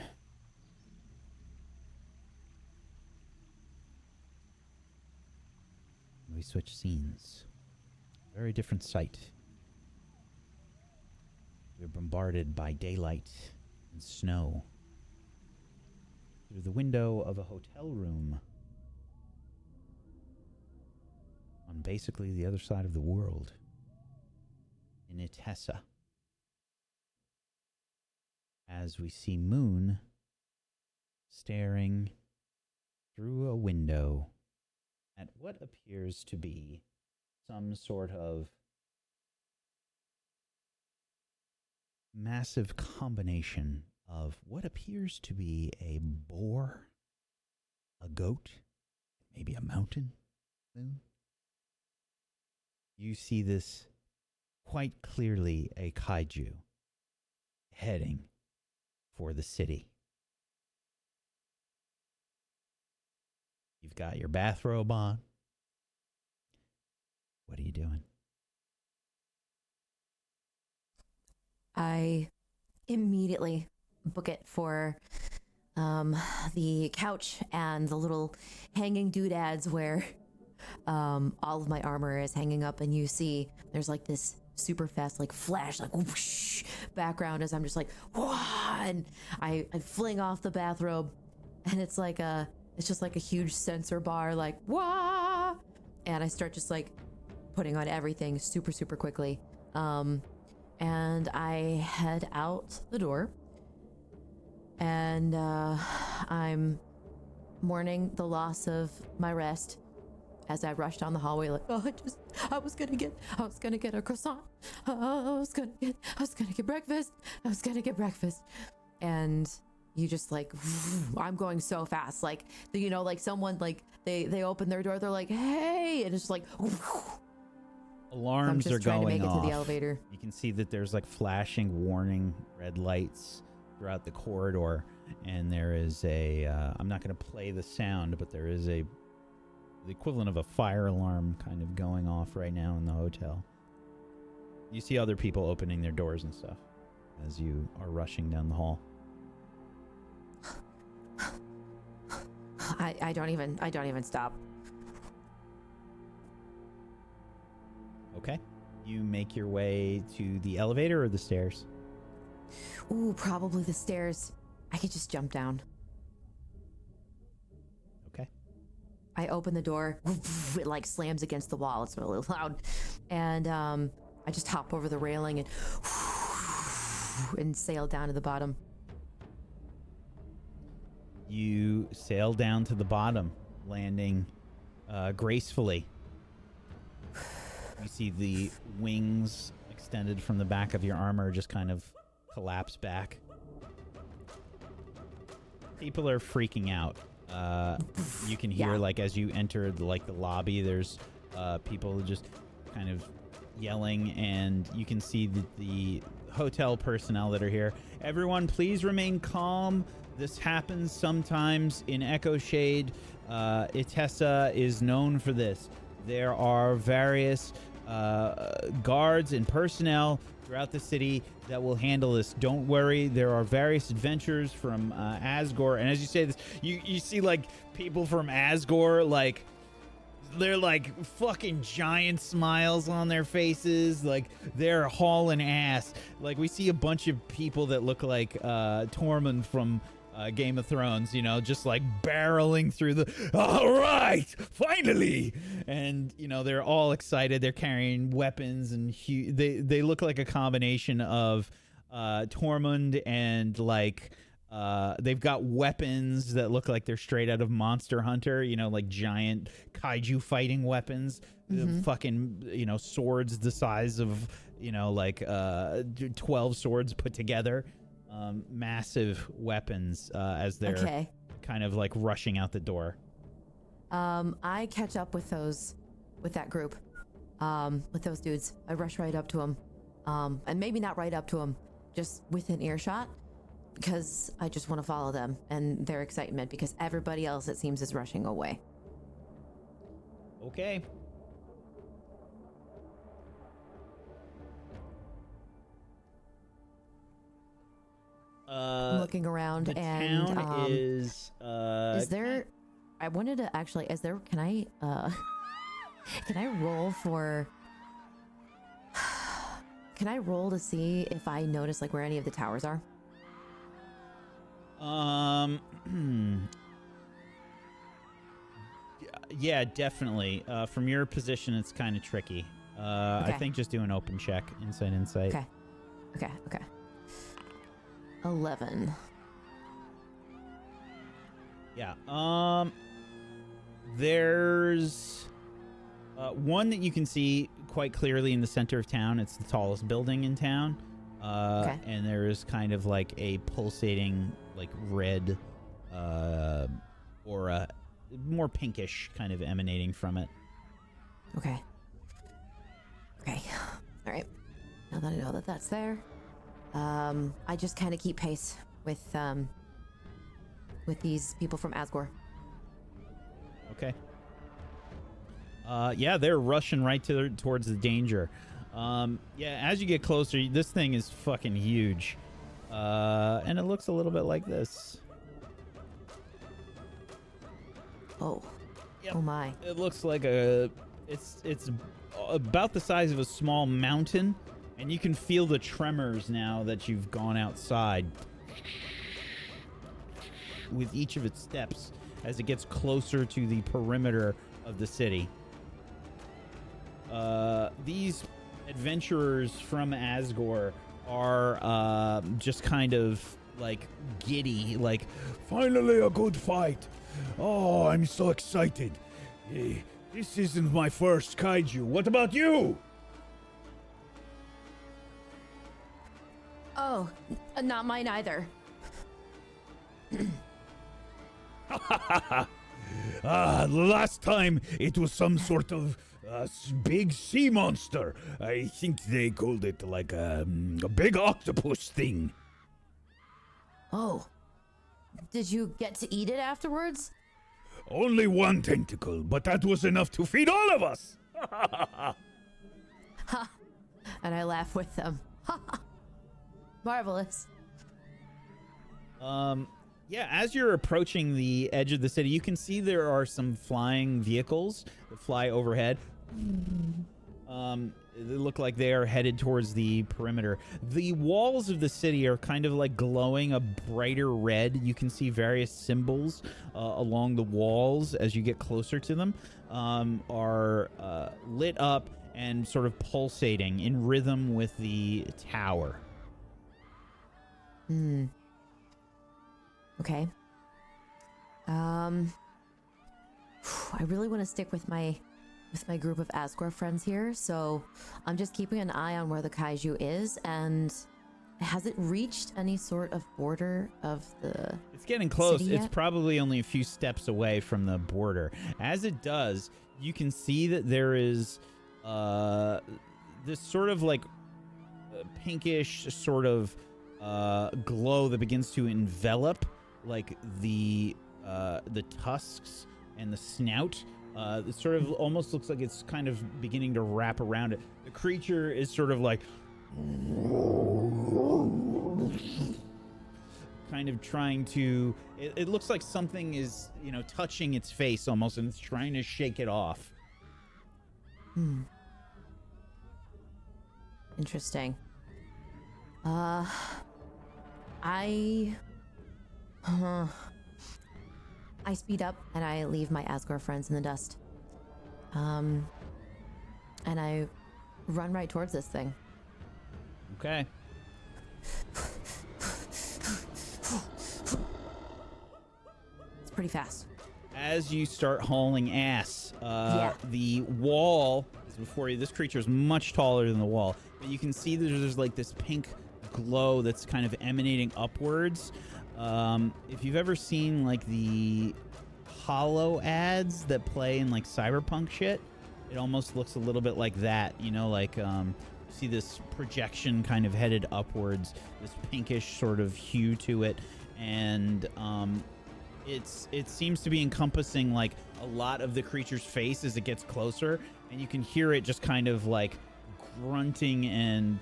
We switch scenes. Very different sight. We're bombarded by daylight and snow. Through the window of a hotel room on basically the other side of the world, in Itessa, as we see Muhn staring through a window at what appears to be some sort of massive combination of what appears to be a boar, a goat, maybe a mountain moon. You see this quite clearly a kaiju heading for the city. You've got your bathrobe on. What are you doing? I immediately book it for the couch and the little hanging doodads where all of my armor is hanging up, and you see there's like this super fast like flash like whoosh background as I'm just like whoa, and I fling off the bathrobe, and it's just like a huge sensor bar like wah, and I start just like putting on everything super quickly, and I head out the door, and I'm mourning the loss of my rest as I rush down the hallway like, oh, I was gonna get a croissant. I was gonna get breakfast. And you just like, I'm going so fast. Like, you know, like someone like they open their door, they're like, hey, and it's just like, Alarms are going off. I'm just trying to make it to the elevator. You can see that there's like flashing warning red lights throughout the corridor, and there is a I'm not going to play the sound, but there is the equivalent of a fire alarm kind of going off right now in the hotel. You see other people opening their doors and stuff as you are rushing down the hall. I don't even stop. Okay. You make your way to the elevator or the stairs? Ooh, probably the stairs. I could just jump down. Okay. I open the door. It like slams against the wall. It's really loud. And I just hop over the railing and sail down to the bottom. You sail down to the bottom, landing gracefully. You see the wings extended from the back of your armor just kind of collapse back. People are freaking out. You can hear, like, as you enter the lobby, there's people just kind of yelling, and you can see the hotel personnel that are here. Everyone, please remain calm. This happens sometimes in Echoshade. Itessa is known for this. There are various guards and personnel throughout the city that will handle this. Don't worry. There are various adventures from Asgore, and as you say this, you see like people from Asgore, like they're like fucking giant smiles on their faces, like they're hauling ass. Like we see a bunch of people that look like Tormund from Game of Thrones, you know, just like barreling through the, all right, finally, and you know they're all excited. They're carrying weapons, and they look like a combination of Tormund and like they've got weapons that look like they're straight out of Monster Hunter, you know, like giant kaiju fighting weapons, fucking, you know, swords the size of, you know, like 12 swords put together. Massive weapons as they're kind of like rushing out the door. I catch up with that group, with those dudes. I rush right up to them, and maybe not right up to them, just within earshot, because I just want to follow them and their excitement, because everybody else, it seems, is rushing away. Okay. Looking around, the and town is there? I wanted to actually. Is there? Can I roll for? Can I roll to see if I notice like where any of the towers are? Yeah, definitely. From your position, it's kind of tricky. I think just do an open check, insight. Okay. 11. Yeah. There's one that you can see quite clearly in the center of town. It's the tallest building in town. And there is kind of like a pulsating, like red, aura, more pinkish, kind of emanating from it. Okay. All right. Now that I know that that's there, I just kind of keep pace with these people from Asgore. Okay. Yeah, they're rushing right towards the danger. Yeah, as you get closer, this thing is fucking huge. And it looks a little bit like this. Oh. Yep. Oh my. It looks like it's about the size of a small mountain, and you can feel the tremors now that you've gone outside with each of its steps as it gets closer to the perimeter of the city. These adventurers from Asgore are just kind of like giddy, like, finally a good fight. Oh, I'm so excited. This isn't my first kaiju. What about you? Oh, not mine either. Last time it was some sort of big sea monster. I think they called it like a big octopus thing. Oh. Did you get to eat it afterwards? Only one tentacle, but that was enough to feed all of us. Ha! And I laugh with them. Ha! Marvelous. Yeah, as you're approaching the edge of the city, you can see there are some flying vehicles that fly overhead. They look like they are headed towards the perimeter. The walls of the city are kind of like glowing a brighter red. You can see various symbols along the walls as you get closer to them are lit up and sort of pulsating in rhythm with the tower. Okay. I really want to stick with my group of Asgore friends here, so I'm just keeping an eye on where the kaiju is. And has it reached any sort of border of the It's getting close. city It's yet? probably only a few steps away from the border. As it does, you can see that there is this sort of like pinkish sort of glow that begins to envelop like the tusks and the snout. It sort of almost looks like it's kind of beginning to wrap around it. The creature is sort of like kind of trying to, it looks like something is, touching its face almost, and it's trying to shake it off. Interesting. I speed up and I leave my Asgore friends in the dust. And I run right towards this thing. Okay. It's pretty fast. As you start hauling ass, Yeah. the wall is before you. This creature is much taller than the wall, but you can see that there's like this pink glow that's kind of emanating upwards. If you've ever seen like the hollow ads that play in like cyberpunk shit, it almost looks a little bit like that, like see this projection kind of headed upwards, this pinkish sort of hue to it, and it seems to be encompassing like a lot of the creature's face as it gets closer, and you can hear it just kind of like grunting and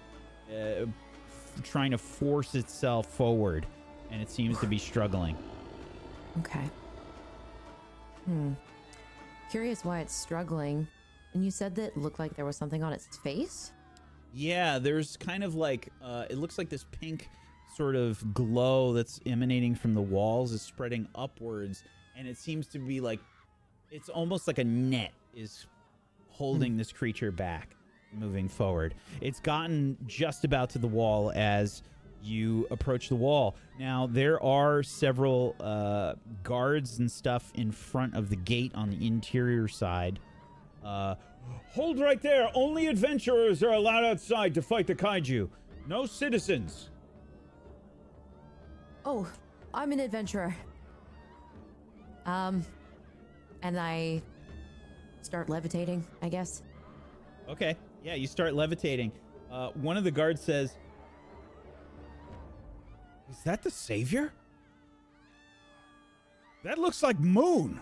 trying to force itself forward, and it seems to be struggling. Okay. Curious why it's struggling. And you said that it looked like there was something on its face? Yeah, there's kind of like it looks like this pink sort of glow that's emanating from the walls is spreading upwards, and it seems to be like it's almost like a net is holding this creature back, moving forward. It's gotten just about to the wall as you approach the wall. Now, there are several guards and stuff in front of the gate on the interior side. Hold right there. Only adventurers are allowed outside to fight the kaiju. No citizens. Oh, I'm an adventurer. And I start levitating, I guess. Okay. Yeah, you start levitating. One of the guards says, Is that the savior? That looks like Muhn.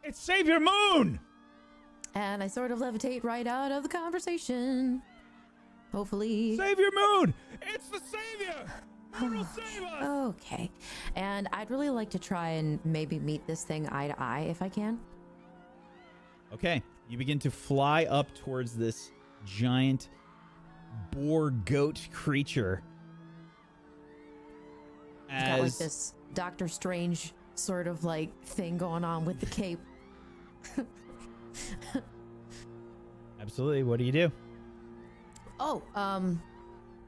It's Savior Muhn. And I sort of levitate right out of the conversation. Hopefully. Savior Muhn. It's the savior. Muhn will save us. Okay. And I'd really like to try and maybe meet this thing eye to eye if I can. okay. You begin to fly up towards this giant boar goat creature. He's got like this Doctor Strange sort of like thing going on with the cape. Absolutely. What do you do? Oh,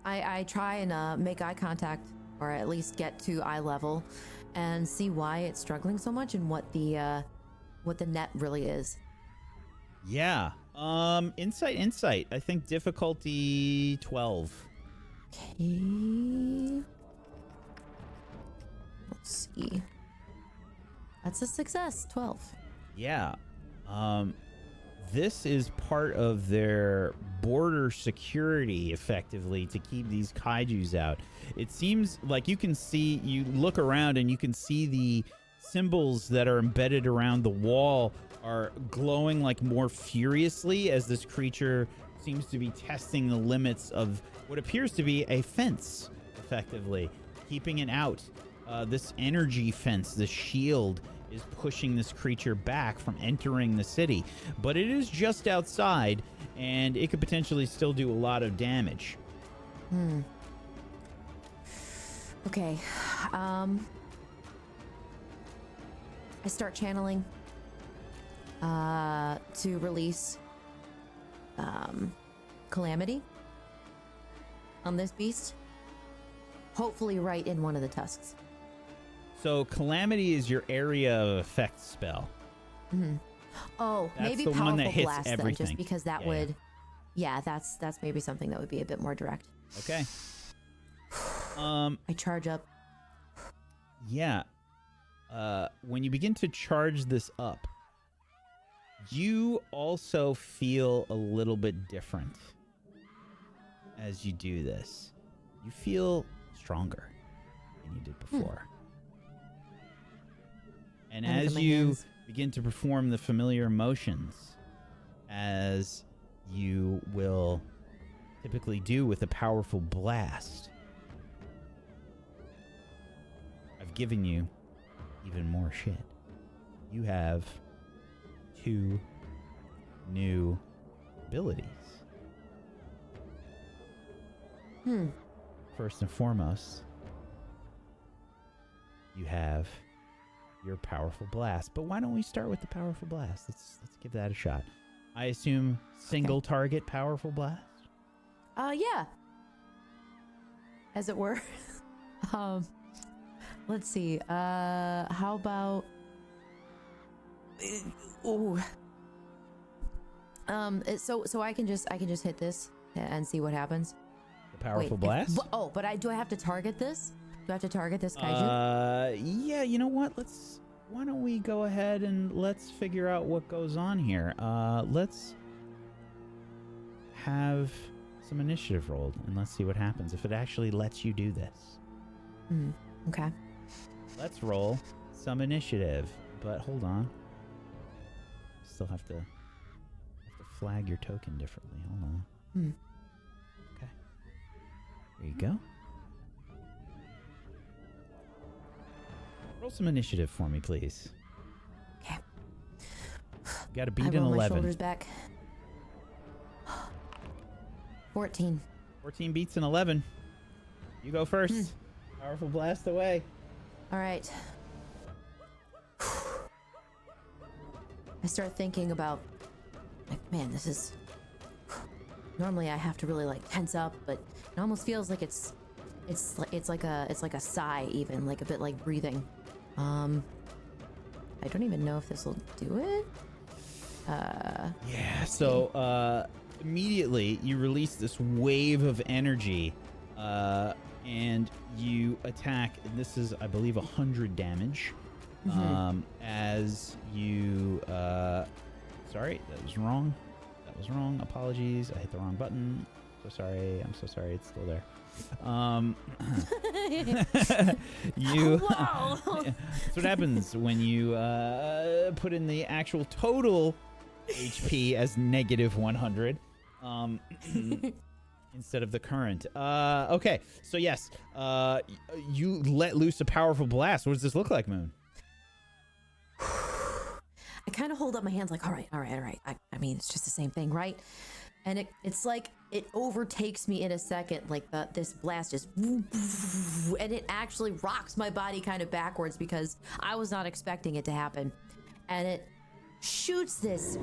I try and make eye contact, or at least get to eye level, and see why it's struggling so much and what the net really is. Yeah. Insight. I think difficulty 12. Okay. Let's see. That's a success. 12. Yeah. This is part of their border security, effectively, to keep these kaijus out. It seems like you look around and you can see the symbols that are embedded around the wall are glowing like more furiously as this creature seems to be testing the limits of what appears to be a fence, effectively, keeping it out. This energy fence, this shield, is pushing this creature back from entering the city. But it is just outside, and it could potentially still do a lot of damage. Okay. I start channeling to release Calamity on this beast. Hopefully right in one of the tusks. So Calamity is your area of effect spell. Mm-hmm. Oh, That's maybe the powerful one that hits blast everything. then, just because that Yeah, would. Yeah, that's maybe something that would be a bit more direct. Okay. I charge up. Yeah. When you begin to charge this up, you also feel a little bit different as you do this. You feel stronger than you did before. And I look as at my you hands. begin to perform the familiar motions, as you will typically do with a powerful blast, I've given you even more shit. You have 2 new abilities. First and foremost, you have your powerful blast. But why don't we start with the powerful blast? Let's give that a shot. I assume single target powerful blast? Yeah. As it were. Let's see. How about so I can just hit this and see what happens. The powerful Wait, blast? But do I have to target this? Do I have to target this kaiju? Yeah, you know what? Why don't we go ahead and let's figure out what goes on here. Let's have some initiative rolled and let's see what happens if it actually lets you do this. Okay. Let's roll some initiative, but hold on. Still have to flag your token differently. Hold on. Okay. There you go. Roll some initiative for me, please. Okay. You got to I beat an roll my 11. shoulders back. 14. 14 beats an 11. You go first. Powerful blast away. All right. I start thinking about, like, man, this is. Normally, I have to really like tense up, but it almost feels like it's like a sigh, even like a bit like breathing. I don't even know if this will do it. Yeah. So immediately you release this wave of energy, and you attack. And this is, I believe, 100 damage. As you, sorry, that was wrong. That was wrong. Apologies. I hit the wrong button. So sorry. I'm so sorry. It's still there. You. That's what happens when you put in the actual total HP as negative 100. Instead of the current. Okay, so yes, you let loose a powerful blast. What does this look like, Muhn? I kind of hold up my hands like, all right. I mean, it's just the same thing, right? And it's like it overtakes me in a second, like this blast just, and it actually rocks my body kind of backwards because I was not expecting it to happen. And it shoots this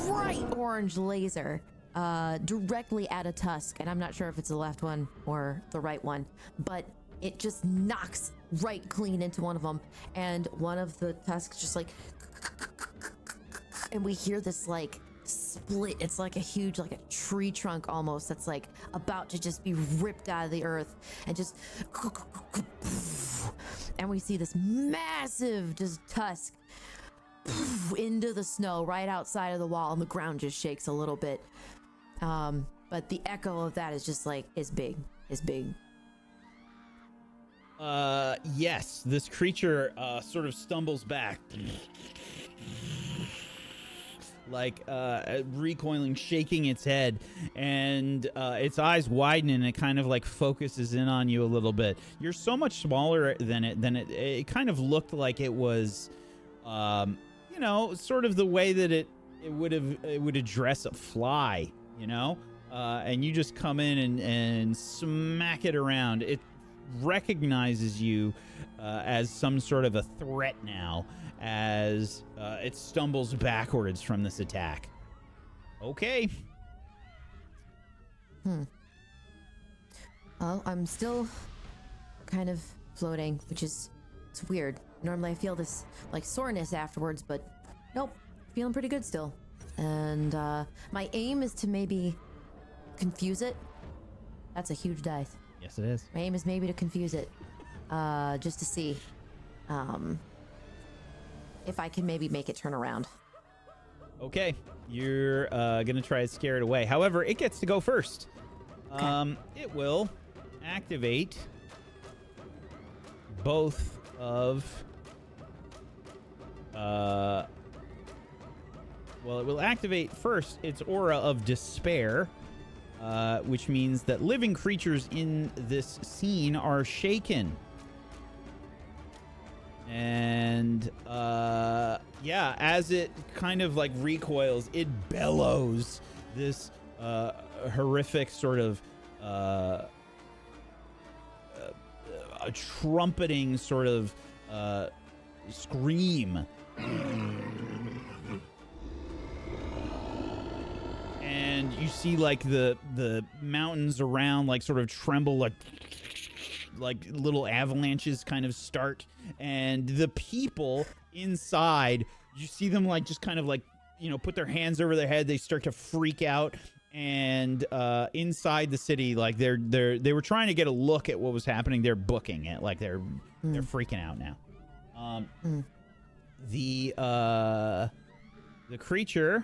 bright orange laser directly at a tusk, and I'm not sure if it's the left one or the right one, but it just knocks right clean into one of them, and one of the tusks just like, and we hear this like split. It's like a huge, like a tree trunk almost, that's like about to just be ripped out of the earth, and just, and we see this massive just tusk into the snow right outside of the wall, and the ground just shakes a little bit. But the echo of that is just like, is big. Yes, this creature sort of stumbles back, like recoiling, shaking its head, and its eyes widen, and it kind of like focuses in on you a little bit. You're so much smaller than it kind of looked like it was, you know, sort of the way that it would address a fly, you know, and you just come in and smack it around. It recognizes you as some sort of a threat now, as it stumbles backwards from this attack. Okay. Well, I'm still kind of floating, which is, it's weird. Normally I feel this like soreness afterwards, but nope, feeling pretty good still. And my aim is to maybe confuse it. That's a huge dice. Yes, it is. My aim is maybe to confuse it, just to see if I can maybe make it turn around. Okay, you're gonna try to scare it away. However, it gets to go first. Okay. It will activate both of well, it will activate first its aura of despair, which means that living creatures in this scene are shaken. And yeah, as it kind of like recoils, it bellows this horrific sort of a trumpeting sort of scream. And you see like the mountains around like sort of tremble, like little avalanches kind of start, and the people inside, you see them like just kind of like, you know, put their hands over their head. They start to freak out, and inside the city, like they were trying to get a look at what was happening. They're booking it, like they're freaking out now. The creature,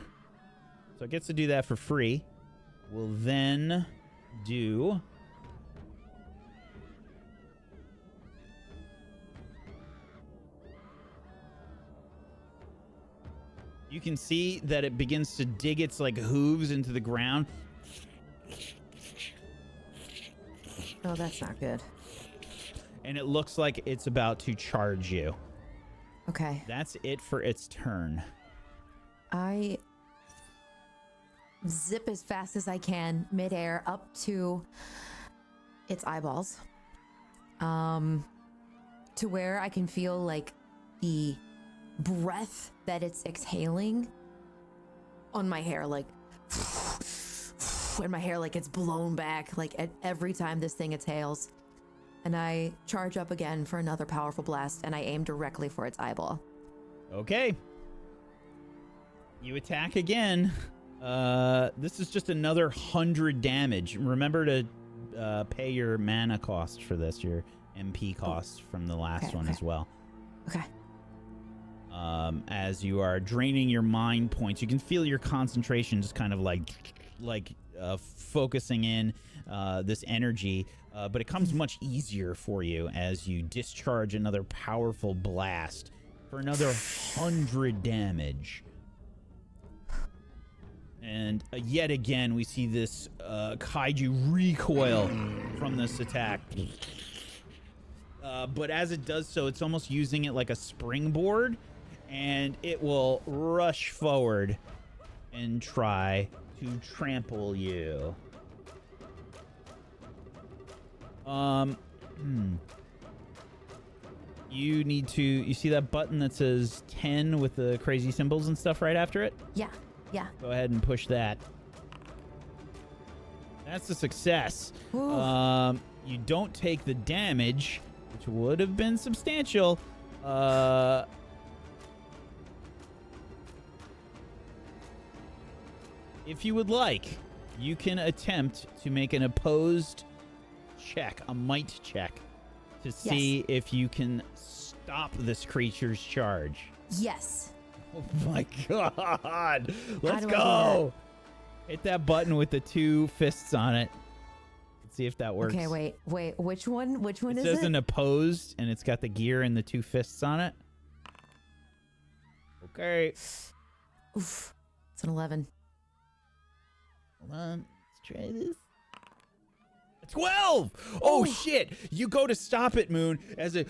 so it gets to do that for free, will then do you can see that it begins to dig its like hooves into the ground. Oh, that's not good. And it looks like it's about to charge you. Okay. That's it for its turn. I zip as fast as I can midair up to its eyeballs, to where I can feel like the breath that it's exhaling on my hair, like, and my hair like it's blown back like at every time this thing exhales. And I charge up again for another powerful blast, and I aim directly for its eyeball. Okay. You attack again. This is just another 100 damage. Remember to pay your mana cost for this, your MP cost from the last one as well. Okay. As you are draining your mind points, you can feel your concentration just kind of focusing in this energy, but it comes much easier for you as you discharge another powerful blast for another 100 damage. And yet again, we see this kaiju recoil from this attack. But as it does so, it's almost using it like a springboard, and it will rush forward and try to trample you. You need to... You see that button that says 10 with the crazy symbols and stuff right after it? Yeah. Yeah. Go ahead and push that. That's a success. Ooh. You don't take the damage, which would have been substantial. If you would like, you can attempt to make an opposed check, a might check, to see if you can stop this creature's charge. Yes. Oh my god! Let's do I do go! Hit that button with the 2 fists on it. Let's see if that works. Okay, wait. Which one? Which one It is says it? an opposed, and it's got the gear and the 2 fists on it. Okay. Oof. It's an 11. Hold on. Let's try this. 12! Oh, shit! You go to stop it, Muhn, as it...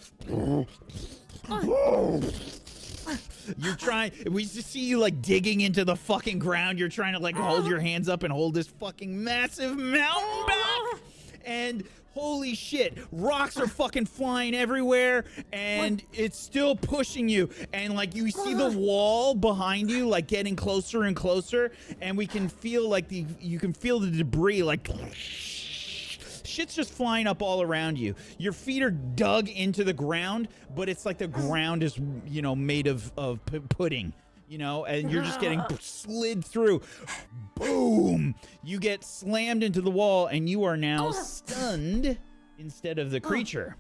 You're trying... We just see you, like, digging into the fucking ground. You're trying to, like, hold your hands up and hold this fucking massive mountain back. And holy shit, rocks are fucking flying everywhere, and it's still pushing you. And, like, you see the wall behind you, like, getting closer and closer, and we can feel, like, you can feel the debris, like... Shit's just flying up all around you. Your feet are dug into the ground, but it's like the ground is, you know, made of pudding, you know, and you're just getting slid through. Boom! You get slammed into the wall, and you are now stunned instead of the creature.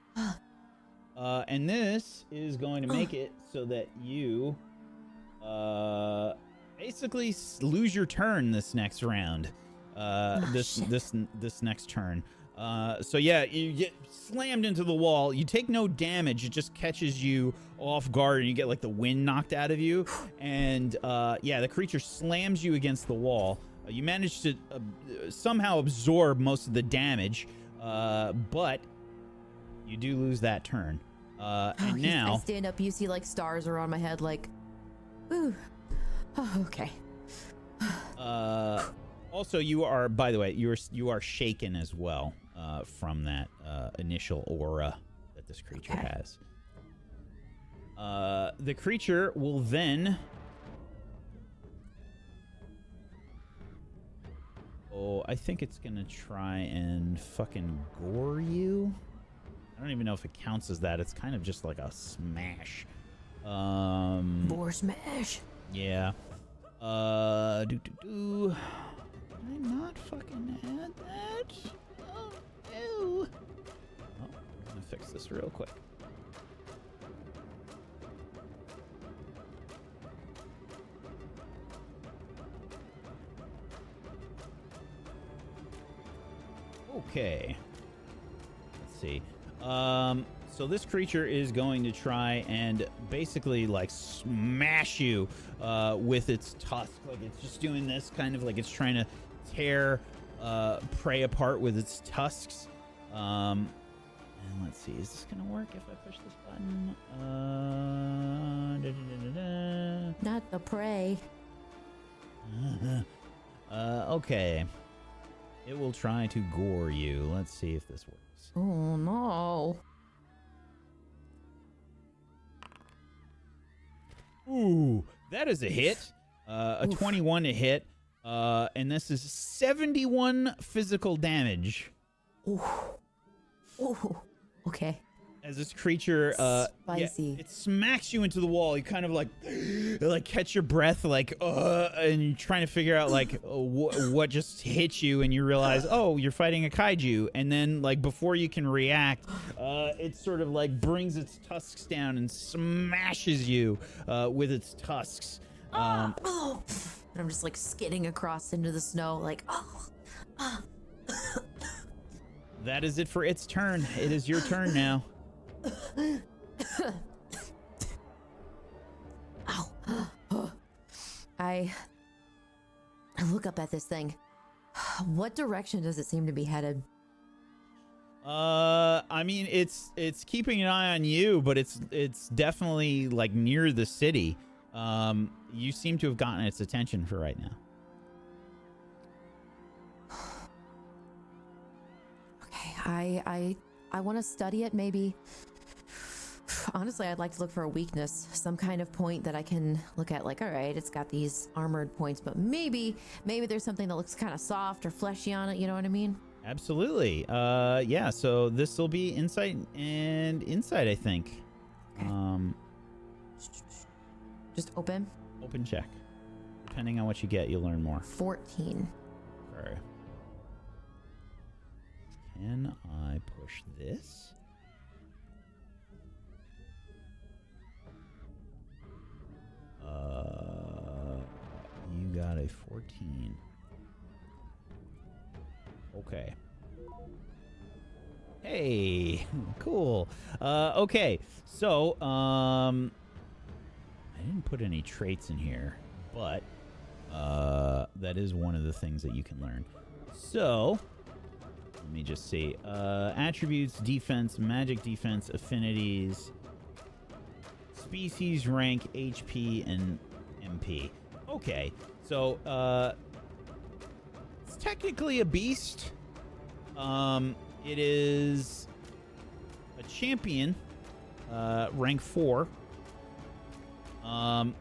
And this is going to make it so that you basically lose your turn this next round. This next turn. So yeah, you get slammed into the wall. You take no damage. It just catches you off guard, and you get like the wind knocked out of you. And yeah, the creature slams you against the wall. You manage to somehow absorb most of the damage, but you do lose that turn. And now I stand up. You see like stars around my head. Like, ooh. Oh, okay. Also, you are, by the way, you are shaken as well from that initial aura that this creature has. The creature will then... Oh, I think it's going to try and fucking gore you. I don't even know if it counts as that. It's kind of just like a smash. Boar smash. Yeah. Did I not fucking add that? Oh, ew. Oh, I'm gonna fix this real quick. Okay. Let's see. So this creature is going to try and basically like smash you with its tusk. Like it's just doing this kind of like it's trying to tear prey apart with its tusks. And let's see, is this gonna work if I push this button? Not the prey. Okay. It will try to gore you. Let's see if this works. Oh no. Ooh, that is a hit. A 21 to hit. And this is 71 physical damage. Ooh. Ooh. Okay. as this creature Spicy. it smacks you into the wall. You kind of like catch your breath and you're trying to figure out what just hit you, and you realize, oh, you're fighting a kaiju. And then before you can react, it sort of brings its tusks down and smashes you with its tusks. And I'm just skidding across into the snow That is it for its turn. It is your turn now. Ow. I look up at this thing. What direction does it seem to be headed? I mean, it's keeping an eye on you, but it's definitely near the city. You seem to have gotten its attention for right now. Okay, I want to study it, maybe. Honestly, I'd like to look for a weakness, some kind of point that I can look at, all right, it's got these armored points, but maybe there's something that looks kind of soft or fleshy on it, you know what I mean? Absolutely. Yeah, so this will be insight and insight, I think. Okay. Just open. Open check. Depending on what you get, you'll learn more. 14. Okay. Can I push this? You got a 14. Okay. Hey, cool. Okay, so I didn't put any traits in here, but that is one of the things that you can learn. So let me just see. Attributes, defense, magic defense, affinities, species, rank, HP, and MP. Okay, so it's technically a beast. It is a champion, rank 4.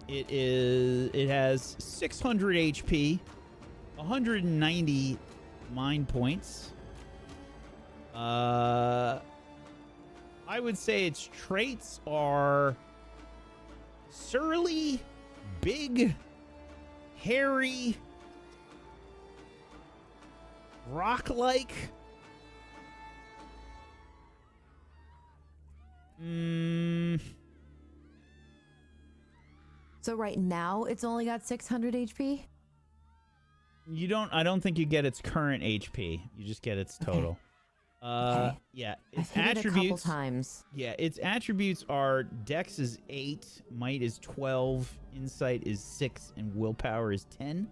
It has 600 HP, 190 mind points. I would say its traits are surly, big, hairy, rock-like. So right now it's only got 600 HP? I don't think you get its current HP. You just get its total. Okay. Yeah, its I've hit it a couple attributes. times. Yeah, its attributes are Dex is 8, Might is 12, Insight is 6, and Willpower is 10.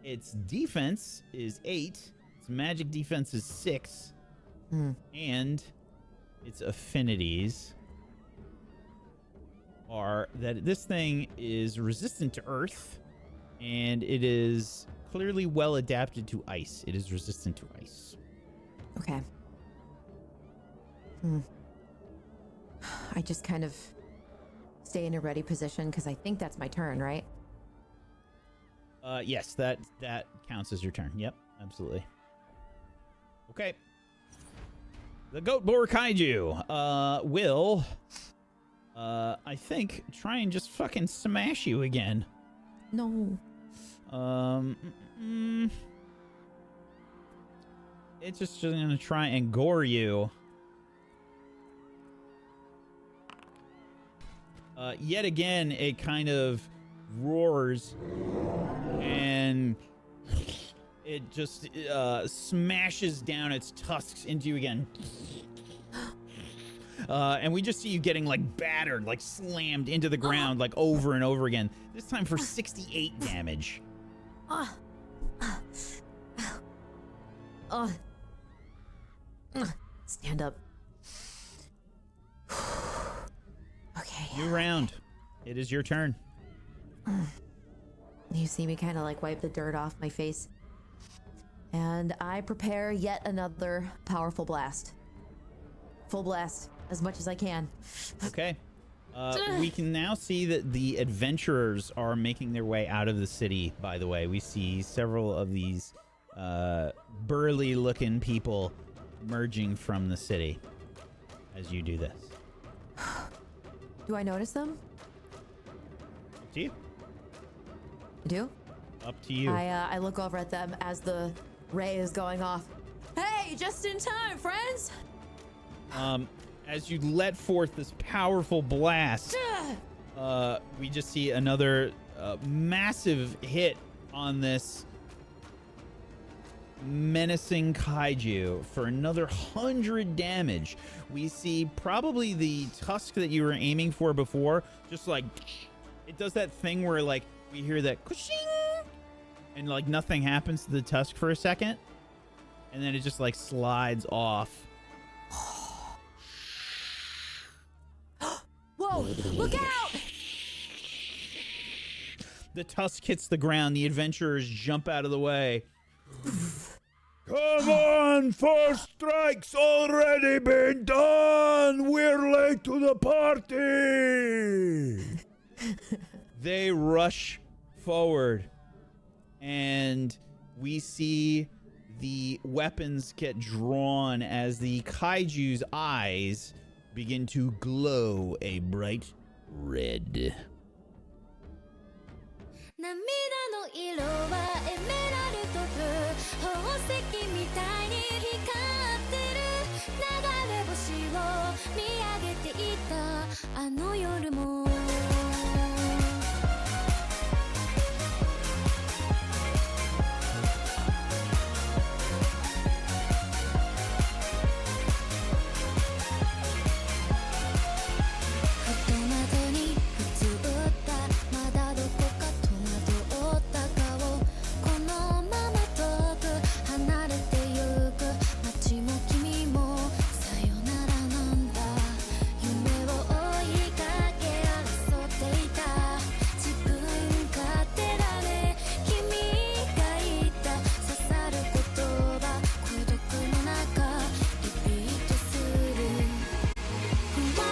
Its defense is 8, its magic defense is 6, and its affinities are that this thing is resistant to earth, and it is clearly well adapted to ice. It is resistant to ice. Okay. I just kind of stay in a ready position because I think that's my turn, right? Yes, that counts as your turn. Yep, absolutely. Okay. The goat boar kaiju will I think try and just fucking smash you again. No. It's just gonna try and gore you. Yet again, it kind of roars and it just smashes down its tusks into you again. And we just see you getting battered, slammed into the ground over and over again. This time for 68 damage. Stand up. Okay. New round. It is your turn. You see me kind of wipe the dirt off my face. And I prepare yet another powerful blast. Full blast, as much as I can. Okay. We can now see that the adventurers are making their way out of the city, by the way. We see several of these burly-looking people emerging from the city as you do this. Do I notice them? Up to you. I do? Up to you. I look over at them as the ray is going off. Hey, just in time, friends! As you let forth this powerful blast, we just see another massive hit on this menacing kaiju for another 100 damage. We see probably the tusk that you were aiming for before, just like it does that thing where like we hear that kushing and like nothing happens to the tusk for a second, and then it just like slides off. Whoa, look out! The tusk hits the ground. The adventurers jump out of the way. Come on, 4 strikes already been done. We're late to the party. They rush forward, and we see the weapons get drawn as the kaiju's eyes begin to glow a bright red. 涙の色はエメラルドブルー宝石みたいに光ってる流れ星を見上げていたあの夜も